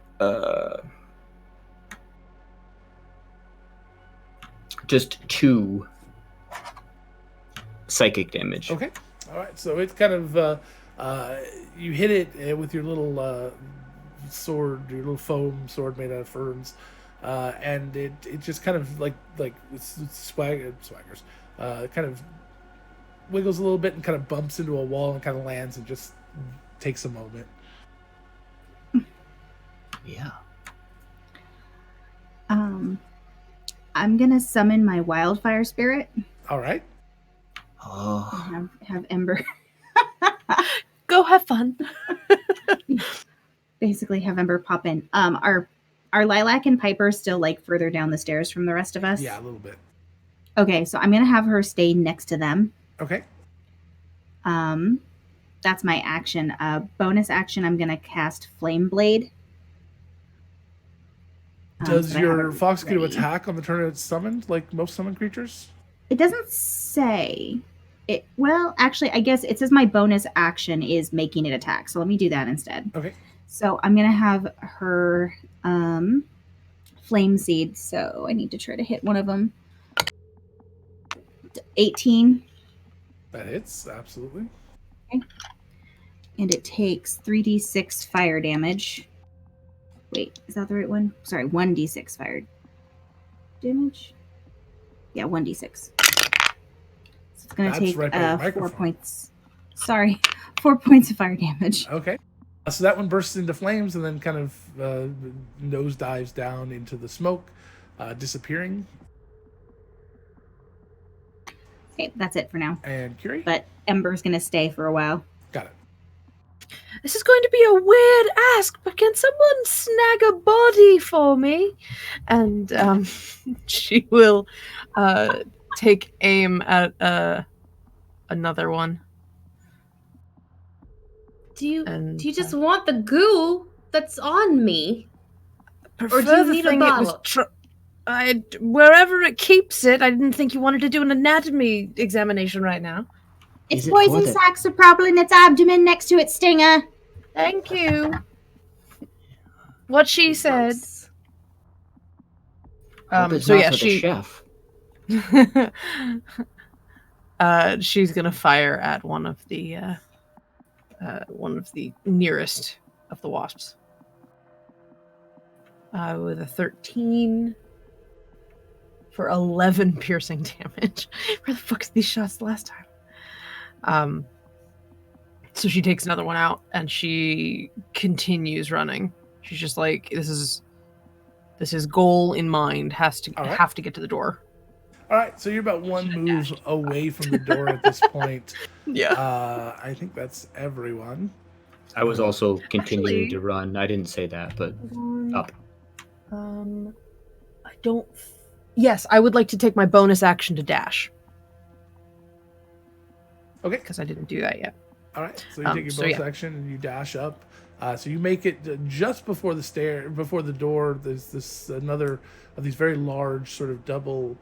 just 2 psychic damage. Okay. All right. So it's kind of you hit it with your little sword, your little foam sword made out of ferns, and it just kind of like swaggers, kind of wiggles a little bit and kind of bumps into a wall and kind of lands and just takes a moment. Yeah. I'm gonna summon my wildfire spirit. All right. Oh. Have Ember Go have fun. basically have Ember pop in. Are Lilac and Piper still like further down the stairs from the rest of us? Yeah, a little bit. Okay, so I'm gonna have her stay next to them. Okay. That's my action. Bonus action, I'm gonna cast Flame Blade. Does so I have your it fox get to ready. attack on the turn it's summoned, like most summoned creatures? It doesn't say. It well, actually, I guess it says my bonus action is making it attack. So let me do that instead. Okay. So I'm gonna have her flame seed. So I need to try to hit one of them. 18. That hits, absolutely. Okay. And it takes 3d6 fire damage. Wait, is that the right one? Sorry, 1d6 fire damage. Yeah, 1d6. So it's gonna That's take right by your 4 microphone. points. Sorry, 4 points of fire damage. Okay. So that one bursts into flames and then kind of nosedives down into the smoke, disappearing. Okay, that's it for now. And Curie? But Ember's gonna stay for a while. Got it. This is going to be a weird ask, but can someone snag a body for me? And she will take aim at another one. Do you And, just want the goo that's on me? Prefer do you the need a thing it was bottle? wherever it keeps it. I didn't think you wanted to do an anatomy examination right now. It's Is it poison for the- sacs are probably in its abdomen next to its stinger. Thank you. What she said. Gross. Hope it's so not yeah, for she the chef. she's gonna fire at one of the nearest of the wasps. With a 13 for 11 piercing damage. Where the fuck are these shots last time? So she takes another one out and she continues running. She's just like, this is goal in mind. Have to get to the door. All right, so you're about one move away from the door at this point. Yeah. I think that's everyone. I was also continuing Actually- to run. I didn't say that, but up. I don't. Yes, I would like to take my bonus action to dash Okay. because I didn't do that yet. All right, so you take your so bonus yeah. action and you dash up. So you make it just before the door. There's this another of these very large, sort of double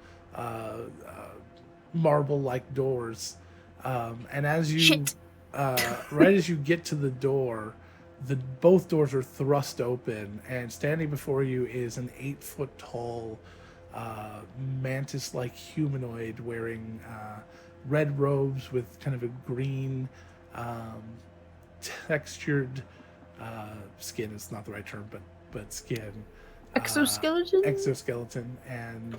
marble-like doors. And as you, right as you get to the door, both doors are thrust open, and standing before you is an 8-foot-tall mantis-like humanoid wearing red robes with kind of a green textured skin is not the right term, but skin. Exoskeleton? Exoskeleton, and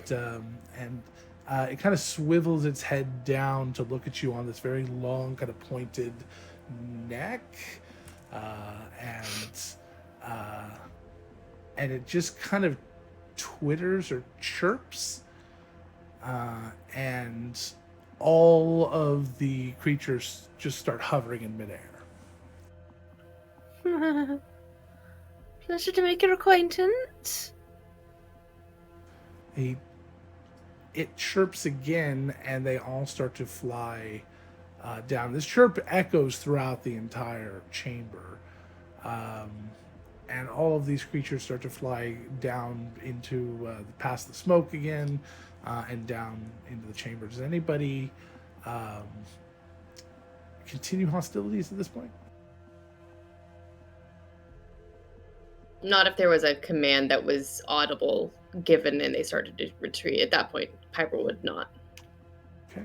it kind of swivels its head down to look at you on this very long, kind of pointed neck, and it just kind of twitters or chirps, and all of the creatures just start hovering in midair. Pleasure to make your acquaintance. It chirps again, and they all start to fly down. This chirp echoes throughout the entire chamber. And all of these creatures start to fly down into past the smoke again, and down into the chamber. Does anybody continue hostilities at this point? Not if there was a command that was audible given and they started to retreat. At that point, Piper would not. Okay.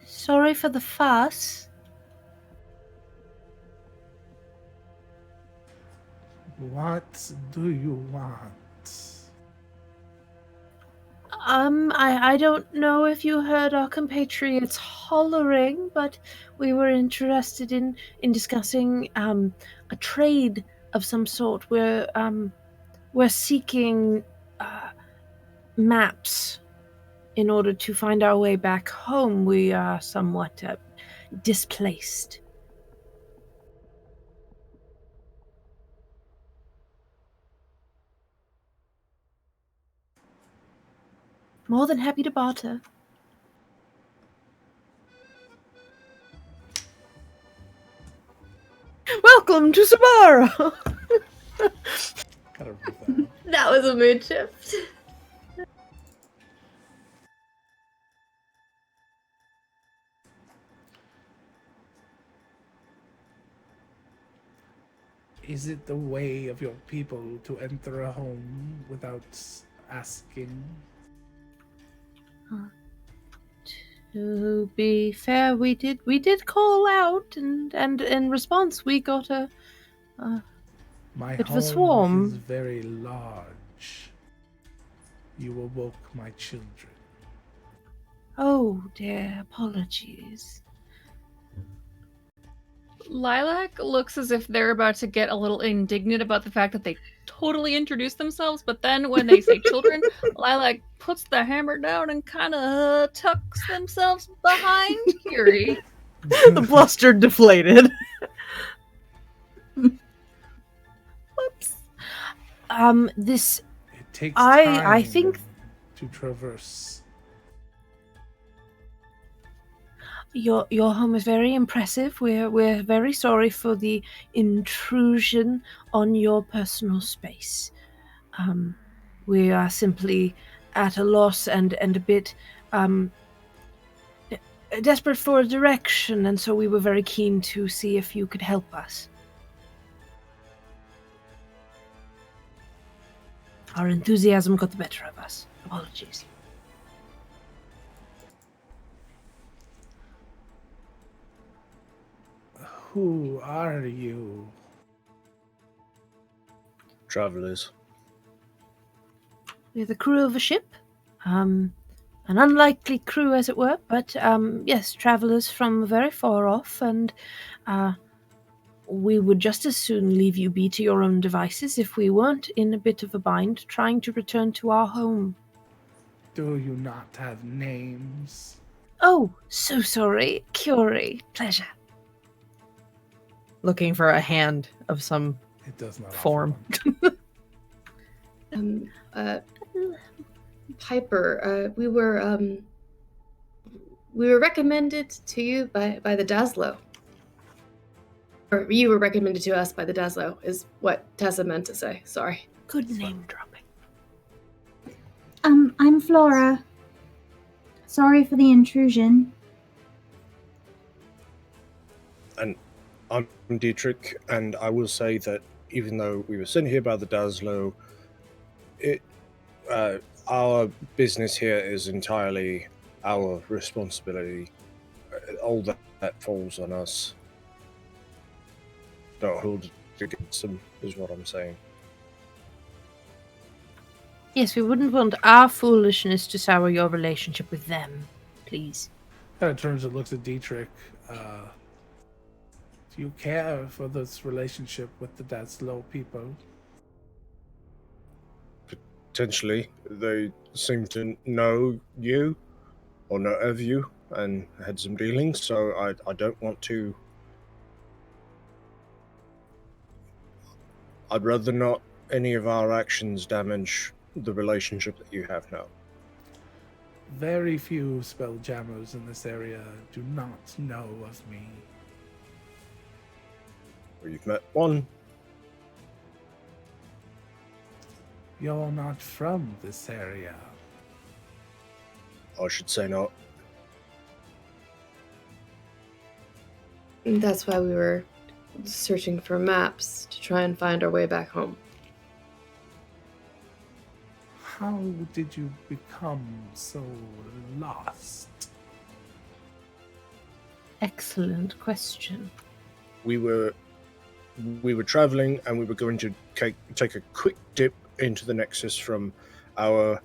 Sorry for the fuss. What do you want? I don't know if you heard our compatriots hollering, but we were interested in discussing a trade of some sort. We're seeking maps in order to find our way back home. We are somewhat displaced. More than happy to barter. Welcome to Samara! Gotta read that. That was a mood shift. Is it the way of your people to enter a home without asking? To be fair, we did call out, and in response we got a My bit of a home swarm. is very large. You awoke my children. Oh dear, apologies. Lilac looks as if they're about to get a little indignant about the fact that they totally introduced themselves, but then when they say children, Lilac puts the hammer down and kind of tucks themselves behind Curie. The bluster deflated. Whoops. This It takes I time think to traverse. your home is very impressive. We're very sorry for the intrusion on your personal space. We are simply at a loss and a bit desperate for a direction, and so we were very keen to see if you could help us. Our enthusiasm got the better of us. Apologies. Who are you? Travelers. We're the crew of a ship. An unlikely crew, as it were, but yes, travelers from very far off, and we would just as soon leave you be to your own devices if we weren't in a bit of a bind trying to return to our home. Do you not have names? Oh, so sorry. Curie. Pleasure. Looking for a hand of some It does not offer form. one. Piper, we were recommended to you by the Daslo. Or you were recommended to us by the Daslo, is what Tessa meant to say. Sorry. Good name dropping. I'm Flora. Sorry for the intrusion. And I'm Dietrich, and I will say that even though we were sent here by the Daslo, our business here is entirely our responsibility. All that falls on us. Don't hold it against them, is what I'm saying. Yes, we wouldn't want our foolishness to sour your relationship with them, please. Kind of turns and looks at Dietrich. Do you care for this relationship with the Daslo people? Potentially, they seem to know you, or know of you, and had some dealings, so I don't want to I'd rather not any of our actions damage the relationship that you have now. Very few spelljammers in this area do not know of me. Well, you've met one. You're not from this area. I should say not. That's why we were searching for maps to try and find our way back home. How did you become so lost? Excellent question. We were traveling, and we were going to take a quick dip into the Nexus from our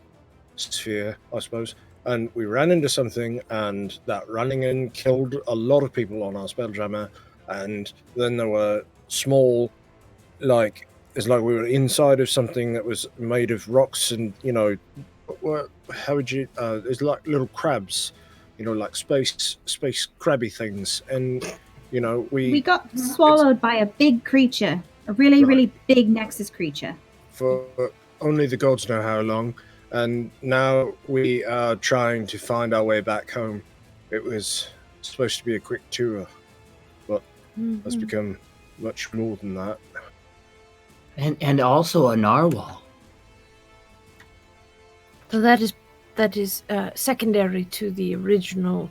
sphere, I suppose. And we ran into something, and that running in killed a lot of people on our Spelljammer. And then there were small, it's like we were inside of something that was made of rocks, and how would you? It's like little crabs, like space crabby things, and We got swallowed by a big creature, a really, really big Nexus creature. For only the gods know how long. And now we are trying to find our way back home. It was supposed to be a quick tour, but has become much more than that. And also a narwhal. So that is secondary to the original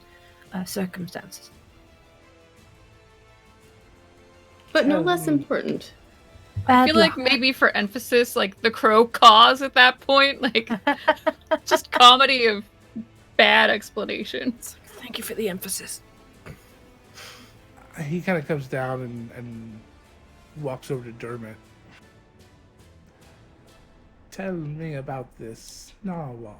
circumstances. But no less important. I feel like maybe for emphasis, like the crow caws at that point, like just comedy of bad explanations. Thank you for the emphasis. He kind of comes down and walks over to Dermot. Tell me about this narwhal.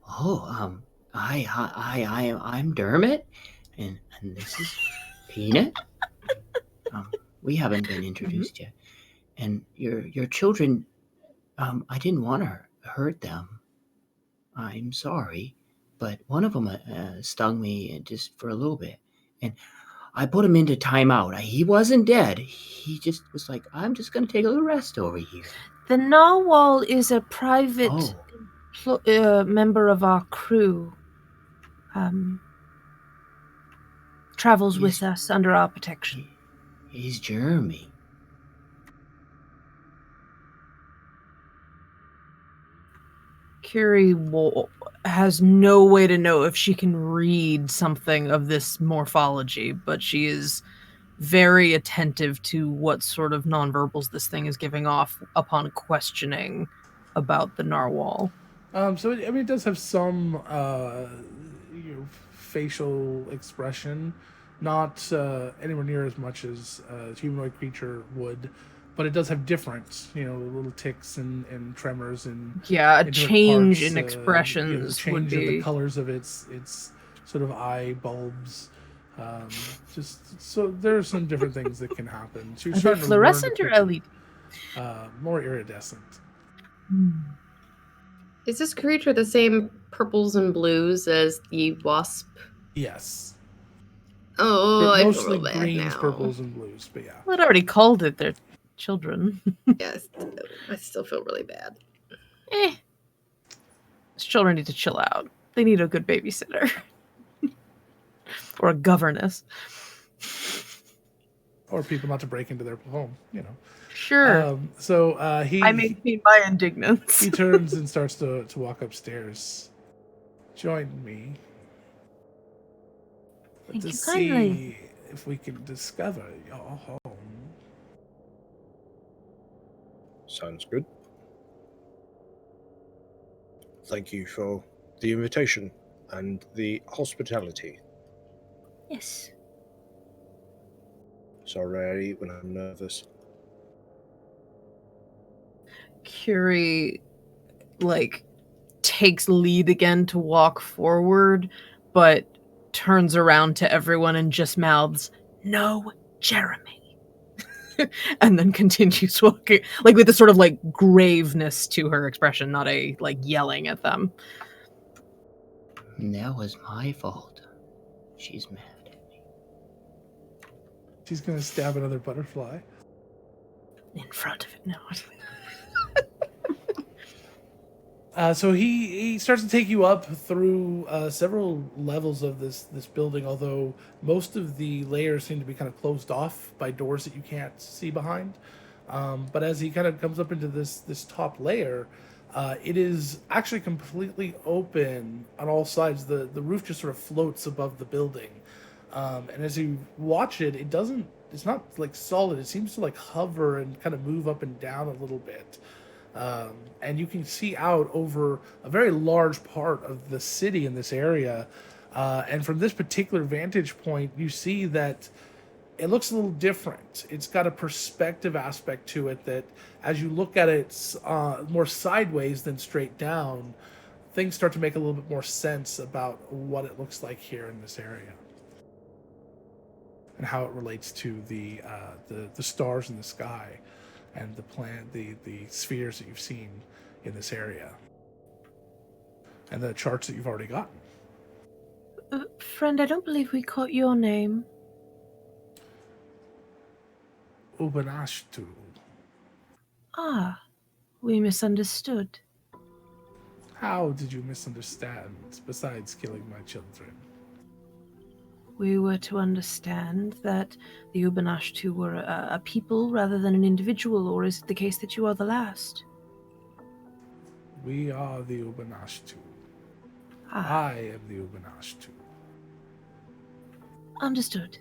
Oh, I'm Dermot, and this is Peanut. We haven't been introduced yet, and your children. I didn't want to hurt them. I'm sorry, but one of them stung me just for a little bit, and I put him into timeout. He wasn't dead. He just was like, I'm just going to take a little rest over here. The narwhal is a private member of our crew. Travels with us under our protection. He's Jeremy. Curie has no way to know if she can read something of this morphology, but she is very attentive to what sort of nonverbals this thing is giving off upon questioning about the narwhal. So it does have some facial expression, not anywhere near as much as a humanoid creature would, but it does have different, little ticks and tremors and a change parts, in expressions change would of be the colors of its sort of eye bulbs. Just so there are some different things that can happen. So are they fluorescent or LED? More iridescent. Is this creature the same purples and blues as the wasp? Yes. Oh, I mostly feel bad greens, now. purples, and blues. But yeah. Well, it already called it their children. Yes, I still feel really bad. These children need to chill out. They need a good babysitter. Or a governess. Or people not to break into their home, Sure. He... I maintain my indignance. He turns and starts to walk upstairs. Join me. Thank to you see kindly. if we can discover your home. Sounds good. Thank you for the invitation and the hospitality. Yes. Sorry, I eat when I'm nervous. Curie, takes lead again to walk forward, but turns around to everyone and just mouths, "No, Jeremy." And then continues walking, with this sort of graveness to her expression, not a yelling at them. That was my fault. She's mad at me. She's gonna stab another butterfly. in front of it. No. So he starts to take you up through several levels of this building, although most of the layers seem to be kind of closed off by doors that you can't see behind. But as he kind of comes up into this top layer, it is actually completely open on all sides. The roof just sort of floats above the building, and as you watch it, it's not like solid. It seems to like hover and kind of move up and down a little bit. And you can see out over a very large part of the city in this area. And from this particular vantage point, you see that it looks a little different. It's got a perspective aspect to it that as you look at it more sideways than straight down, things start to make a little bit more sense about what it looks like here in this area and how it relates to the stars in the sky and the spheres that you've seen in this area, and the charts that you've already gotten. Friend, I don't believe we caught your name. Ubanashtu. Ah, we misunderstood. How did you misunderstand, besides killing my children? We were to understand that the Ubanashtu were a people rather than an individual, or is it the case that you are the last? We are the Ubanashtu. Ah. I am the Ubanashtu. Understood.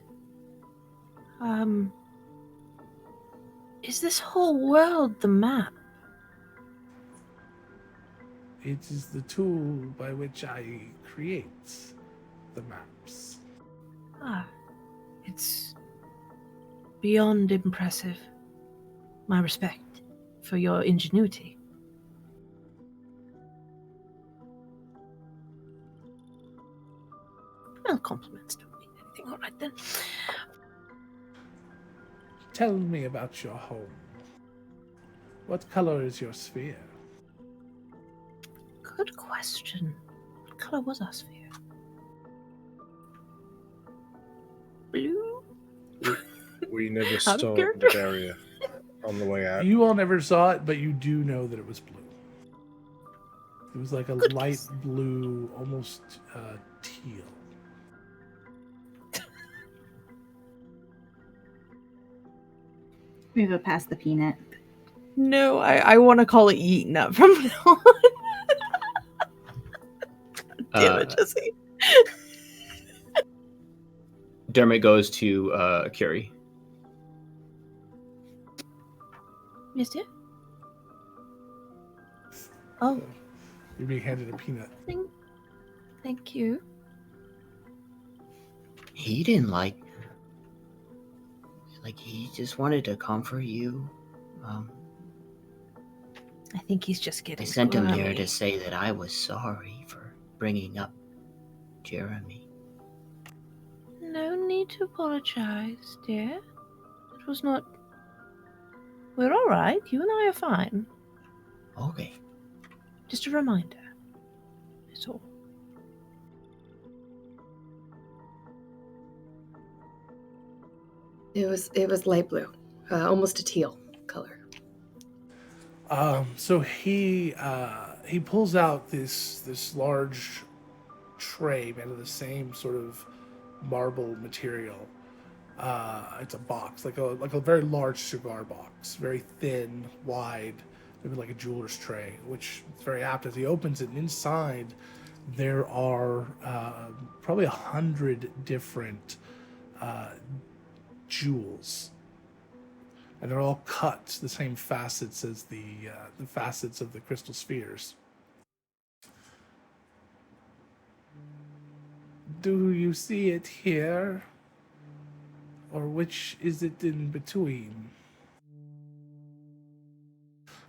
Is this whole world the map? It is the tool by which I create the maps. Ah, it's beyond impressive. My respect for your ingenuity. Well, compliments don't mean anything. All right, then. Tell me about your home. What color is your sphere? Good question. What color was our sphere? Blue? We never saw Out of character. the area on the way out. You all never saw it, but you do know that it was blue. It was like a Good light guess. blue, almost teal. We go past the peanut. No, I want to call it Yeet Nut from now on. Damn it, Jesse. Dermot goes to Curie. Mister? Oh, You're being handed a peanut. thank you. He didn't like he just wanted to comfort you. I think he's just getting I sent him there squirmy. to say that I was sorry for bringing up Jeremy. No need to apologize, dear. It was not... We're all right. You and I are fine. Okay. Just a reminder. That's all. It was light blue, almost a teal color. So he pulls out this large tray made of the same sort of marble material. It's a box, like a very large cigar box, very thin, wide, maybe like a jeweler's tray, which is very apt. As he opens it, and inside there are probably 100 different jewels, and they're all cut the same facets as the facets of the crystal spheres. Do you see it here, or which is it in between?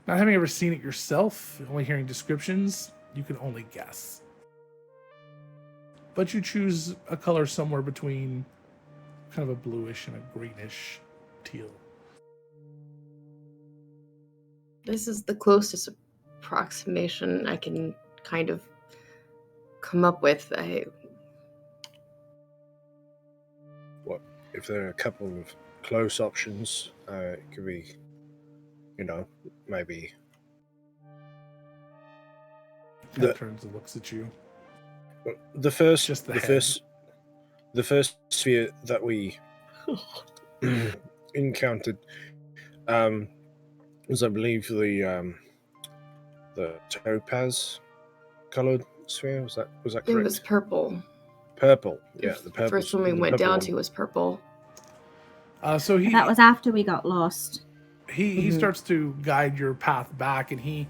Not having ever seen it yourself, only hearing descriptions, you can only guess. But you choose a color somewhere between kind of a bluish and a greenish teal. This is the closest approximation I can kind of come up with. What if there are a couple of close options? It could be maybe Kind The- of turns and looks at you. the first, Just the the head. first sphere that we encountered was, I believe, the topaz colored sphere. Was that correct? It was purple. Purple. Yeah, the purple. First one we the went purple down one. to was purple. So he That was after we got lost. he Mhm. starts to guide your path back, and he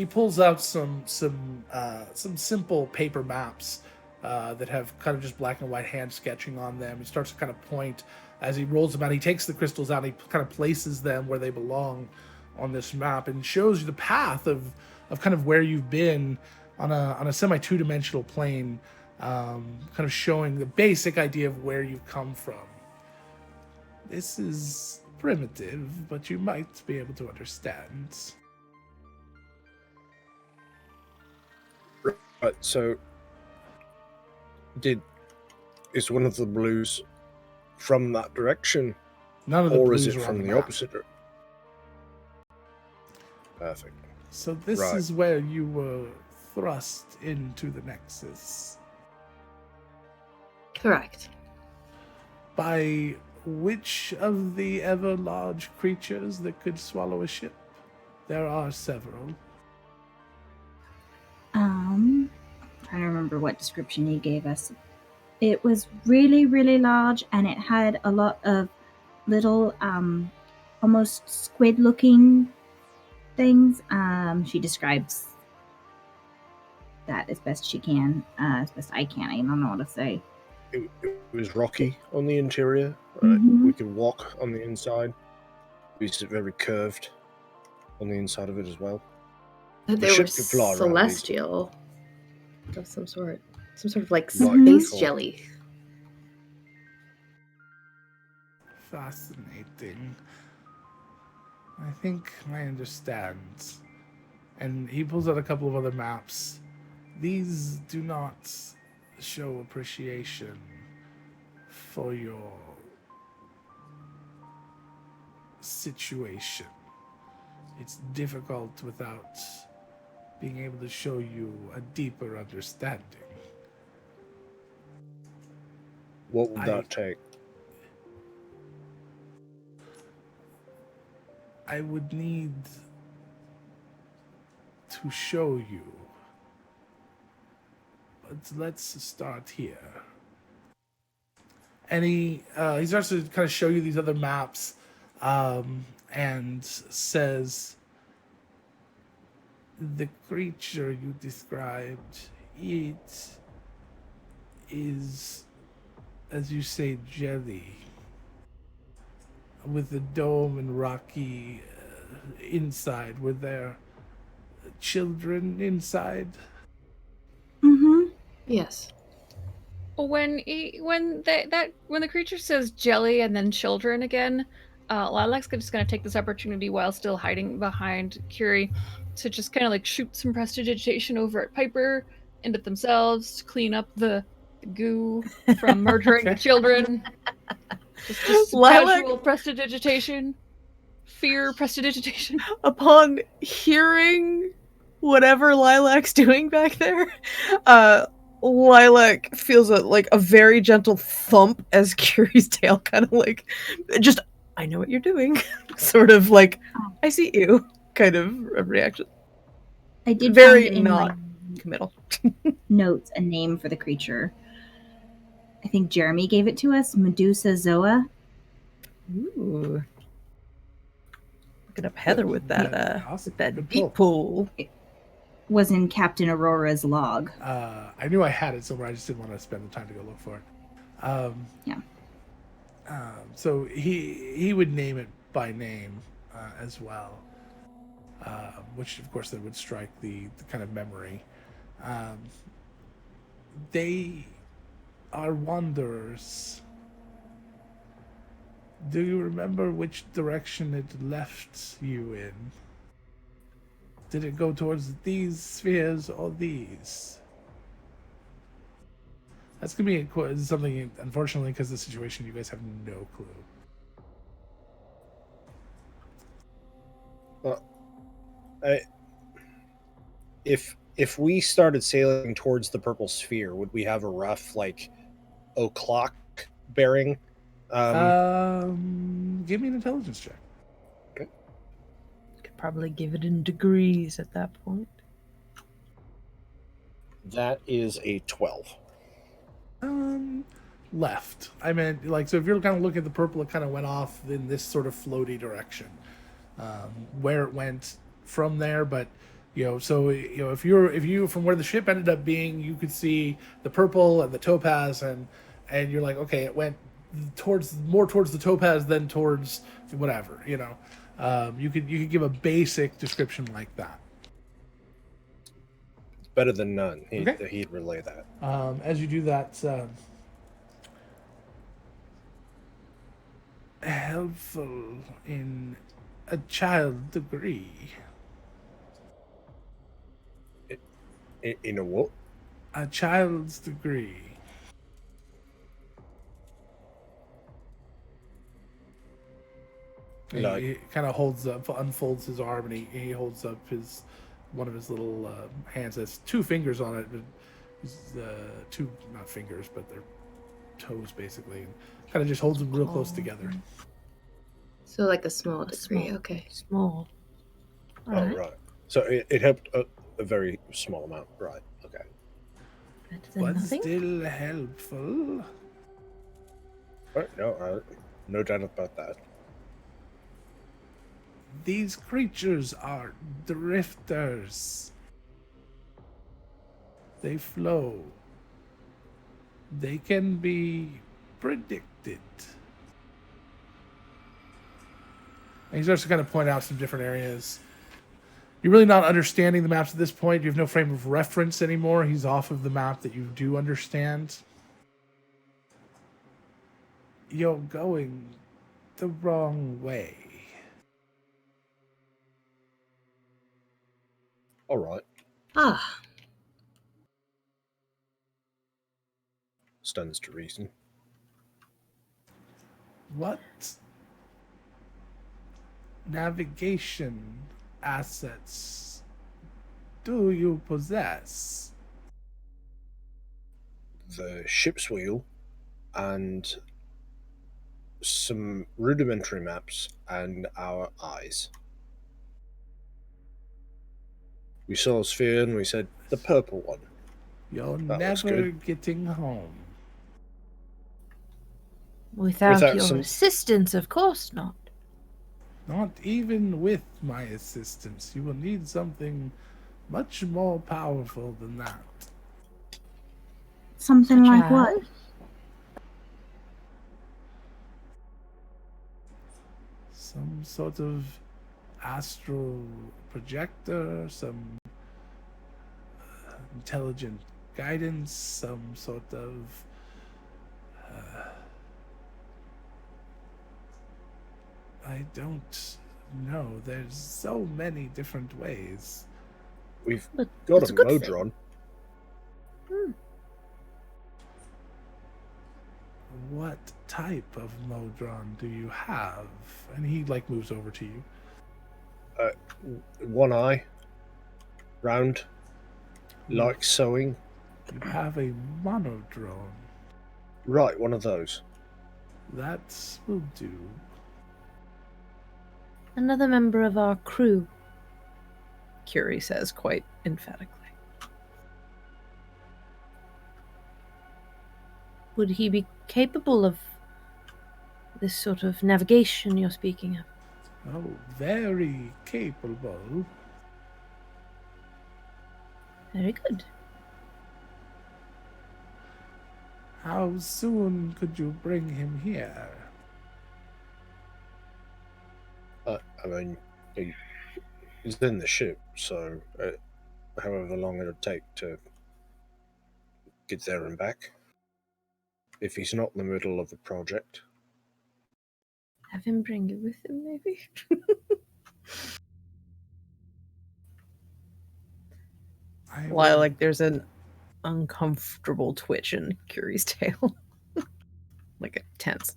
pulls out some simple paper maps that have kind of just black and white hand sketching on them. He starts to kind of point as he rolls them out. He takes the crystals out. And he kind of places them where they belong on this map, and shows you the path of kind of where you've been on a semi two-dimensional plane, kind of showing the basic idea of where you've come from. This is primitive, but you might be able to understand. Right. So, is one of the blues from that direction, None of the or blues is it are on from the map. opposite? Perfect. So this Right. is where you were thrust into the Nexus. Correct. By which of the ever large creatures that could swallow a ship? There are several. Trying to remember what description he gave us. It was really, really large, and it had a lot of little, almost squid-looking things. She describes that as best she can, as best I can. I don't know what to say. It was rocky on the interior. Mhm. We could walk on the inside. It was very curved on the inside of it as well. They ship were could fly around these. celestial of some sort of like Right, space cool. jelly. Fascinating. I think I understand. And he pulls out a couple of other maps. These do not show appreciation for your situation. It's difficult without being able to show you a deeper understanding. What would I- that take? I would need to show you. But let's start here. And he starts to kind of show you these other maps, and says, the creature you described, it is, as you say, jelly, with the dome and rocky inside. Were there children inside? Mm-hmm. Yes. When the creature says jelly and then children again, Lilac's just gonna take this opportunity while still hiding behind Curie to just kind of like shoot some prestidigitation over at Piper and at themselves to clean up the goo from murdering the children. Just Lilac- casual prestidigitation, fear prestidigitation. Upon hearing whatever Lilac's doing back there, Lilac feels a very gentle thump as Curie's tail kind of like, just, I know what you're doing, sort of like, I see you kind of reaction. I did Very find in not my committal. notes a name for the creature. I think Jeremy gave it to us, Medusa Zoa. Ooh. Looking up Heather with that, Yeah, awesome. with that Good deep pool. Was in Captain Aurora's log. I knew I had it somewhere. I just didn't want to spend the time to go look for it. Yeah. So he would name it by name as well, which of course then would strike the kind of memory. They are wanderers. Do you remember which direction it left you in? Did it go towards these spheres or these? That's gonna be something, unfortunately, because of the situation, you guys have no clue. If we started sailing towards the purple sphere, would we have a rough o'clock bearing? Give me an intelligence check. Could probably give it in degrees at that point. That is a 12. Left. I meant, so if you're kind of looking at the purple, it kind of went off in this sort of floaty direction. Where it went from there, but if you from where the ship ended up being, you could see the purple and the topaz, and you're like, okay, it went more towards the topaz than towards whatever. You could give a basic description like that. It's better than none. Okay. He'd relay that. As you do that, helpful in a child degree. In a what? A child's degree. He kind of unfolds his arm, and he holds up one of his little hands. Has 2 fingers on it, but two, not fingers, but they're toes basically, and kind of just holds them real close together. So like a small degree, okay. Small. Right. So it helped a very small amount, right? Okay. Better than But nothing. still helpful. Right, no doubt about that. These creatures are drifters. They flow. They can be predicted. And he starts to kind of point out some different areas. You're really not understanding the maps at this point. You have no frame of reference anymore. He's off of the map that you do understand. You're going the wrong way. All right. Stands to reason. What navigation assets do you possess? The ship's wheel and some rudimentary maps and our eyes. We saw a sphere and we said, the purple one. You're That looks never good. getting home. Without your some- assistance, of course not. Not even with my assistance. You will need something much more powerful than that. Something Such like as? what? Some sort of astral projector, some intelligent guidance, some sort of I don't know. There's so many different ways. We've But got it's a a good thing. Modron. What type of Modron do you have? And he moves over to you. One eye. Round. Like sewing. You have a monodrone. Right, one of those. That will do. Another member of our crew, Curie says quite emphatically. Would he be capable of this sort of navigation you're speaking of? Oh, very capable. Very good. How soon could you bring him here? I mean, he's in the ship, so however long it'll take to get there and back. If he's not in the middle of a project. Have him bring it with him, maybe? While there's an uncomfortable twitch in Curie's tail. Like a tense.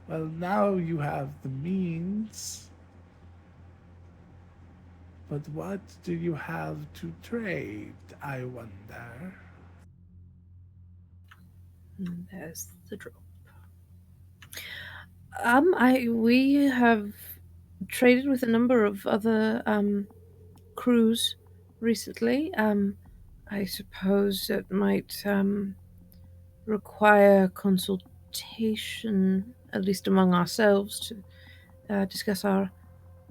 Well, now you have the means. But what do you have to trade, I wonder? There's the drop. We have traded with a number of other crews recently. I suppose it might require consultation, at least among ourselves, to discuss our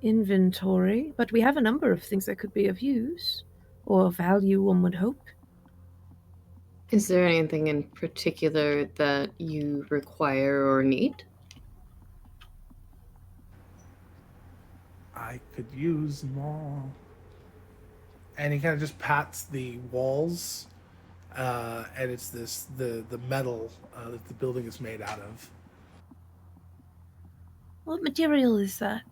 inventory. But we have a number of things that could be of use or value, one would hope. Is there anything in particular that you require or need? I could use more. And he kind of just pats the walls, and it's the metal that the building is made out of. What material is that?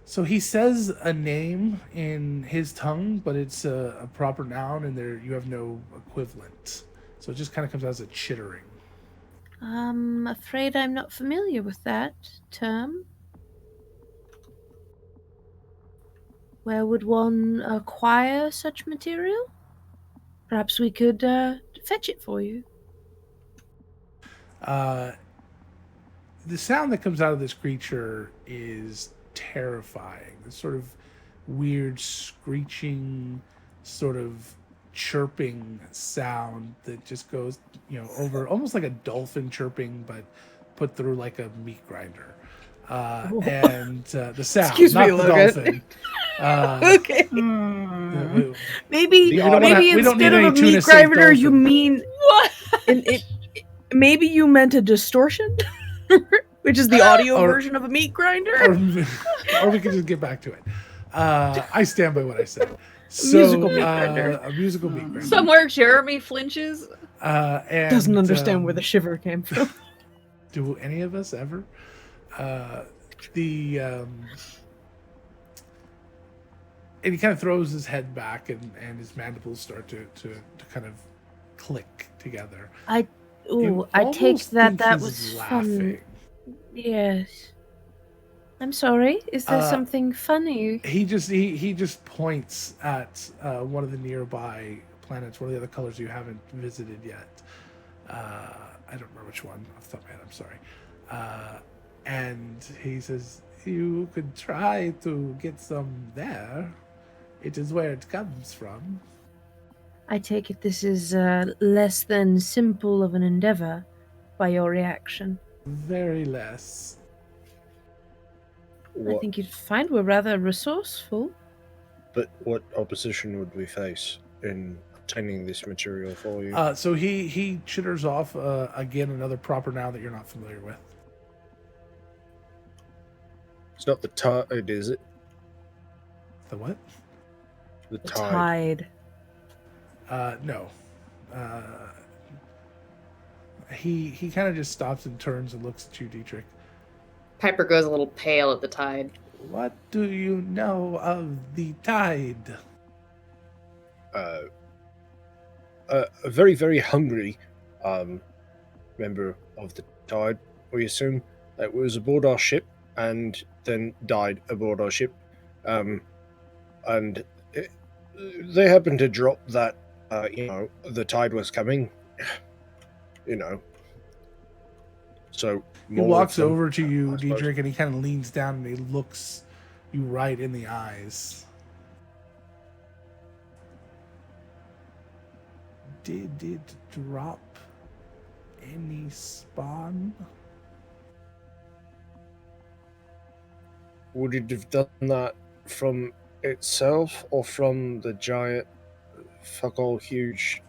So he says a name in his tongue, but it's a proper noun, and there you have no equivalent. So it just kind of comes out as a chittering. I'm afraid I'm not familiar with that term. Where would one acquire such material? Perhaps we could fetch it for you. The sound that comes out of this creature is terrifying. This sort of weird screeching, sort of chirping sound that just goes, over almost like a dolphin chirping, but put through like a meat grinder. And the sound, Excuse not me, the Logan. dolphin. Okay. We Maybe don't instead need of any a tuna meat safe grinder, you dolphin. mean what? Maybe you meant a distortion, which is the audio version of a meat grinder. Or we can just get back to it. I stand by what I said. So, musical meat grinder. A musical meat grinder. Somewhere Jeremy flinches. And, Doesn't understand where the shiver came from. Do any of us ever? And he kind of throws his head back, and his mandibles start to kind of click together. I take that was fun. Yes. I'm sorry. Is there something funny? He just points at one of the nearby planets, one of the other colors you haven't visited yet. I don't remember which one off the top of my head. I'm sorry. And he says, "You could try to get some there. It is where it comes from." I take it this is less than simple of an endeavor by your reaction. Very less. I think you'd find we're rather resourceful. But what opposition would we face in obtaining this material for you? So he chitters off again another proper noun that you're not familiar with. It's not the tide, is it? The what? The The tide. tide. No. He kind of just stops and turns and looks at you, Dietrich. Piper goes a little pale at the tide. What do you know of the tide? A very, very hungry member of the tide, we assume, that was aboard our ship and then died aboard our ship. They happened to drop that, the tide was coming, So He walks over to you, Dietrich, and he kind of leans down and he looks you right in the eyes. Did it drop any spawn? Would it have done that from itself or from the giant, fuck all huge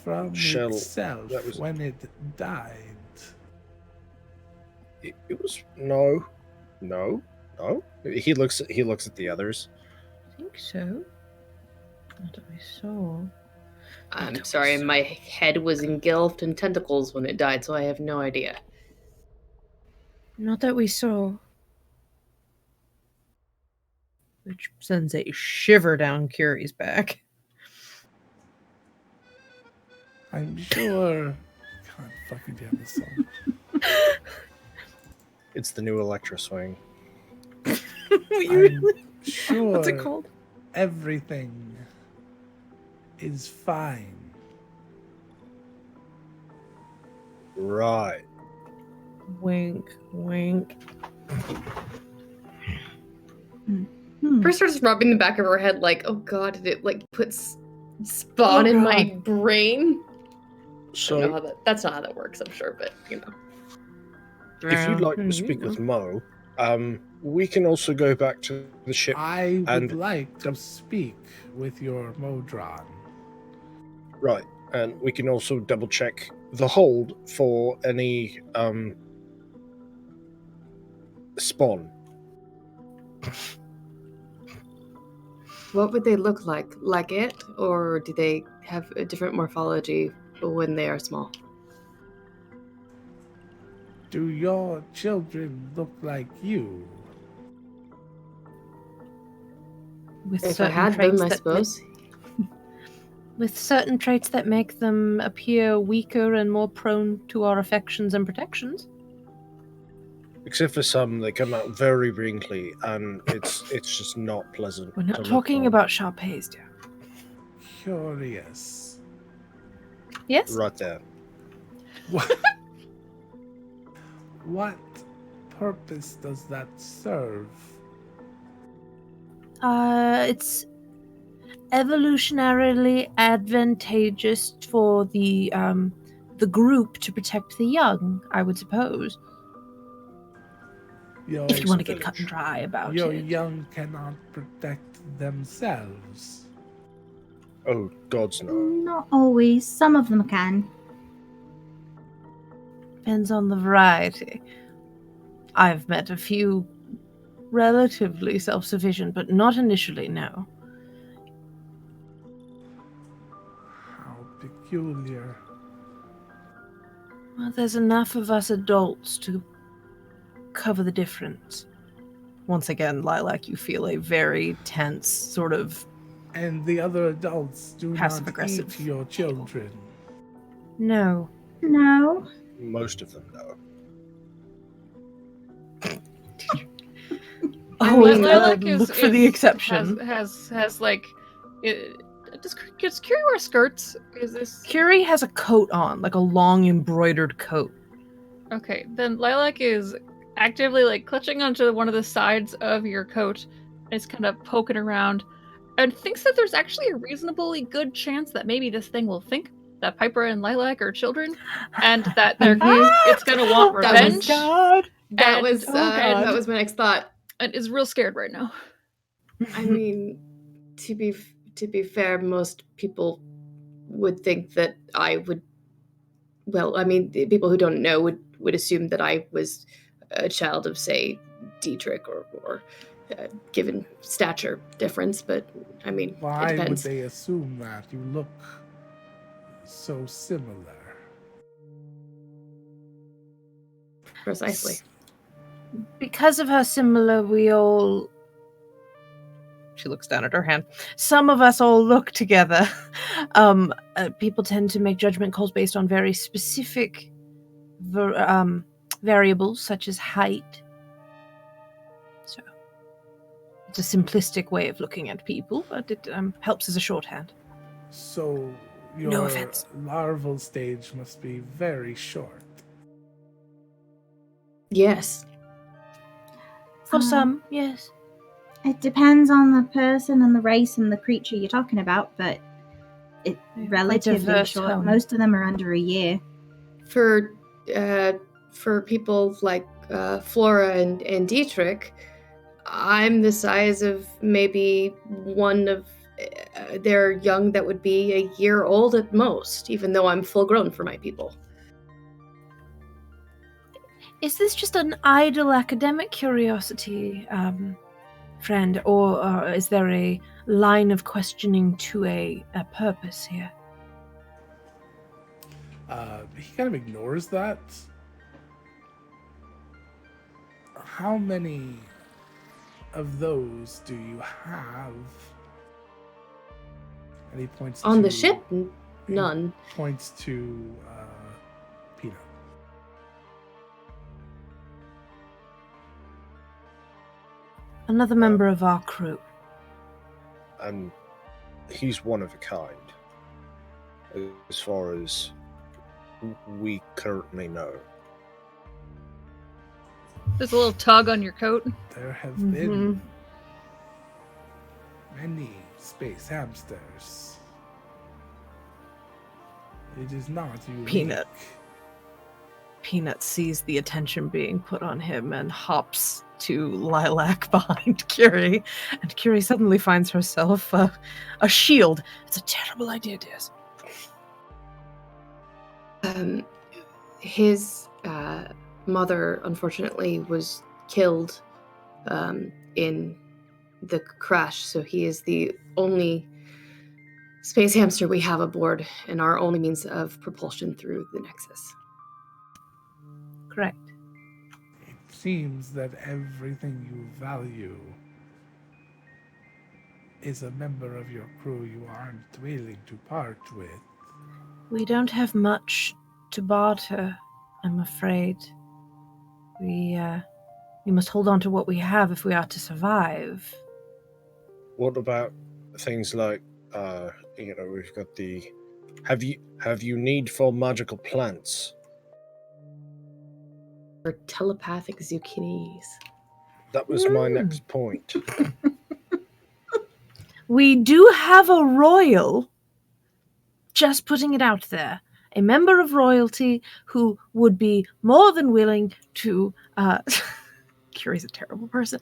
From shell itself that was... when it died. It was no. He looks at the others. I think so. Not that I saw. I'm sorry, my head was engulfed in tentacles when it died, so I have no idea. Not that we saw. Which sends a shiver down Curie's back. I'm sure. God fucking damn this song. It's the new Electro Swing. I'm sure What's it called? everything is fine. Right. Wink, wink. First starts rubbing the back of her head like, oh god, did it like put spawn Oh, in my God. brain? So, That's not how that works, I'm sure, but you know. if you'd like to speak with Mo, we can also go back to the ship. I would And- like to speak with your Modron. Right, and we can also double check the hold for any spawn. What would they look like? Like it? Or do they have a different morphology when they are small? Do your children look like you? With If I certain had traits them, I that suppose. with certain traits that make them appear weaker and more prone to our affections and protections. Except for some, they come out very wrinkly, and it's just not pleasant. We're to not look talking on. about Sharpays, dear. Curious. Yes? Right there. What purpose does that serve? It's evolutionarily advantageous for the group to protect the young, I would suppose. If you want to get cut and dry about Your it. young cannot protect themselves. Oh, gods no. Not always. Some of them can. Depends on the variety. I've met a few relatively self-sufficient, but not initially, no. How peculiar. Well, there's enough of us adults to cover the difference. Once again, Lilac, you feel a very tense, sort of And the other adults do not passive-aggressive eat your children. no. No. Most of them, though. Lilac look for the exception. Has like, does Curie wear skirts? Is this Curie has a coat on, like a long embroidered coat. okay? Then Lilac is actively like clutching onto one of the sides of your coat. And it's kind of poking around, and thinks that there's actually a reasonably good chance that maybe this thing will think that Piper and Lilac are children, and that it's gonna want revenge. That was my next thought. And is real scared right now. I mean, to be fair, most people would think that I would. Well, I mean, the people who don't know would assume that I was a child of, say, Dietrich or given stature difference. But I mean, it Why would depends. they assume that? You look so similar. Precisely. Because of how similar we all... She looks down at her hand. Some of us all look together. People tend to make judgment calls based on very specific variables, such as height. So, it's a simplistic way of looking at people, but it helps as a shorthand. So your No offense. larval stage must be very short. Yes. For some, yes. It depends on the person and the race and the creature you're talking about, but it's relatively diverse short. home. Most of them are under a year. For people like Flora and Dietrich, I'm the size of maybe one of their young that would be a year old at most, even though I'm full grown for my people. Is this just an idle academic curiosity, friend, or is there a line of questioning to a purpose here? He kind of ignores that. How many of those do you have? And he points On to, the ship, none. Points to Peanut. Another member of our crew. And he's one of a kind, as far as we currently know. There's a little tug on your coat. There have Mhm. been many space hamsters. It is not unique. Peanut. Peanut sees the attention being put on him and hops to Lilac behind Curie, and Curie suddenly finds herself a shield. It's a terrible idea, Diaz. His mother, unfortunately, was killed in the crash, so he is the only space hamster we have aboard and our only means of propulsion through the Nexus. Correct. It seems that everything you value is a member of your crew you aren't willing to part with. We don't have much to barter, I'm afraid. We must hold on to what we have if we are to survive. What about things like, we've got the... Have you need for magical plants? Or telepathic zucchinis. That was my next point. We do have a royal, just putting it out there, a member of royalty who would be more than willing to, Curie's a terrible person,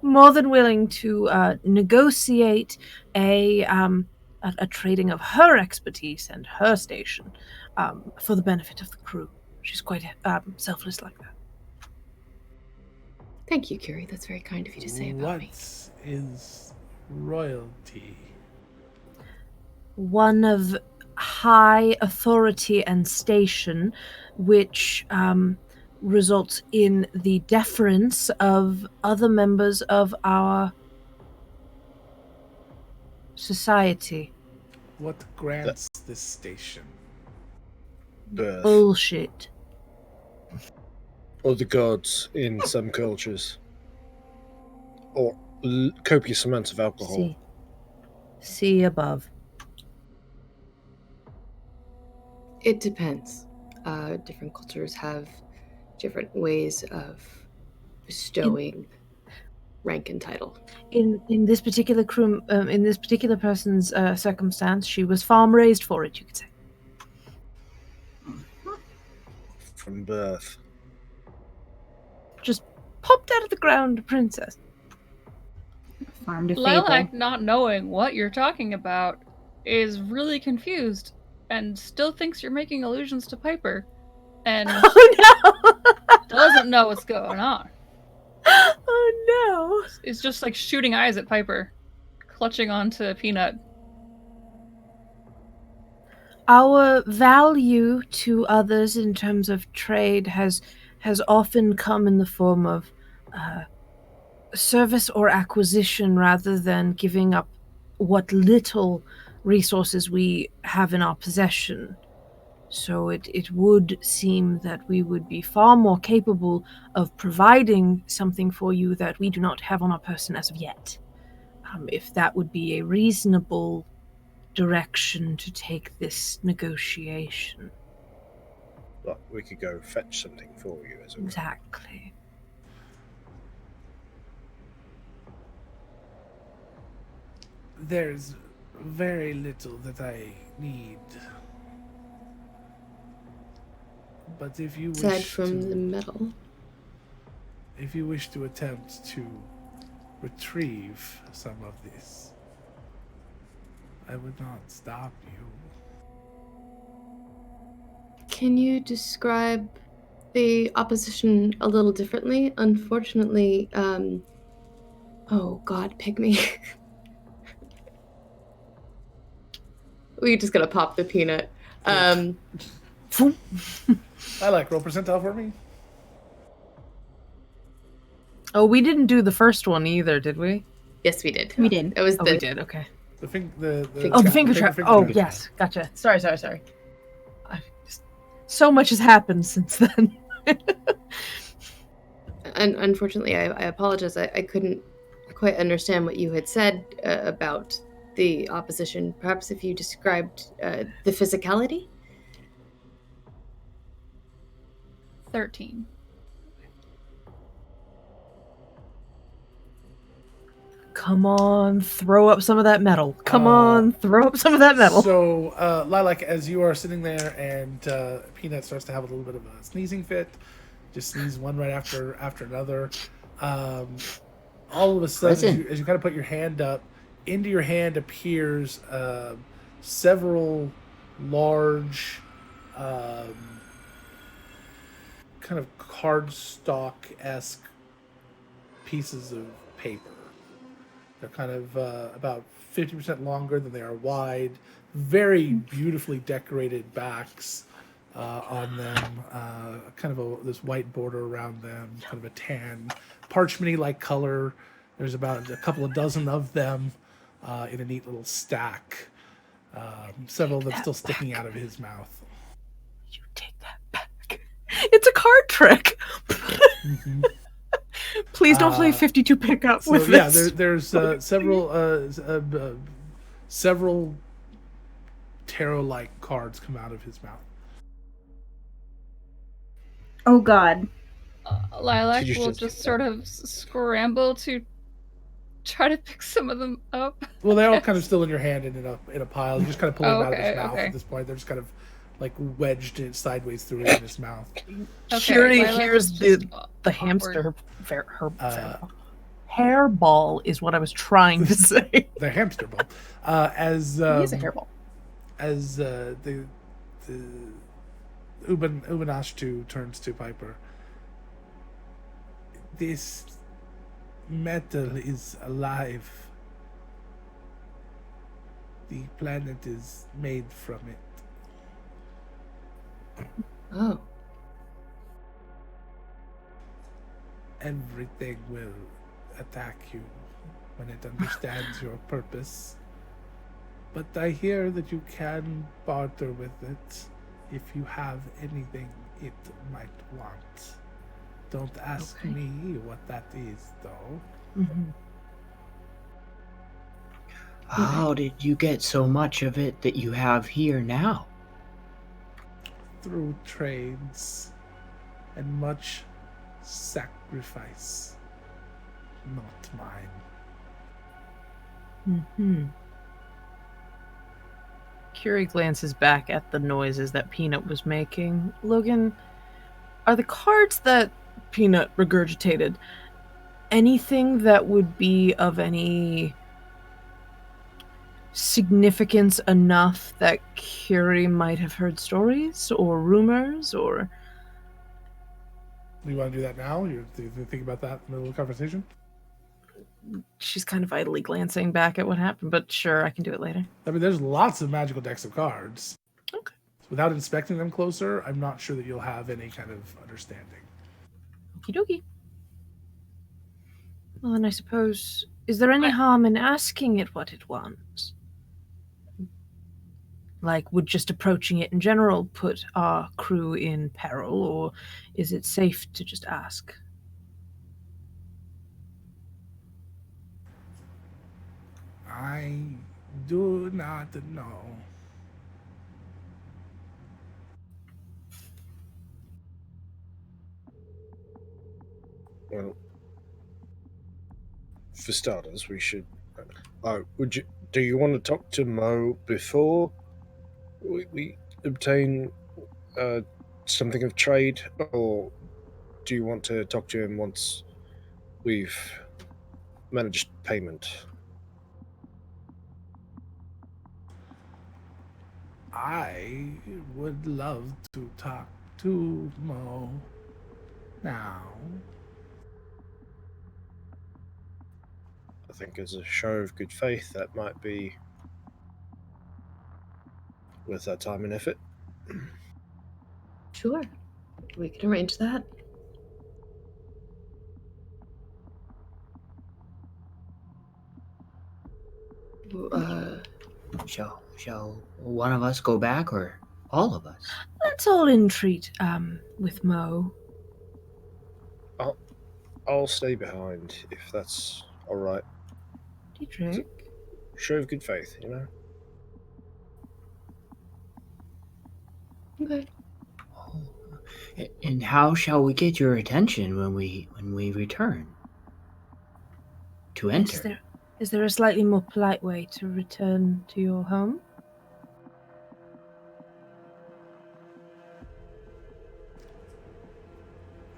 more than willing to negotiate a trading of her expertise and her station for the benefit of the crew. She's quite selfless like that. Thank you, Curie. That's very kind of you to say about me. What is royalty? One of high authority and station, which results in the deference of other members of our society. What grants this station? Birth. Bullshit. Or the gods in some cultures. Or copious amounts of alcohol. See above. It depends. Different cultures have different ways of bestowing rank and title. In this particular crew, in this particular person's circumstance, she was farm raised for it, you could say. From birth. Just popped out of the ground, a princess. Farm to Lilac, fable. not knowing what you're talking about, is really confused and still thinks you're making allusions to Piper, and Oh no! doesn't know what's going on. Oh no! It's just like shooting eyes at Piper, clutching onto Peanut. Our value to others in terms of trade has often come in the form of service or acquisition rather than giving up what little resources we have in our possession. So it would seem that we would be far more capable of providing something for you that we do not have on our person as of yet. If that would be a reasonable direction to take this negotiation. But we could go fetch something for you, as it were. Exactly. There's very little that I need. But if you Aside wish from to, the metal. if you wish to attempt to retrieve some of this, I would not stop you. Can you describe the opposition a little differently? Unfortunately, oh god, pygmy. We just gotta pop the peanut. I like roll percentile for me. Oh, we didn't do the first one either, did we? Yes, we did. We did. It was Oh, the we did. Okay. The Finger Finger trap. trap. Oh, yes. Gotcha. Sorry. So much has happened since then. unfortunately, I apologize. I couldn't quite understand what you had said about the opposition. Perhaps if you described the physicality? 13. Come on, throw up some of that metal. Come on, throw up some of that metal. So, Lilac, as you are sitting there and Peanut starts to have a little bit of a sneezing fit, just sneeze one right after another. All of a sudden, as you kind of put your hand up, into your hand appears several large kind of cardstock-esque pieces of paper. They're kind of about 50% longer than they are wide. Very beautifully decorated backs on them. Kind of this white border around them. Kind of a tan, parchment-y like color. There's about a couple of dozen of them in a neat little stack. Several of them still sticking out of his mouth. You take that back. It's a card trick. Mm-hmm. Please don't play 52 pickup with this. Yeah, there's several tarot-like cards come out of his mouth. Oh God. Lilac will just sort of scramble to try to pick some of them up. Well, they're all kind of still in your hand and in a pile. You just kind of pull them out of his mouth at this point. They're just kind of like wedged it sideways through it in his mouth. Fury hears the hamster hairball is what I was trying to say. The hamster ball. He's a hairball. As the Ubanashtu turns to Piper. This metal is alive. The planet is made from it. Oh. Everything will attack you when it understands your purpose. But I hear that you can barter with it if you have anything it might want. Don't ask me what that is, though. Mm-hmm. How did you get so much of it that you have here now? Through trades and much sacrifice. Not mine. Mm-hmm. Curie glances back at the noises that Peanut was making. Logan, are the cards that Peanut regurgitated anything that would be of any significance enough that Curie might have heard stories or rumors or... Do you want to do that now? Do you think about that in the middle of the conversation? She's kind of idly glancing back at what happened, but sure, I can do it later. I mean, there's lots of magical decks of cards. Okay. Without inspecting them closer, I'm not sure that you'll have any kind of understanding. Okie dokie. Well, then I suppose... Is there any harm in asking it what it wants? Like, would just approaching it in general put our crew in peril, or is it safe to just ask? I do not know. Well, for starters, we should... do you want to talk to Mo before we obtain something of trade, or do you want to talk to him once we've managed payment? I would love to talk to Mo now. I think as a show of good faith, that might be worth our time and effort. Sure. We can arrange that. Shall one of us go back, or all of us? Let's all entreat with Mo. I'll stay behind if that's all right. Dietrich? Show of good faith, you know. Okay. And how shall we get your attention when we return to enter? Is there a slightly more polite way to return to your home?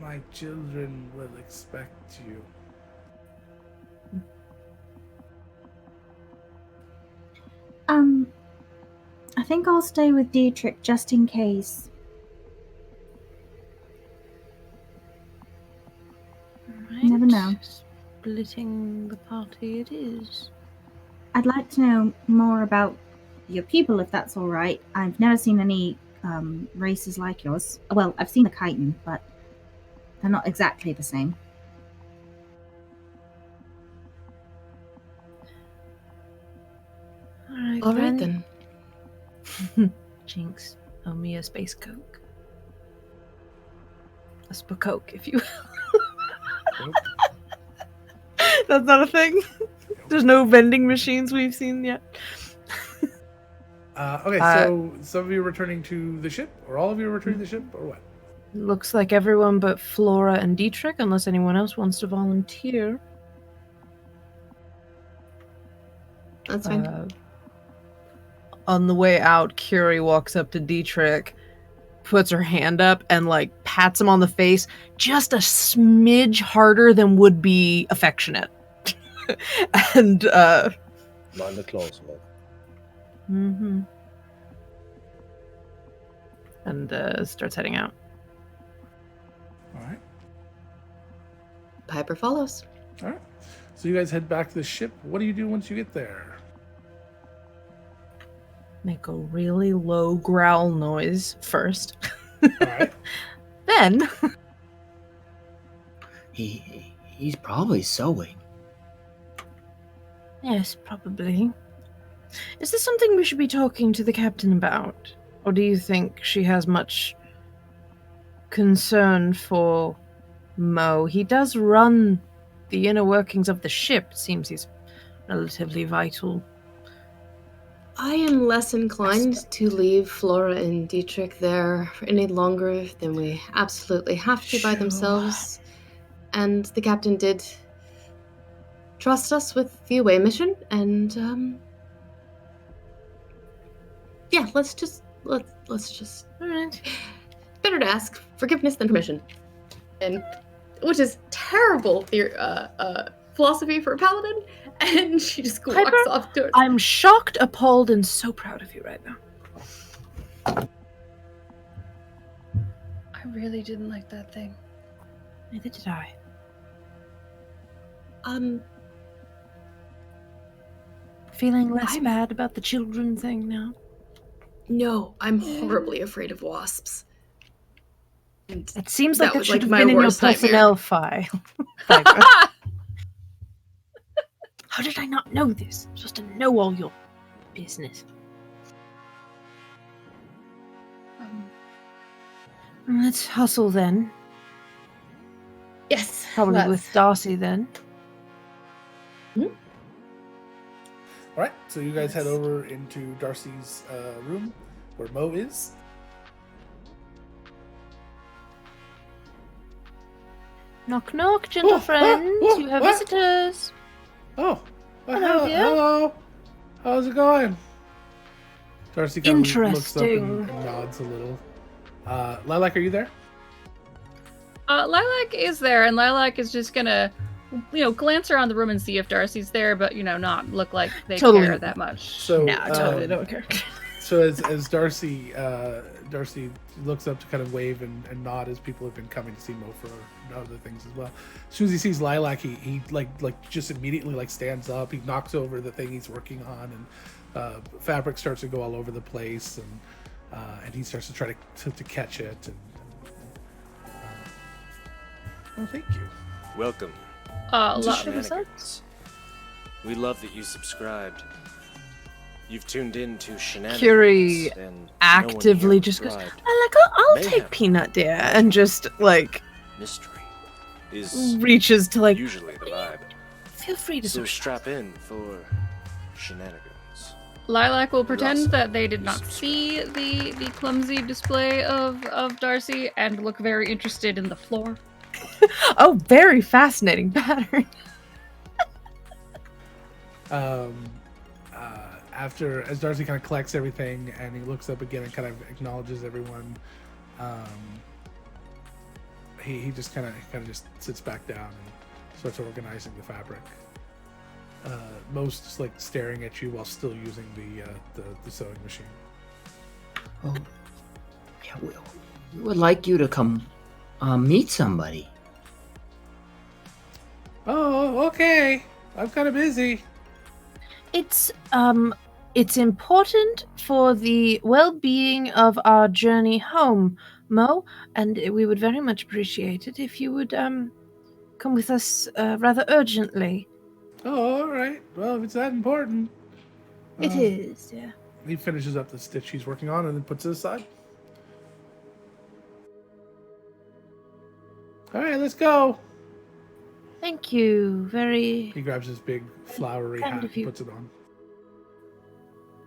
My children will expect you. I think I'll stay with Dietrich just in case. Right. Never know. Splitting the party it is. I'd like to know more about your people, if that's all right. I've never seen any races like yours. Well, I've seen the chitin, but they're not exactly the same. All right then. Jinx, owe me a space coke. A coke, if you will. Nope. That's not a thing. There's no vending machines we've seen yet. Okay, so some of you are returning to the ship, or all of you are returning to the ship, or what? Looks like everyone but Flora and Dietrich, unless anyone else wants to volunteer. That's fine. On the way out, Curie walks up to Dietrich, puts her hand up, and like pats him on the face just a smidge harder than would be affectionate. And Mind the claws, love. mm-hmm. And starts heading out. All right. Piper follows. All right. So you guys head back to the ship. What do you do once you get there? Make a really low growl noise first. All right. Then He's probably sewing. yes, probably. Is this something we should be talking to the captain about? Or do you think she has much concern for Mo? He does run the inner workings of the ship. It seems he's relatively vital. I am less inclined to leave Flora and Dietrich there for any longer than we absolutely have to by Sure. themselves. And the captain did trust us with the away mission, and yeah, let's just All right. better to ask forgiveness than permission, and which is terrible philosophy for a paladin. And she just walks Piper, off to it. I'm shocked, appalled, and so proud of you right now. I really didn't like that thing. Neither did I. Feeling less bad about the children thing now? No, I'm horribly afraid of wasps. And It seems like that was, should have my been in your worst nightmare. personnel file. Piper. How did I not know this? I'm supposed to know all your business. Let's hustle then. Yes, Probably let's. with Darcy then. All right. So you guys head over into Darcy's room, where Mo is. Knock knock, gentle friends. You have visitors. Oh, Hello, dear. hello. How's it going? Darcy kind of looks up Interesting. and nods a little. Lilac, are you there? Lilac is there, and Lilac is just gonna, glance around the room and see if Darcy's there, but not look like they Totally. care that much. So No, I totally don't care. So as Darcy looks up to kind of wave and nod as people have been coming to see Mo for other things as well. As soon as he sees Lilac, he just immediately stands up. He knocks over the thing he's working on, and fabric starts to go all over the place, and he starts to try to catch it. Oh, thank you. Welcome A to lot of Shenanigans. We love that you subscribed. You've tuned in to Shenanigans. Curie and no one actively here just goes, prescribed I'll Mayhem. take Peanut, dear, and just mystery. is reaches to like. usually the vibe. Feel free to So socialize. strap in for shenanigans. Lilac will pretend awesome. that they did You not see the clumsy display of Darcy and look very interested in the floor. Oh, very fascinating pattern. After, as Darcy kind of collects everything and he looks up again and kind of acknowledges everyone, he just kind of just sits back down and starts organizing the fabric. Most just like staring at you while still using the sewing machine. Oh, yeah, we would like you to come meet somebody. Oh, okay. I'm kind of busy. It's important for the well-being of our journey home, Mo, and we would very much appreciate it if you would come with us rather urgently. Oh, all right. Well, if it's that important. It is, yeah. He finishes up the stitch he's working on and then puts it aside. All right, let's go. Thank you. Very. He grabs his big flowery Kind hat of and you. puts it on.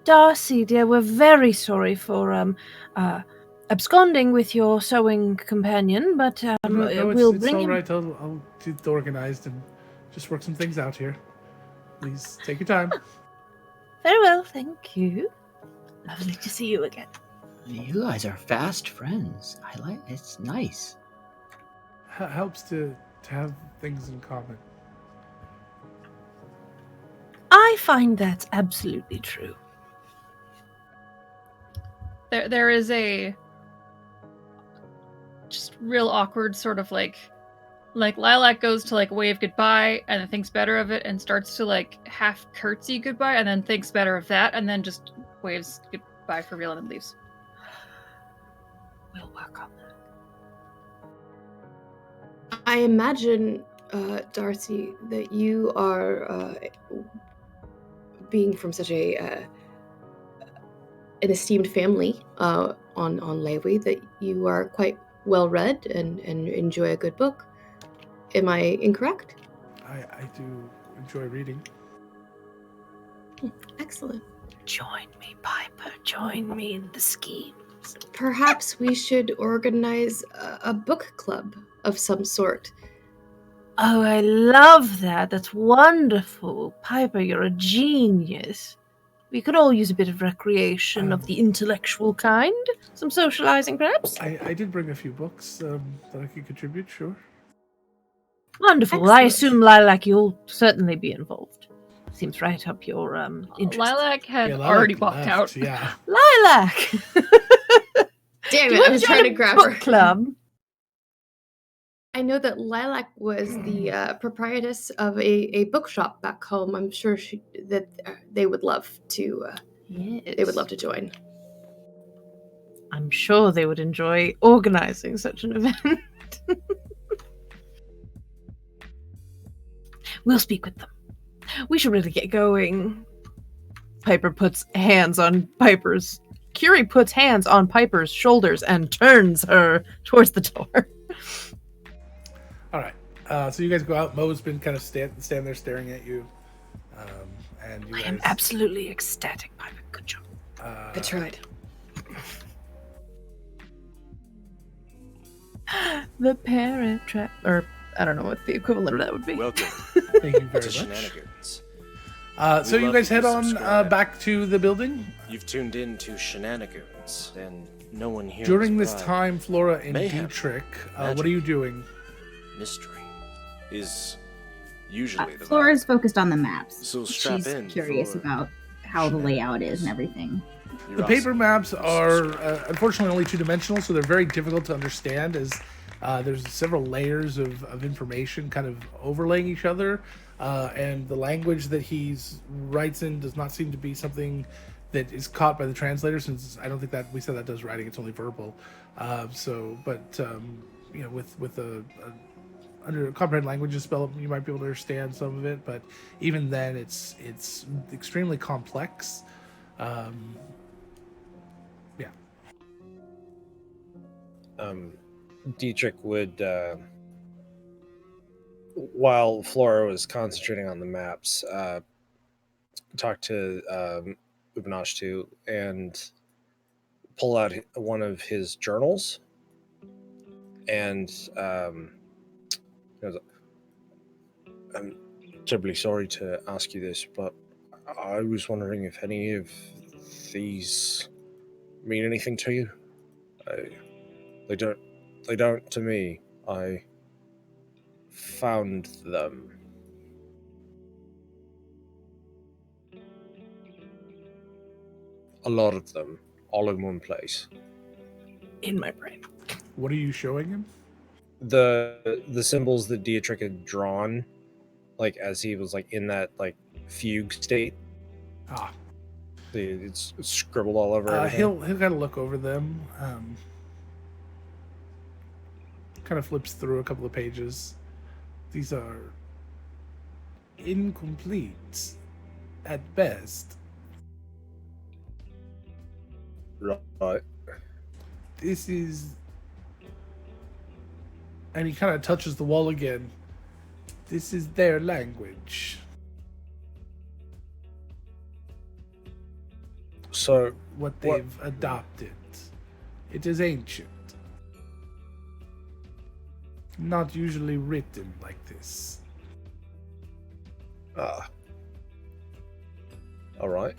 Darcy, dear, we're very sorry for absconding with your sewing companion, but No, we'll it's bring all him. right. I'll get organized and just work some things out here. Please take your time. Very well, thank you. Lovely to see you again. You guys are fast friends. I like it's nice. Helps to have things in common. I find that's absolutely true. There is a just real awkward sort of like Lilac goes to like wave goodbye and then thinks better of it and starts to like half curtsy goodbye and then thinks better of that and then just waves goodbye for real and then leaves. We'll work on that. I imagine, Darcy, that you are being from such an esteemed family on Lewy that you are quite well read and enjoy a good book. Am I incorrect? I do enjoy reading. Excellent. Join me, Piper. Join me in the schemes. Perhaps we should organize a book club of some sort. Oh, I love that. That's wonderful. Piper, you're a genius. We could all use a bit of recreation of the intellectual kind. Some socializing, perhaps? I did bring a few books that I could contribute, sure. Wonderful. Well, I assume, Lilac, you'll certainly be involved. Seems right up your interest. Lilac had Yeah, Lilac already walked left, out. Yeah. Lilac! Damn Do it, you I was trying to grab book her. club? I know that Lilac was the proprietress of a bookshop back home. I'm sure that they would love to. Yes. They would love to join. I'm sure they would enjoy organizing such an event. We'll speak with them. We should really get going. Piper puts hands on Piper's... Curie puts hands on Piper's shoulders and turns her towards the door. All right. So you guys go out. Mo's been kind of stand there staring at you. And you I guys... am absolutely ecstatic, Piper. Good job. I tried. The parent trap... Or, I don't know what the equivalent of that would be. Welcome Thank you very to much. Shenanigans. So you love guys that head you on subscribe. back to the building. You've tuned in to Shenanigans, and no one here During is this bribed. time, Flora and Mayhem, Dietrich, what magic. are you doing? Mystery is usually the Flora's vibe. focused on the maps. So strap She's in curious for about how the layout is and everything. You're The awesome. paper maps are unfortunately only two-dimensional, so they're very difficult to understand as there's several layers of information kind of overlaying each other, and the language that he writes in does not seem to be something that is caught by the translator, since I don't think that we said that does writing, it's only verbal. You know, with a under comprehend languages spell, you might be able to understand some of it, but even then it's extremely complex. Yeah. Dietrich would while Flora was concentrating on the maps, talk to Ubanash and pull out one of his journals. And he goes, I'm terribly sorry to ask you this, but I was wondering if any of these mean anything to you. They don't to me. I found them. A lot of them, all in one place. In my brain. What are you showing him? The symbols that Dietrich had drawn, like as he was like in that like fugue state. Ah, It's scribbled all over everything. he'll kind of look over them. Kind of flips through a couple of pages. These are incomplete at best. Right. This is, and he kind of touches the wall again. This is their language. So What they've adopted. It is ancient. Not usually written like this. All right.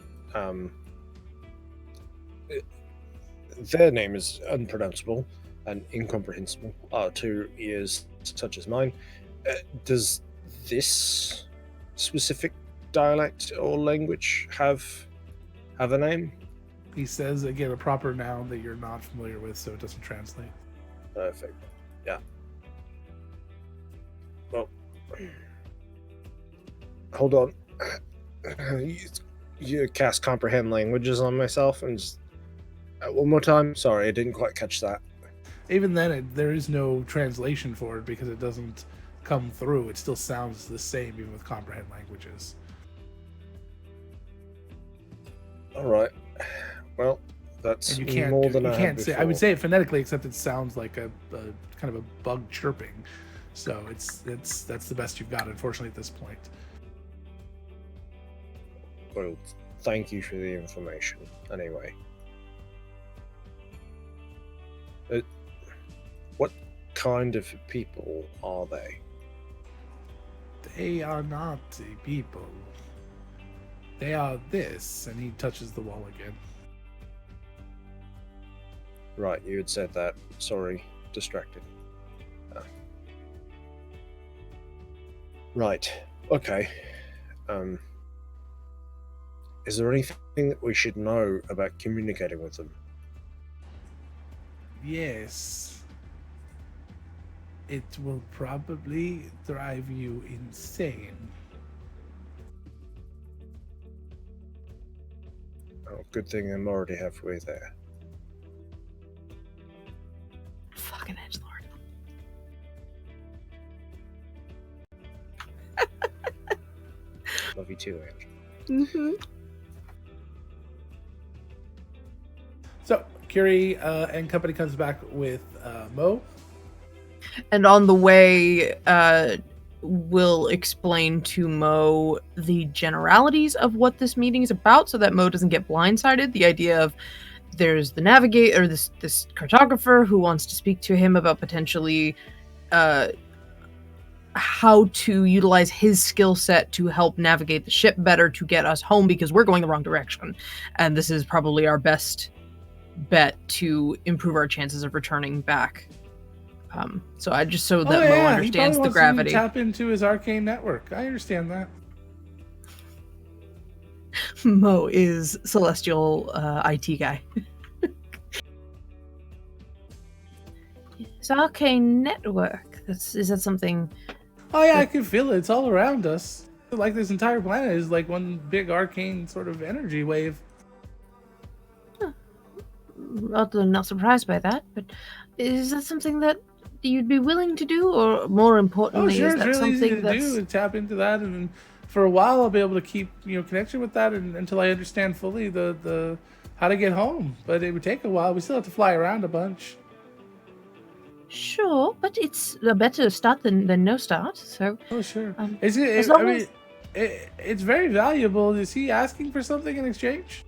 Their name is unpronounceable and incomprehensible to ears such as mine. Does this specific dialect or language have a name? He says again a proper noun that you're not familiar with, so it doesn't translate. Perfect. Yeah. Well, hold on. You cast comprehend languages on myself and just one more time. Sorry, I didn't quite catch that. Even then, there is no translation for it because it doesn't come through. It still sounds the same even with comprehend languages. All right. Well, that's And you can't more do, than you I had can't say. I would before. say it phonetically, except it sounds like a kind of a bug chirping. So that's the best you've got, unfortunately, at this point. Well, thank you for the information. Anyway, what kind of people are they? They are not a people. They are this, and he touches the wall again. Right, you had said that. Sorry, distracted. Right. Okay. Is there anything that we should know about communicating with them? Yes. It will probably drive you insane. Oh, good thing I'm already halfway there. Fucking edgelord. Love you too, Angela. Mm-hmm. So, Curie and company comes back with Mo. And on the way, we'll explain to Mo the generalities of what this meeting is about so that Mo doesn't get blindsided. The idea of there's the navigator, or this cartographer who wants to speak to him about potentially how to utilize his skill set to help navigate the ship better to get us home because we're going the wrong direction. And this is probably our best bet to improve our chances of returning back. So I just so that Mo understands the gravity. He probably wants to tap into his arcane network. I understand that. Mo is celestial IT guy. His arcane network. Is that something? Oh yeah, I can feel it. It's all around us. Like this entire planet is like one big arcane sort of energy wave. I'm not surprised by that, but is that something that you'd be willing to do, or more importantly, sure, is it's that really easy something to that's do and tap into that, and for a while I'll be able to keep connection with that until I understand fully the how to get home. But it would take a while. We still have to fly around a bunch. Sure, but it's a better start than no start. So, Oh, sure. as I long mean, as it's very valuable. Is he asking for something in exchange?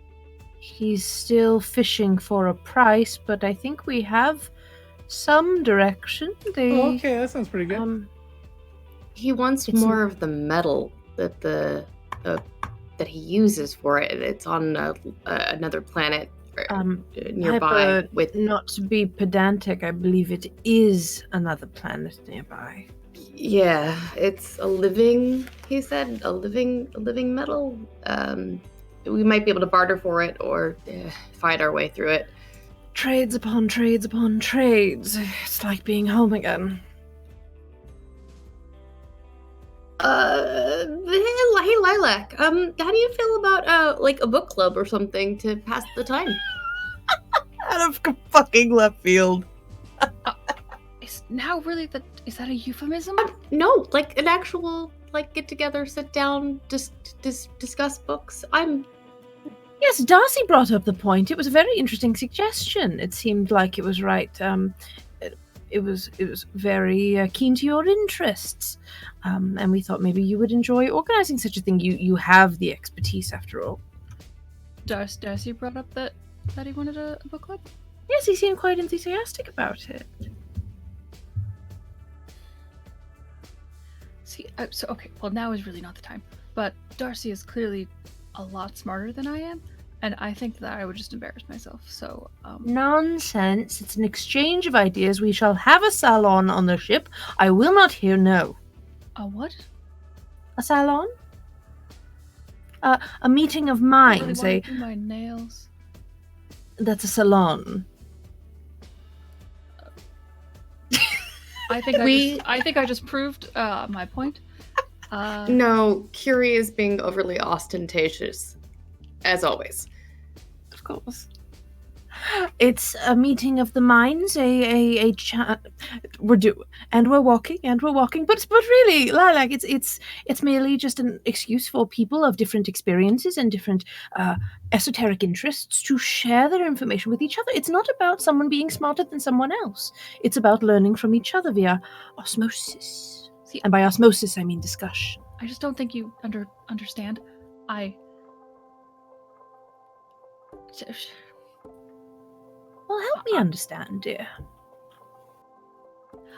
he's still fishing for a price, but I think we have some direction. Oh, okay, that sounds pretty good. He wants It's more of the metal that that he uses for it. It's on another planet nearby. Hyper, not to be pedantic, I believe it is another planet nearby. Yeah, it's a living. He said a living metal. We might be able to barter for it or fight our way through it. Trades upon trades upon trades. It's like being home again. Hey Lilac, how do you feel about like a book club or something to pass the time? Out of fucking left field. Is now really is that a euphemism? No, like an actual like get together, sit down, just discuss books. Yes, Darcy brought up the point. It was a very interesting suggestion. It seemed like it was right. It was very keen to your interests, and we thought maybe you would enjoy organizing such a thing. You have the expertise, after all. Darcy brought up that he wanted a book club? Yes, he seemed quite enthusiastic about it. See, so okay, well now is really not the time. But Darcy is clearly a lot smarter than I am, and I think that I would just embarrass myself. So, Nonsense. It's an exchange of ideas. We shall have a salon on the ship. I will not hear no. A what? A salon? A meeting of minds. I really want to do my nails. That's a salon. I think I just proved my point. No, Curie is being overly ostentatious, as always. Of course. It's a meeting of the minds. We're walking, but really, Lilac, it's merely just an excuse for people of different experiences and different esoteric interests to share their information with each other. It's not about someone being smarter than someone else. It's about learning from each other via osmosis. See, and by osmosis, I mean discussion. I just don't think you understand. Well, help me understand, dear.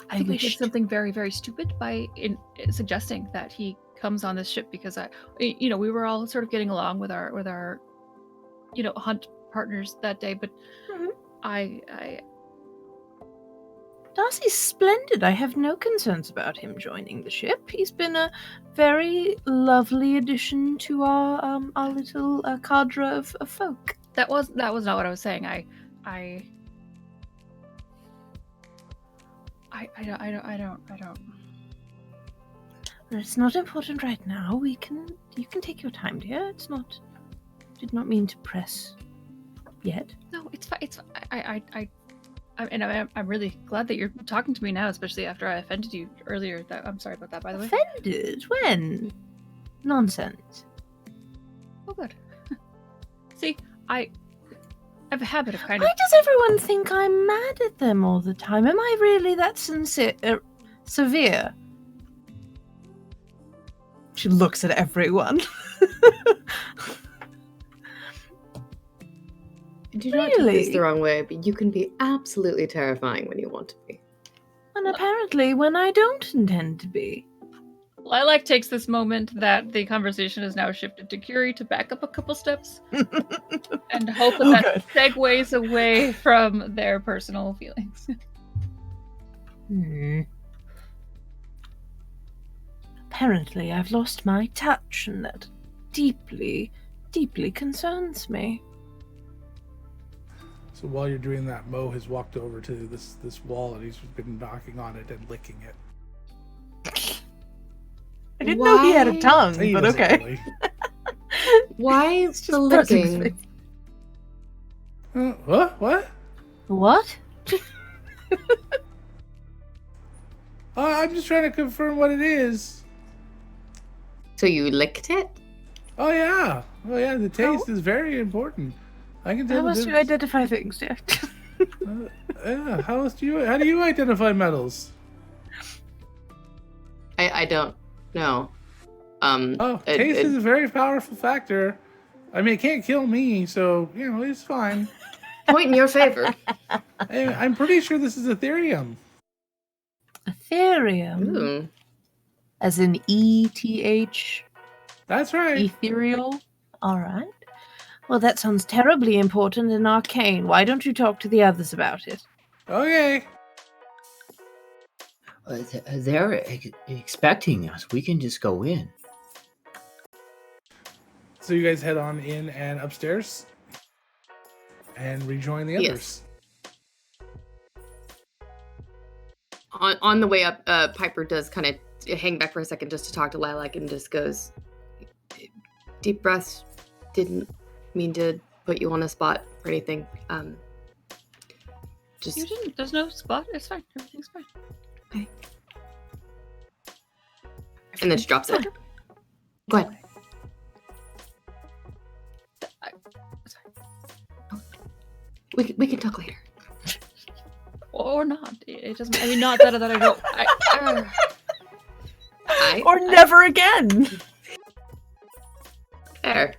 I think we did something very, very stupid by suggesting that he comes on this ship because we were all sort of getting along with our hunt partners that day, but Darcy's splendid. I have no concerns about him joining the ship. He's been a very lovely addition to our little cadre of folk. That was not what I was saying. I don't. It's not important right now. You can take your time, dear. It's not. Did not mean to press. Yet. No, it's fine. It's fine. I'm really glad that you're talking to me now, especially after I offended you earlier. I'm sorry about that, by the way. Offended? When? Nonsense. Oh, good. See, I have a habit of kind of... Why does everyone think I'm mad at them all the time? Am I really that severe? She looks at everyone. Do not take this the wrong way, but you can be absolutely terrifying when you want to be. And apparently when I don't intend to be. Lilac takes this moment that the conversation has now shifted to Curie to back up a couple steps and hope that segues away from their personal feelings. Apparently I've lost my touch, and that deeply, deeply concerns me. So while you're doing that, Mo has walked over to this wall and he's been knocking on it and licking it. I didn't know he had a tongue, but okay. Really. Why the licking? What? What? I'm just trying to confirm what it is. So you licked it? Oh yeah. The taste is very important. I can tell. How must you identify things, dear? How do you identify metals? I don't know. Taste is a very powerful factor. I mean, it can't kill me, so it's fine. Point in your favor. I'm pretty sure this is Ethereum. Ethereum. Ooh. As in ETH. That's right. Ethereal. All right. Well, that sounds terribly important and arcane. Why don't you talk to the others about it? Okay. They're expecting us. We can just go in. So you guys head on in and upstairs and rejoin the others. On the way up, Piper does kind of hang back for a second just to talk to Lilac and just goes, deep breaths. Didn't mean to put you on a spot or anything. Just You didn't. There's no spot. It's fine. Everything's fine. okay. And then she drops it. Go ahead. We can talk later. Or not. It doesn't. I mean, not that I don't. Or never again. There.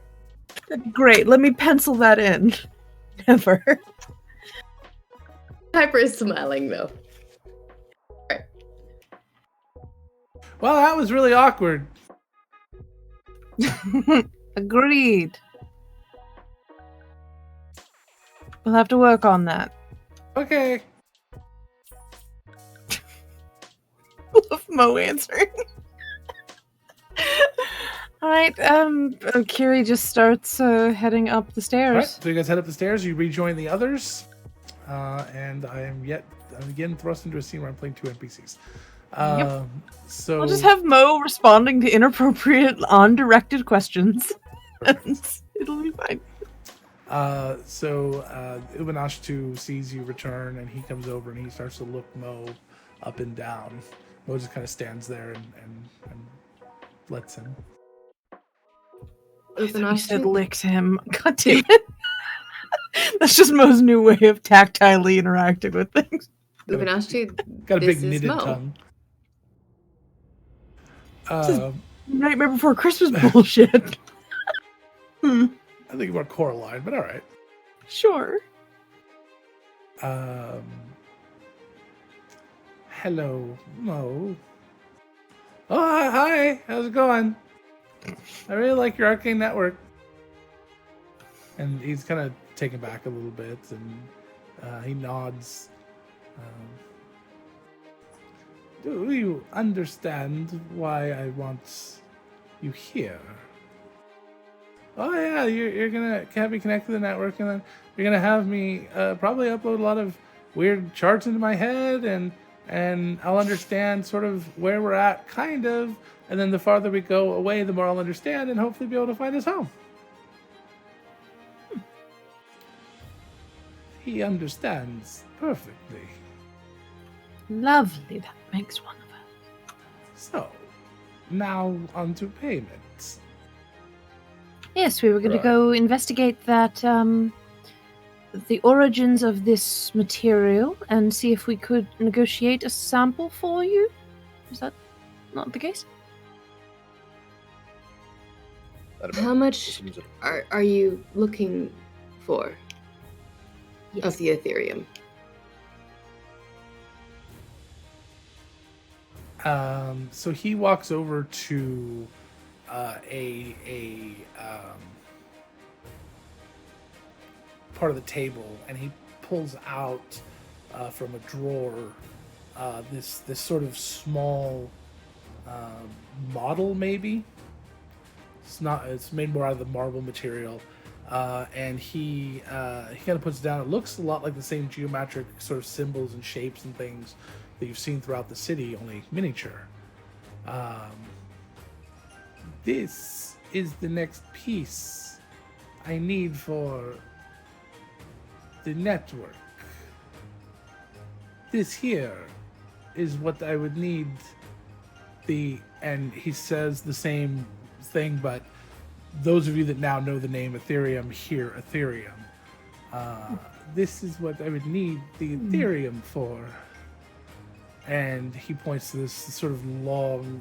Great. Let me pencil that in. Never. Piper is smiling though. Right. Well, that was really awkward. Agreed. We'll have to work on that. Okay. Love Mo answering. All right. Kiri just starts heading up the stairs. All right, so you guys head up the stairs. You rejoin the others, and I'm again thrust into a scene where I'm playing two NPCs. Yep. So I'll just have Mo responding to inappropriate, undirected questions. It'll be fine. So Ubanashtu sees you return, and he comes over and he starts to look Mo up and down. Mo just kind of stands there and lets him. I thought you said licks him. God damn it. That's just Mo's new way of tactilely interacting with things. Ubanashtu, Got a this big is knitted Mo. tongue. This is Nightmare Before Christmas bullshit. I think more Coraline, but all right. Sure. Hello, Mo. Oh, hi. How's it going? I really like your arcane network. And he's kind of taken back a little bit, and he nods. Do you understand why I want you here? Oh yeah, you're gonna have me connect to the network, and then you're gonna have me probably upload a lot of weird charts into my head, and I'll understand sort of where we're at, kind of, and then the farther we go away, the more I'll understand, and hopefully be able to find us home. He understands perfectly. Lovely. That makes one of us. So, now on to payments. Yes, we were going Right. to go investigate that, the origins of this material and see if we could negotiate a sample for you. Is that not the case? How much are you looking for of the Ethereum? So he walks over to part of the table, and he pulls out from a drawer this sort of small model, maybe. It's made more out of the marble material, and he kind of puts it down. It looks a lot like the same geometric sort of symbols and shapes and things that you've seen throughout the city, only miniature. This is the next piece I need for the network. This here is what I would need. And he says the same thing, but those of you that now know the name Ethereum hear Ethereum. this is what I would need the Ethereum for. And he points to this sort of long,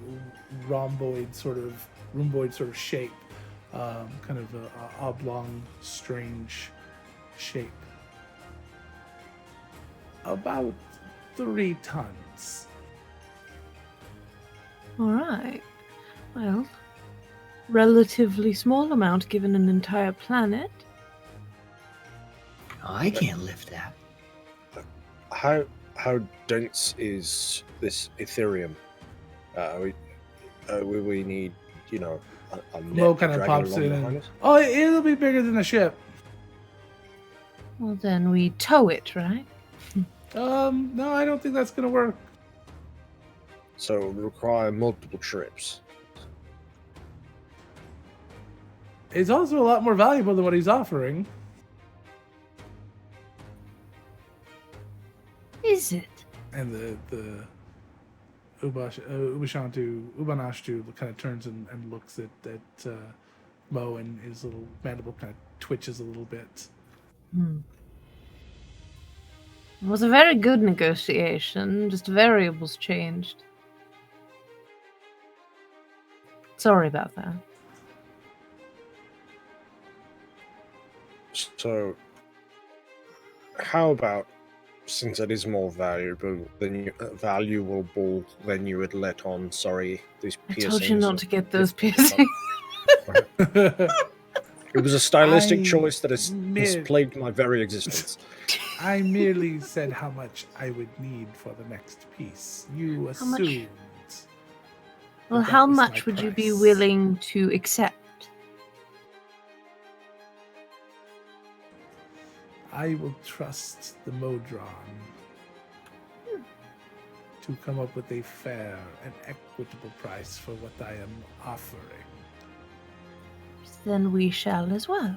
rhomboid sort of shape, kind of a oblong, strange shape. About 3 tons. All right. Well, relatively small amount given an entire planet. Oh, I can't lift that. How dense is this Ethereum? We need, a net Mo to kind of drag it pops along in behind and, us? oh, it'll be bigger than a ship. Well, then we tow it, right? No, I don't think that's gonna work. So it would require multiple trips. It's also a lot more valuable than what he's offering. Is it? And the Ubanashtu kind of turns and looks at Mo, and his little mandible kind of twitches a little bit. It was a very good negotiation, just variables changed. Sorry about that. So, how about, since it is more valuable than you would let on, these I piercings. told you not to get those piercings. It was a stylistic I choice that has mer- plagued my very existence. I merely said how much I would need for the next piece. You How much? assumed. Well, that how was my much would you be price. willing to accept? I will trust the Modron to come up with a fair and equitable price for what I am offering. Then we shall as well.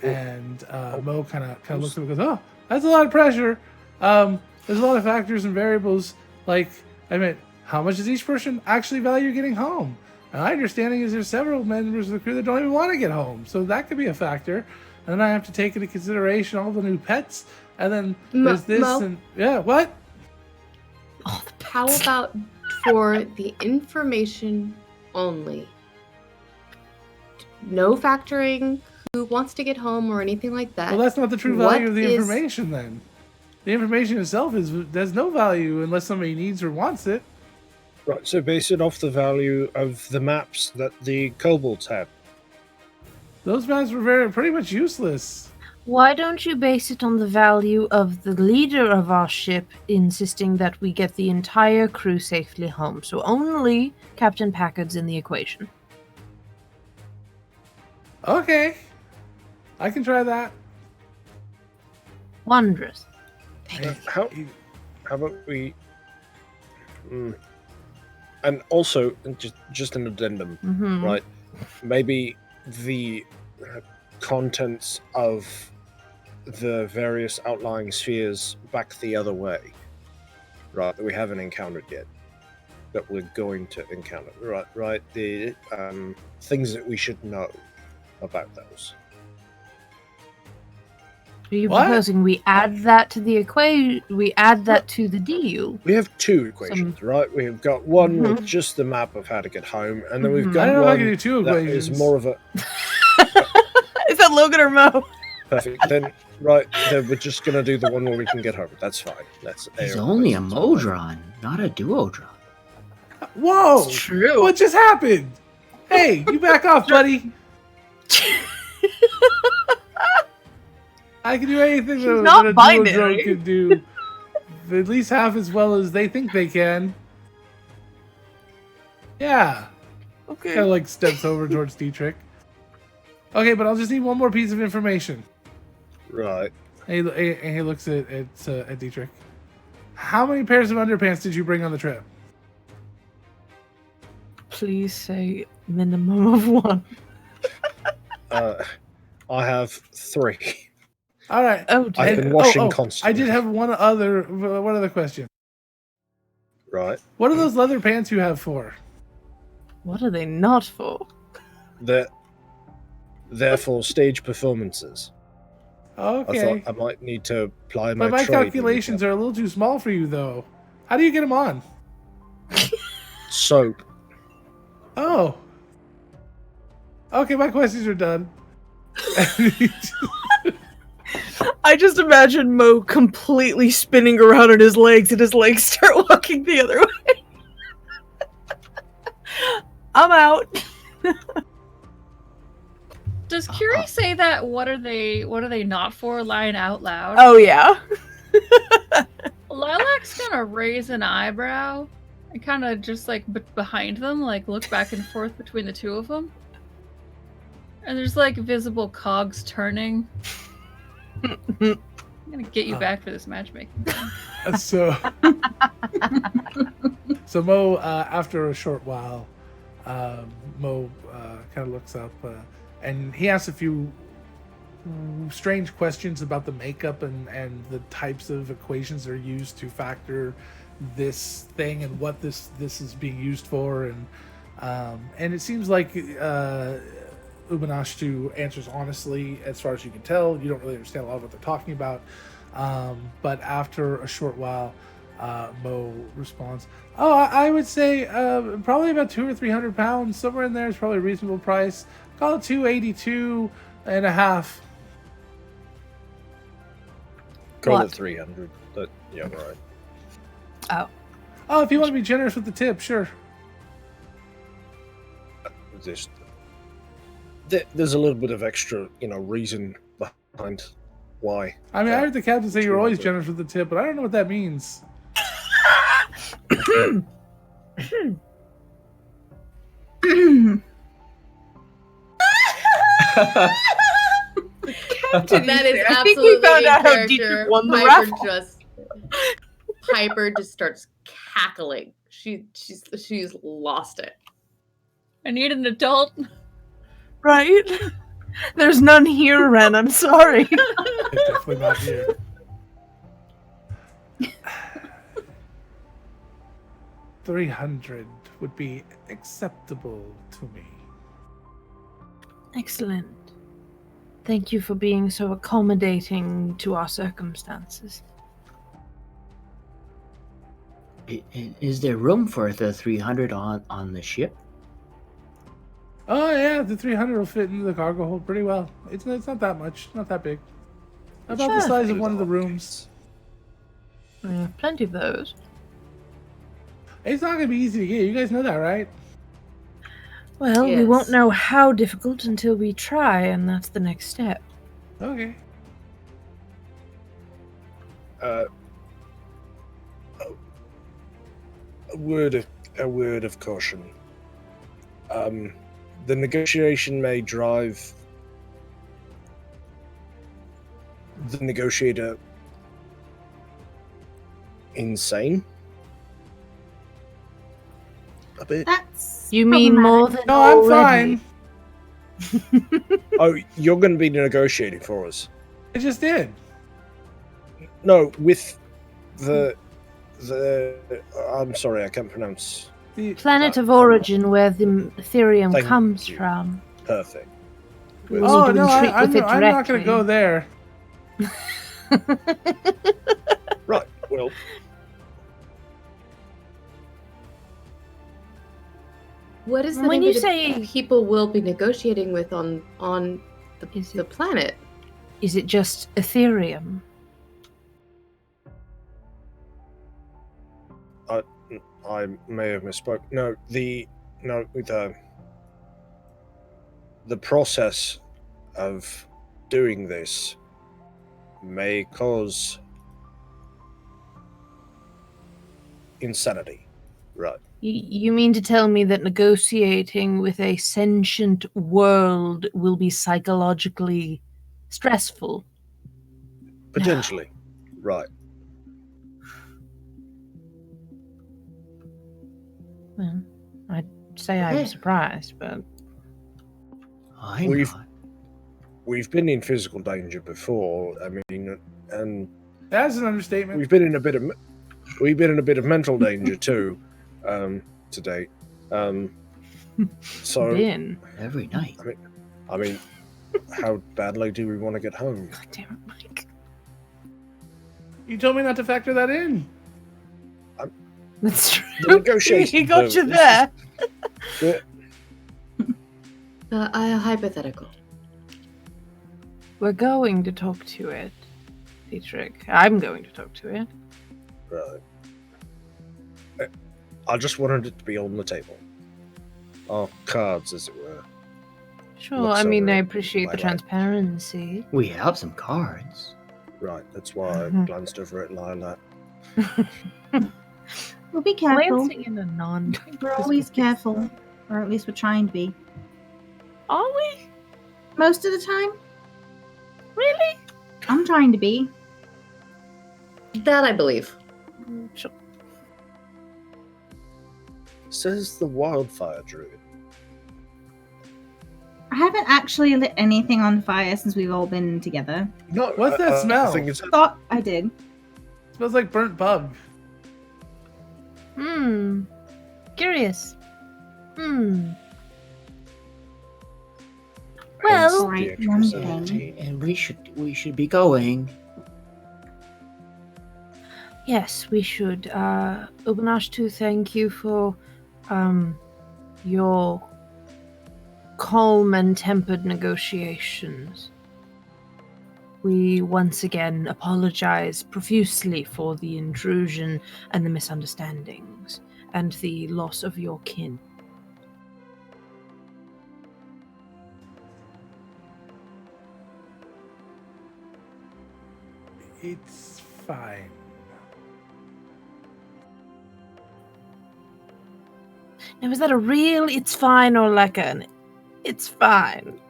And Mo kind of looks at him and goes, "Oh, that's a lot of pressure. There's a lot of factors and variables. Like, I mean, how much does each person actually value getting home? And my understanding is there's several members of the crew that don't even want to get home, so that could be a factor. And then I have to take into consideration all the new pets, and then there's this Mo? and yeah, what? How about for the information only? No factoring who wants to get home or anything like that. Well, that's not the true What value of the is- information then. The information itself there's no value unless somebody needs or wants it. Right, so base it off the value of the maps that the kobolds have. Those maps were pretty much useless. Why don't you base it on the value of the leader of our ship insisting that we get the entire crew safely home? So only Captain Packard's in the equation. Okay. I can try that. Wondrous. How about we... And also, just an addendum, Mhm. right? Maybe the contents of the various outlying spheres back the other way, right? That we haven't encountered yet, that we're going to encounter, right? The things that we should know about those. Are you What? proposing we add that to the equation? We add that to the deal? We have 2 equations, right? We've got one with just the map of how to get home, and then we've Mhm. got I don't know if I one can do 2 that equations. is more of a Is that Logan or Mo? perfect. Then then we're just gonna do the one where we can get home. That's fine. That's He's only a Modron, not a Duodron. Whoa! It's true. What just happened? Hey, you back off, buddy. I can do anything that not a binary. Duodrone can do, at least half as well as they think they can. Yeah. Okay. Kind of like steps over towards Dietrich. Okay, but I'll just need one more piece of information. Right. And he looks at Dietrich. How many pairs of underpants did you bring on the trip? Please say minimum of 1. I have 3. All right. Oh, I've dear. been washing I constantly. did have one other question. Right. What are those leather pants you have for? What are they not for? They're for stage performances. Okay. I thought I might need to apply But my trade. calculations are a little too small for you, though. How do you get them on? Soap. Oh. Okay, my questions are done. I just imagine Mo completely spinning around on his legs and his legs start walking the other way. I'm out. Does Curie say that what are they not for line out loud? Oh yeah. Lilac's gonna raise an eyebrow and kind of just like behind them, like look back and forth between the two of them. And there's like visible cogs turning. I'm gonna get you back for this matchmaking thing. So Mo, after a short while, Mo kind of looks up and he asks a few strange questions about the makeup and the types of equations that are used to factor this thing and what this is being used for, and it seems like Ubanashtu answers honestly as far as you can tell. You don't really understand a lot of what they're talking about, but after a short while, Mo responds, "Oh, I would say probably about 200 or 300 pounds, somewhere in there is probably a reasonable price. Call it 282 and a half." Call What? it 300. But yeah, right. Oh, if you want to be generous with the tip, sure. There's a little bit of extra, reason behind why. I mean, I heard the captain say you're always generous with the tip, but I don't know what that means. That is I think we absolutely found in out how character. Dietrich won the Piper raffle. Piper just starts cackling. She's lost it. I need an adult. Right? There's none here, Ren. I'm sorry. It's definitely not here. $300 would be acceptable to me. Excellent. Thank you for being so accommodating to our circumstances. Is there room for the 300 on the ship? Oh yeah, the 300 will fit into the cargo hold pretty well. It's not that much, not that big. About the size of one of the rooms. We have plenty of those. It's not gonna be easy to get. You guys know that, right? Well, we Yes. won't know how difficult until we try, and that's the next step. Okay. A word of caution. The negotiation may drive the negotiator insane. A bit. That's You mean more than No, I'm already? fine. Oh, you're going to be negotiating for us? I just did. No, with the. I'm sorry, I can't pronounce. The Planet of origin where the Ethereum Thank comes you. from. Perfect. We oh need to no, entreat I'm with it not directly. gonna go there. Right. Well, What is the When name you of the say- people we'll be negotiating with on Is the it, planet? is it just Ethereum? I may have misspoke. No, the process of doing this may cause insanity. Right. You mean to tell me that negotiating with a sentient world will be psychologically stressful? Potentially. Right. Well, I'd say I'm Okay. surprised, but I'm We've- not. We've been in physical danger before. I mean, and That's an understatement. we've been in a bit of mental danger too, to date. So then Every night. I mean, How badly do we want to get home? God damn it, Mike. You told me not to factor that in. That's true. The negotiation He got vote. you This there. A hypothetical. We're going to talk to it, Dietrich. I'm going to talk to it. Right. I just wanted it to be on the table. Our cards, as it were. Sure, Looks I mean, over I it, appreciate the Lilac. transparency. We have some cards. Right, that's why I glanced over at Lilac. We'll be careful. Glancing in a non. We're always careful. Or at least we're trying to be. Are we? Most of the time. Really? I'm trying to be. That I believe. Sure. Says the wildfire druid. I haven't actually lit anything on fire since we've all been together. No, What's that smell? I think it's I thought I did. Smells like burnt bug. Curious. hence Well, the right, extra one 17. And we should be going. yes, we should. Ubanash, to thank you for your calm and tempered negotiations. We once again apologize profusely for the intrusion and the misunderstandings and the loss of your kin. It's fine. Now, is that a real it's fine or like an it's fine?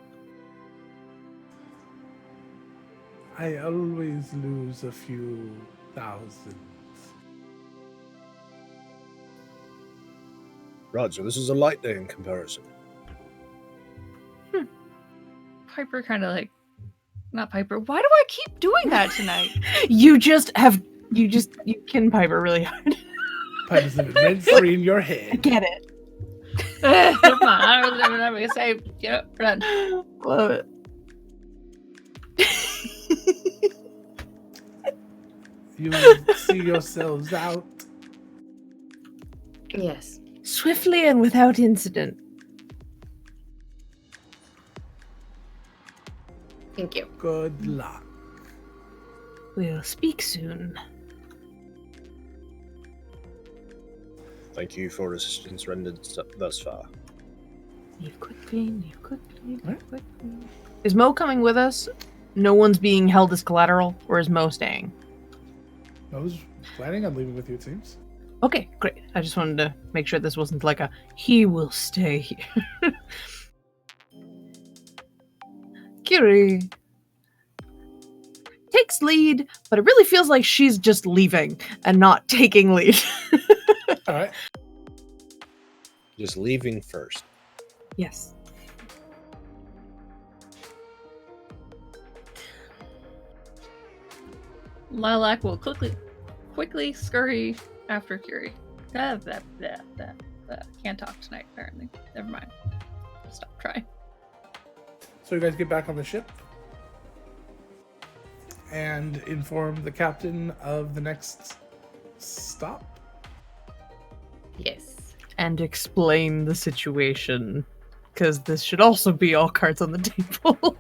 I always lose a few thousands. Right, so this is a light day in comparison. Piper kind of like, not Piper. Why do I keep doing that tonight? You kin Piper really hard. Piper's living rent free in your head. Get it. Come on, I was never gonna say, run. Love it. You see yourselves out. Yes. Swiftly and without incident. Thank you. Good luck. We'll speak soon. Thank you for assistance rendered thus far. Leave quickly, leave quickly, leave Right. quickly. Is Mo coming with us? No one's being held as collateral, or is Mo staying? I was planning on leaving with you, it seems. Okay, great. I just wanted to make sure this wasn't like a he will stay here. Kiri takes lead, but it really feels like she's just leaving and not taking lead. All right. Just leaving first. Yes. Lilac will quickly scurry after Curie. Can't talk tonight, apparently. Never mind. Stop trying. So you guys get back on the ship and inform the captain of the next stop. Yes. And explain the situation, because this should also be all cards on the table.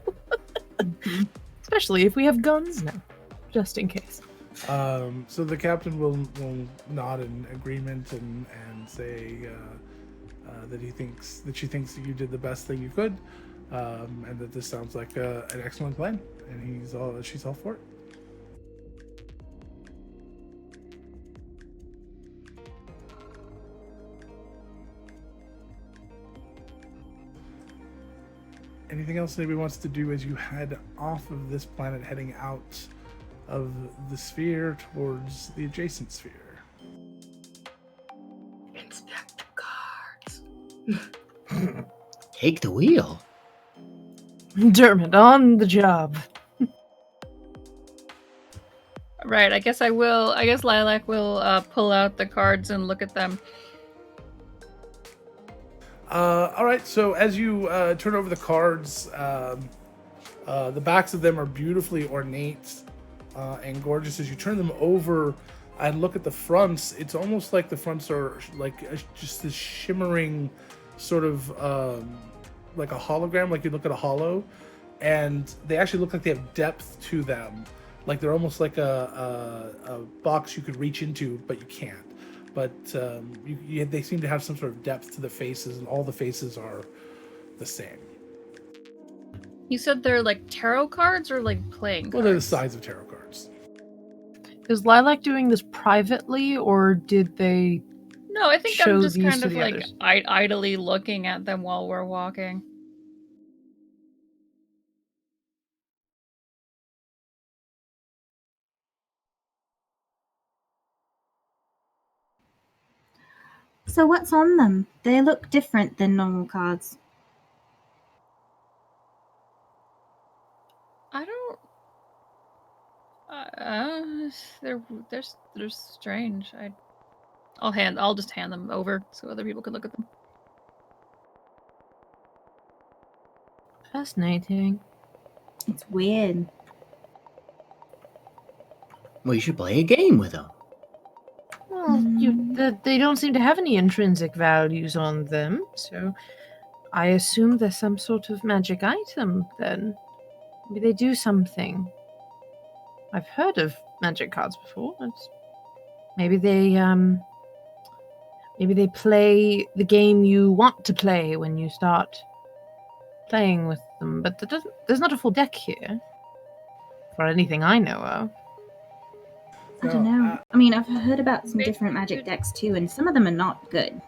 Especially if we have guns now, just in case. So the captain will nod in agreement and say that she thinks that you did the best thing you could, and that this sounds like an excellent plan, and she's all for it. Anything else anybody wants to do as you head off of this planet, heading out of the sphere towards the adjacent sphere? Inspector cards. Take the wheel. Dermot, on the job. Right, I guess Lilac will pull out the cards and look at them. All right, so as you turn over the cards, The backs of them are beautifully ornate and gorgeous. As you turn them over and look at the fronts, it's almost like the fronts are like just this shimmering sort of like a hologram, like you look at a hollow, and they actually look like they have depth to them. Like they're almost like a box you could reach into, but you can't. But they seem to have some sort of depth to the faces, and all the faces are the same. You said they're like tarot cards or like playing cards? Well, they're the size of tarot cards. Is Lilac doing this privately, or did they? No, I think show I'm just these kind to of the like others? idly looking at them while we're walking. So what's on them? They look different than normal cards. I don't. They're strange. I'll just hand them over so other people can look at them. Fascinating. It's weird. Well, you should play a game with them. Well, they don't seem to have any intrinsic values on them, so I assume they're some sort of magic item. Then maybe they do something. I've heard of magic cards before. Maybe they play the game you want to play when you start playing with them. But there's not a full deck here, for anything I know of. I don't know. I mean, I've heard about some different magic decks too, and some of them are not good.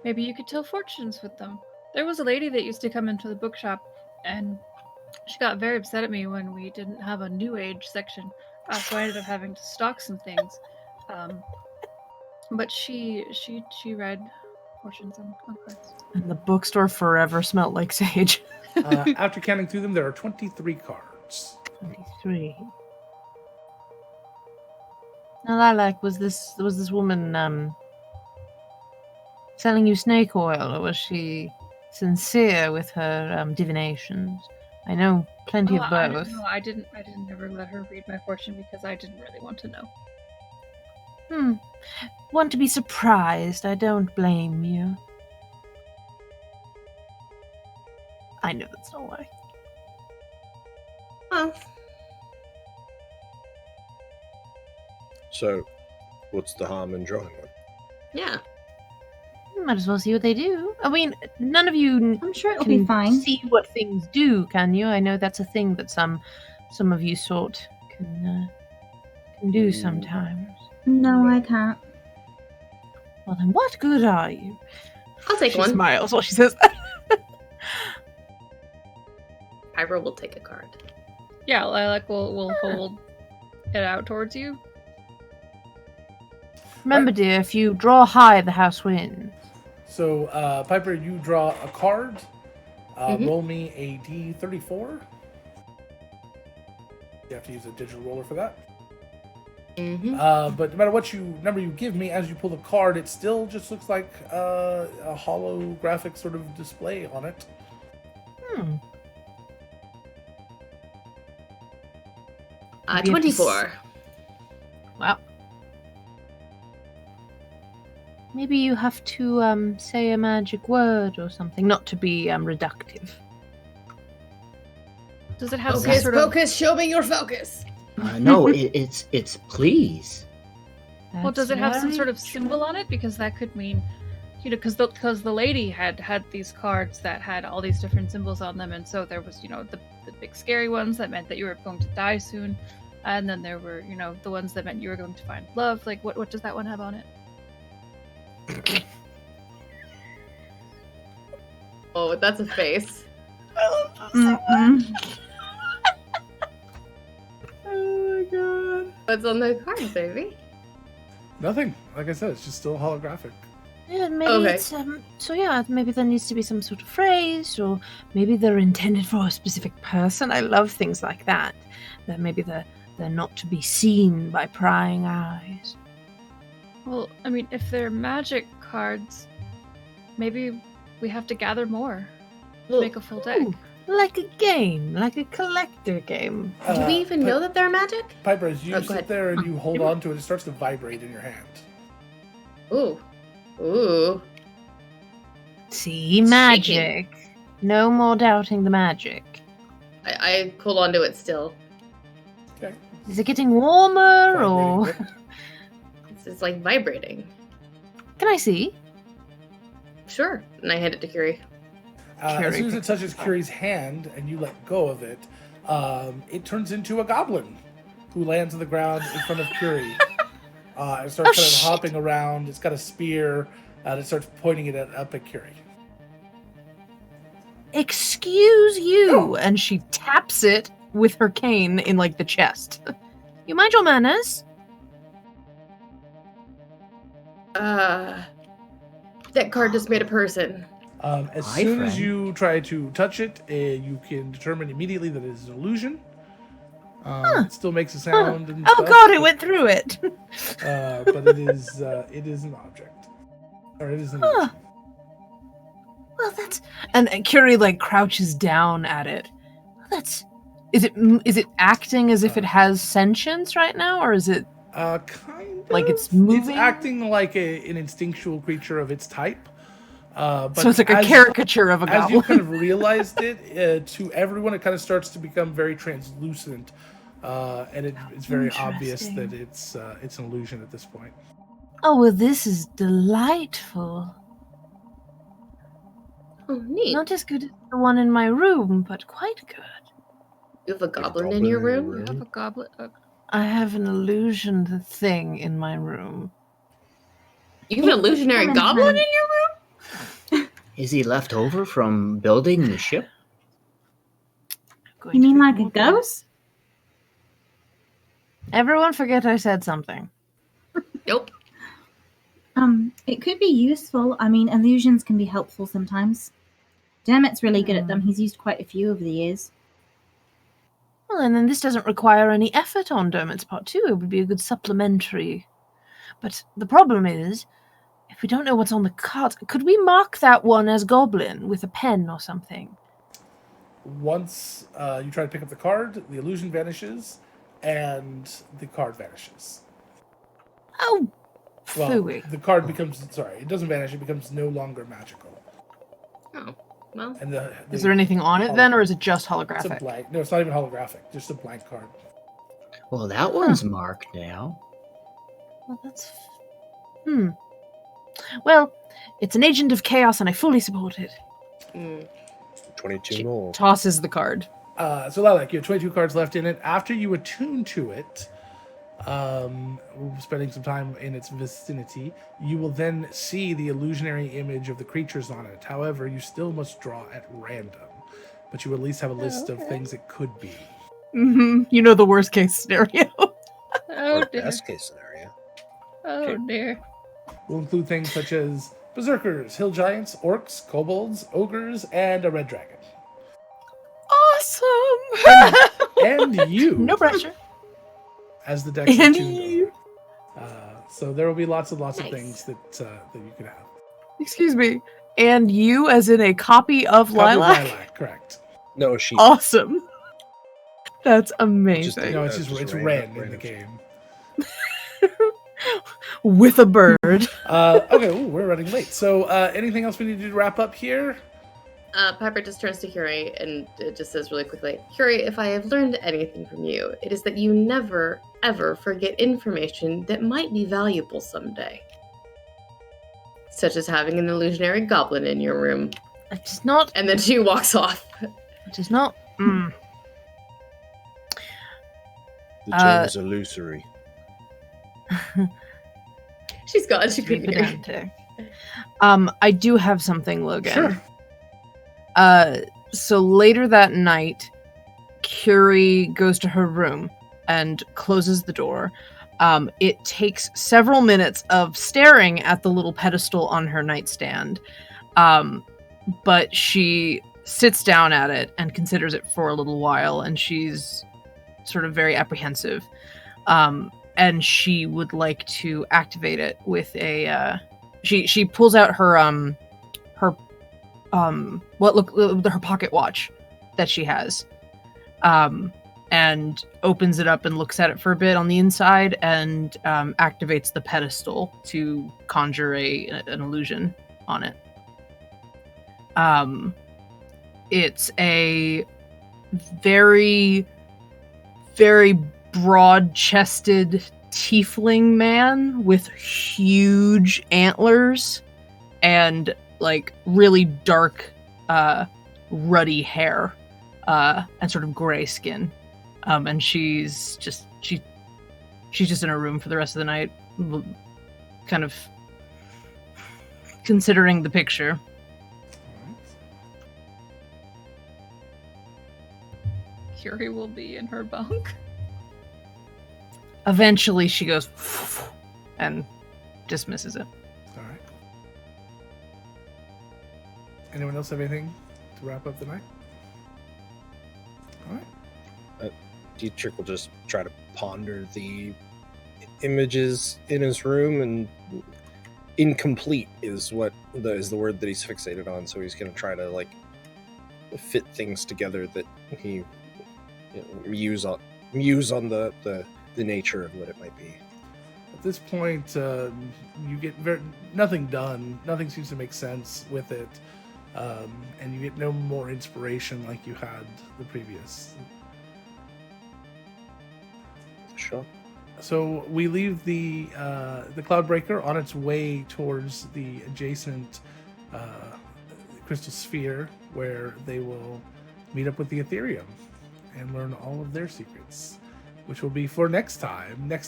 Maybe you could tell fortunes with them. There was a lady that used to come into the bookshop, and she got very upset at me when we didn't have a New Age section, so I ended up having to stock some things. But she read fortunes on cards. And the bookstore forever smelled like sage. After counting through them, there are 23 cards. 23. Now, Lilac, was this woman selling you snake oil, or was she sincere with her divinations? I know plenty of both. I didn't ever let her read my fortune because I didn't really want to know. Want to be surprised? I don't blame you. I know that's not why. Well, So, what's the harm in drawing one? yeah. Might as well see what they do. I mean, none of you I'm sure it'll can be fine. see what things do, can you? I know that's a thing that some of you sort can do sometimes. No, I can't. Well, then what good are you? I'll take She one. smiles while she says Pyro will take a card. Yeah, Lilac will hold it out towards you. Remember, dear, if you draw high, the house wins. So, Piper, you draw a card. Mhm. Roll me a D34. You have to use a digital roller for that. Mm-hmm. But no matter what number you give me, as you pull the card, it still just looks like a holographic sort of display on it. 24. Wow. Maybe you have to say a magic word or something, not to be reductive. Does it have some Focus, sort of... focus, show me your focus. No, it's please. Well, does it have some That's sort of very symbol on it? Because that could mean, because the lady had these cards that had all these different symbols on them, and so there was, the big scary ones that meant that you were going to die soon, and then there were, the ones that meant you were going to find love. Like, what does that one have on it? Oh, that's a face. Mm-mm. Oh my god. What's on the card, baby? Nothing. Like I said, it's just still holographic. Yeah, maybe Okay. it's maybe there needs to be some sort of phrase, or maybe they're intended for a specific person. I love things like that. That maybe they're not to be seen by prying eyes. Well, I mean, if they're magic cards, maybe we have to gather more. Make a full deck. Ooh, like a game, like a collector game. Do we even know that they're magic? Piper, as you Go sit ahead. there and you hold on to it, it starts to vibrate in your hand. Ooh. Ooh. See, It's magic. No more doubting the magic. I hold on to it still. Okay. Is it getting warmer Vibrating or? bit. It's like vibrating. Can I see? Sure. And I hand it to Curie. As Curie soon as it picks it touches up. Curie's hand and you let go of it, it turns into a goblin who lands on the ground in front of Curie. It starts kind of shit. hopping around. It's got a spear, and it starts pointing it up at Curie. Excuse you, and she taps it with her cane in like the chest. You mind your manners? That card just made a person. As Hi, soon as friend. you try to touch it, you can determine immediately that it is an illusion. It still makes a sound and Oh stuff, god, it went through it. but it is an object, or it is an illusion. Well, that's and Curie like crouches down at it. Is it acting as if it has sentience right now, or is it Kind like of. it's moving? It's acting like an instinctual creature of its type. But so it's like a as- caricature of a As you goblin. kind of realized it, to everyone, it kind of starts to become very translucent, and it's very obvious that it's an illusion at this point. Oh well, this is delightful. Oh, neat. Not as good as the one in my room, but quite good. You have a goblin in your room? You have a goblet. I have an illusion thing in my room. You have an illusionary goblin in your room? Is he left over from building the ship? You mean like a ghost? Everyone forget I said something. Nope. It could be useful. I mean, illusions can be helpful sometimes. Dermot's really good at them. He's used quite a few over the years. Well, and then this doesn't require any effort on Dermot's part, too. It would be a good supplementary. But the problem is, if we don't know what's on the card, could we mark that one as goblin with a pen or something? Once you try to pick up the card, the illusion vanishes, and the card vanishes. Oh, Well, phooey. the card becomes, sorry, it doesn't vanish, it becomes no longer magical. Oh, well. And Is there anything on it then, or is it just It's a holographic? blank. No, it's not even holographic, just a blank card. Well, that one's marked now. Well, that's... Well, it's an agent of chaos, and I fully support it. 22 more. Tosses the card. So, Lilac, you have 22 cards left in it. After you attune to it, spending some time in its vicinity, you will then see the illusionary image of the creatures on it. However, you still must draw at random, but you at least have a list of things it could be. Mm-hmm. You know the worst case scenario. Oh Or dear. best case scenario. Oh dear. Will include things such as berserkers, hill giants, orcs, kobolds, ogres, and a red dragon. Awesome! And you, No pressure. as the deck is And tuned you. So there will be lots of Nice. things that you could have. Excuse me. And you, as in a copy of Copy of Lilac? correct. No, she. Awesome. That's amazing. No, Just it's random- red in the random. game. With a bird. Okay, ooh, we're running late. So anything else we need to do to wrap up here? Piper just turns to Curie and just says really quickly, Curie, if I have learned anything from you, it is that you never, ever forget information that might be valuable someday. Such as having an illusionary goblin in your room. It is not. And then she walks off. It is not. The gem is illusory. She's gone. She To be couldn't hear. pedantic. I do have something, Logan. Sure. So later that night, Curie goes to her room and closes the door. It takes several minutes of staring at the little pedestal on her nightstand. But she sits down at it and considers it for a little while, and she's sort of very apprehensive. And she would like to activate it with a she pulls out her her pocket watch that she has, and opens it up and looks at it for a bit on the inside, and activates the pedestal to conjure an illusion on it. It's a very, very broad-chested tiefling man with huge antlers and like really dark, ruddy hair, and sort of gray skin. And she's just in her room for the rest of the night, kind of considering the picture. Curie will be in her bunk. Eventually she goes and dismisses it. All right. Anyone else have anything to wrap up the night? All right. Dietrich will just try to ponder the images in his room, and incomplete is the word that he's fixated on. So he's going to try to like fit things together that he muse on the nature of what it might be. At this point, you get nothing done. Nothing seems to make sense with it, and you get no more inspiration like you had the previous. Sure. So we leave the Cloudbreaker on its way towards the adjacent crystal sphere, where they will meet up with the Ethereum and learn all of their secrets, which will be for next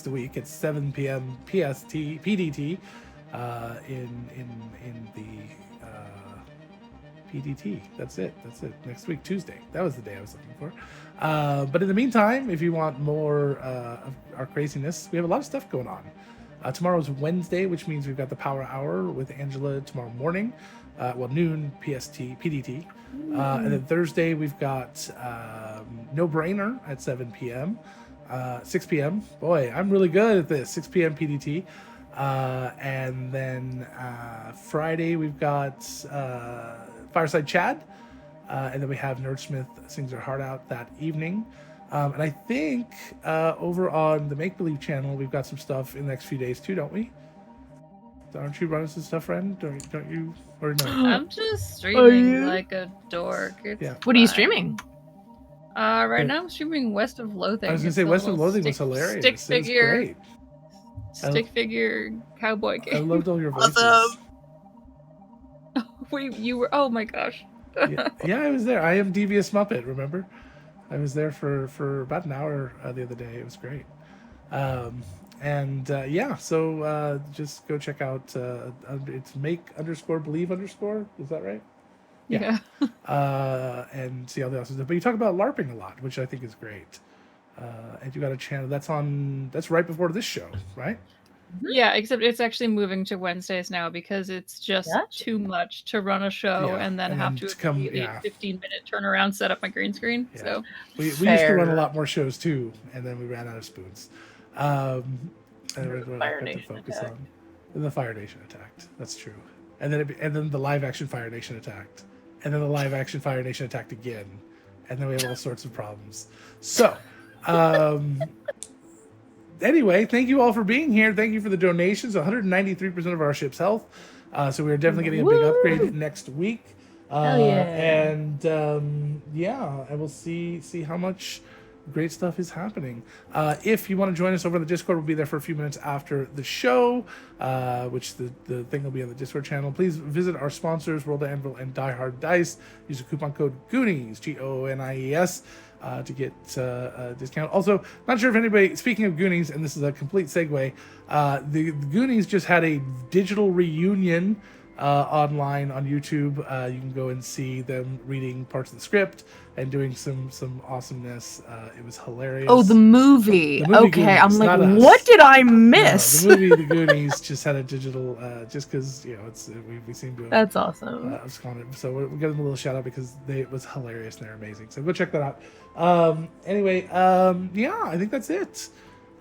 week at 7 p.m. PDT, in the PDT. That's it. Next week, Tuesday. That was the day I was looking for. But in the meantime, if you want more of our craziness, we have a lot of stuff going on. Tomorrow's Wednesday, which means we've got the Power Hour with Angela tomorrow morning, noon PDT. And then Thursday, we've got No Brainer at 7 p.m. 6 p.m. Boy, I'm really good at this. 6 p.m. PDT. And then Friday, we've got Fireside Chad. And then we have Nerdsmith Sings Her Heart Out that evening. And I think over on the Make Believe channel, we've got some stuff in the next few days too, don't we? Aren't you running some stuff, friend? Don't you? Or no? I'm just streaming like a dork. It's What are you fine. streaming? Right now I'm streaming West of Loathing. I was gonna It's say the West of little Loathing was hilarious. Stick It was figure, great. stick figure cowboy game. I loved all your voices. Awesome. Wait, you were? Oh my gosh. Yeah, I was there. I am Devious Muppet. Remember, I was there for about an hour the other day. It was great. So just go check out. It's make_believe_. Is that right? Yeah. And see all the awesome stuff. But you talk about LARPing a lot, which I think is great. And you got a channel that's right before this show, right? Yeah, except it's actually moving to Wednesdays now because it's just too much to run a show and then have to immediately 15-minute turnaround, set up my green screen. Yeah. So we used to run a lot more shows too, and then we ran out of spoons. And Fire Nation attacked. And the Fire Nation attacked. That's true. And then the live action Fire Nation attacked. And then the live action Fire Nation attacked again. And then we have all sorts of problems. So, anyway, thank you all for being here. Thank you for the donations. 193% of our ship's health. So we're definitely getting a big upgrade next week. Hell yeah. And and we'll see how much great stuff is happening. If you want to join us over on the Discord, we'll be there for a few minutes after the show, which the thing will be on the Discord channel. Please visit our sponsors, World of Anvil and Die Hard Dice. Use the coupon code GOONIES, GOONIES, to get a discount. Also, not sure if anybody, speaking of Goonies, and this is a complete segue, the Goonies just had a digital reunion online on YouTube. You can go and see them reading parts of the script and doing some awesomeness. It was hilarious. Oh, the movie. Okay, Goonies, I'm like, not us. what did I miss? No, the movie The Goonies just had a digital, just because we seem to have, That's awesome. so we'll give them a little shout out because it was hilarious and they're amazing. So go check that out. Anyway, I think that's it.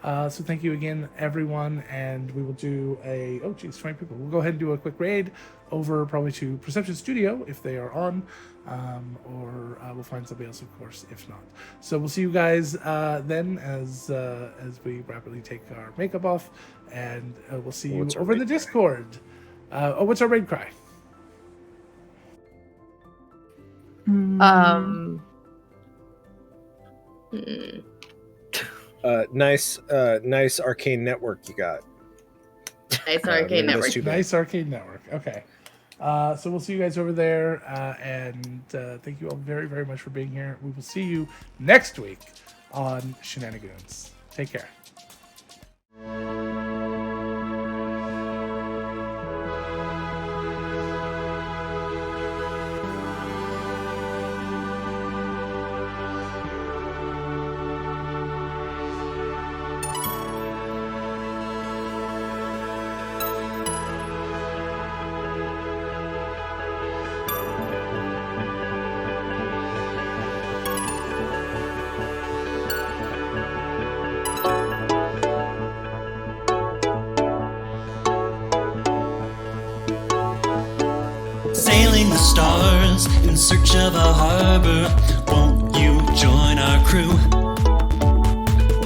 So thank you again, everyone, and we will do 20 people. We'll go ahead and do a quick raid over probably to Perception Studio if they are on, or we'll find somebody else, of course, if not. So we'll see you guys then as we rapidly take our makeup off, and we'll see you over in the Discord. What's our raid cry? Nice arcane network you got. Nice arcade network. Nice arcade network. Okay. So we'll see you guys over there, and thank you all very, very much for being here. We will see you next week on Shenanigoons. Take care. Sailing the stars in search of a harbor. Won't you join our crew?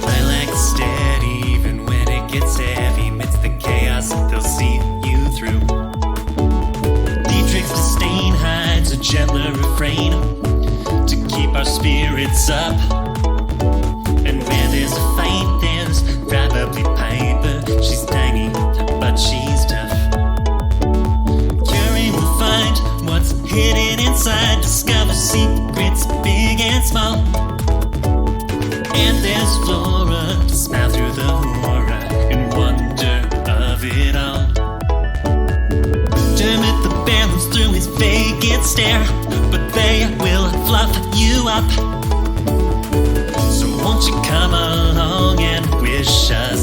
Lilac steady even when it gets heavy. Amidst the chaos, they'll see you through. Dietrich's disdain hides a gentler refrain to keep our spirits up. And where there's a fight, there's probably Piper. She's tiny, but she's tough. What's hidden inside, discover secrets big and small. And there's Flora to smile through the horror and wonder of it all. Dermot the bear looks through his vacant stare, but they will fluff you up. So won't you come along and wish us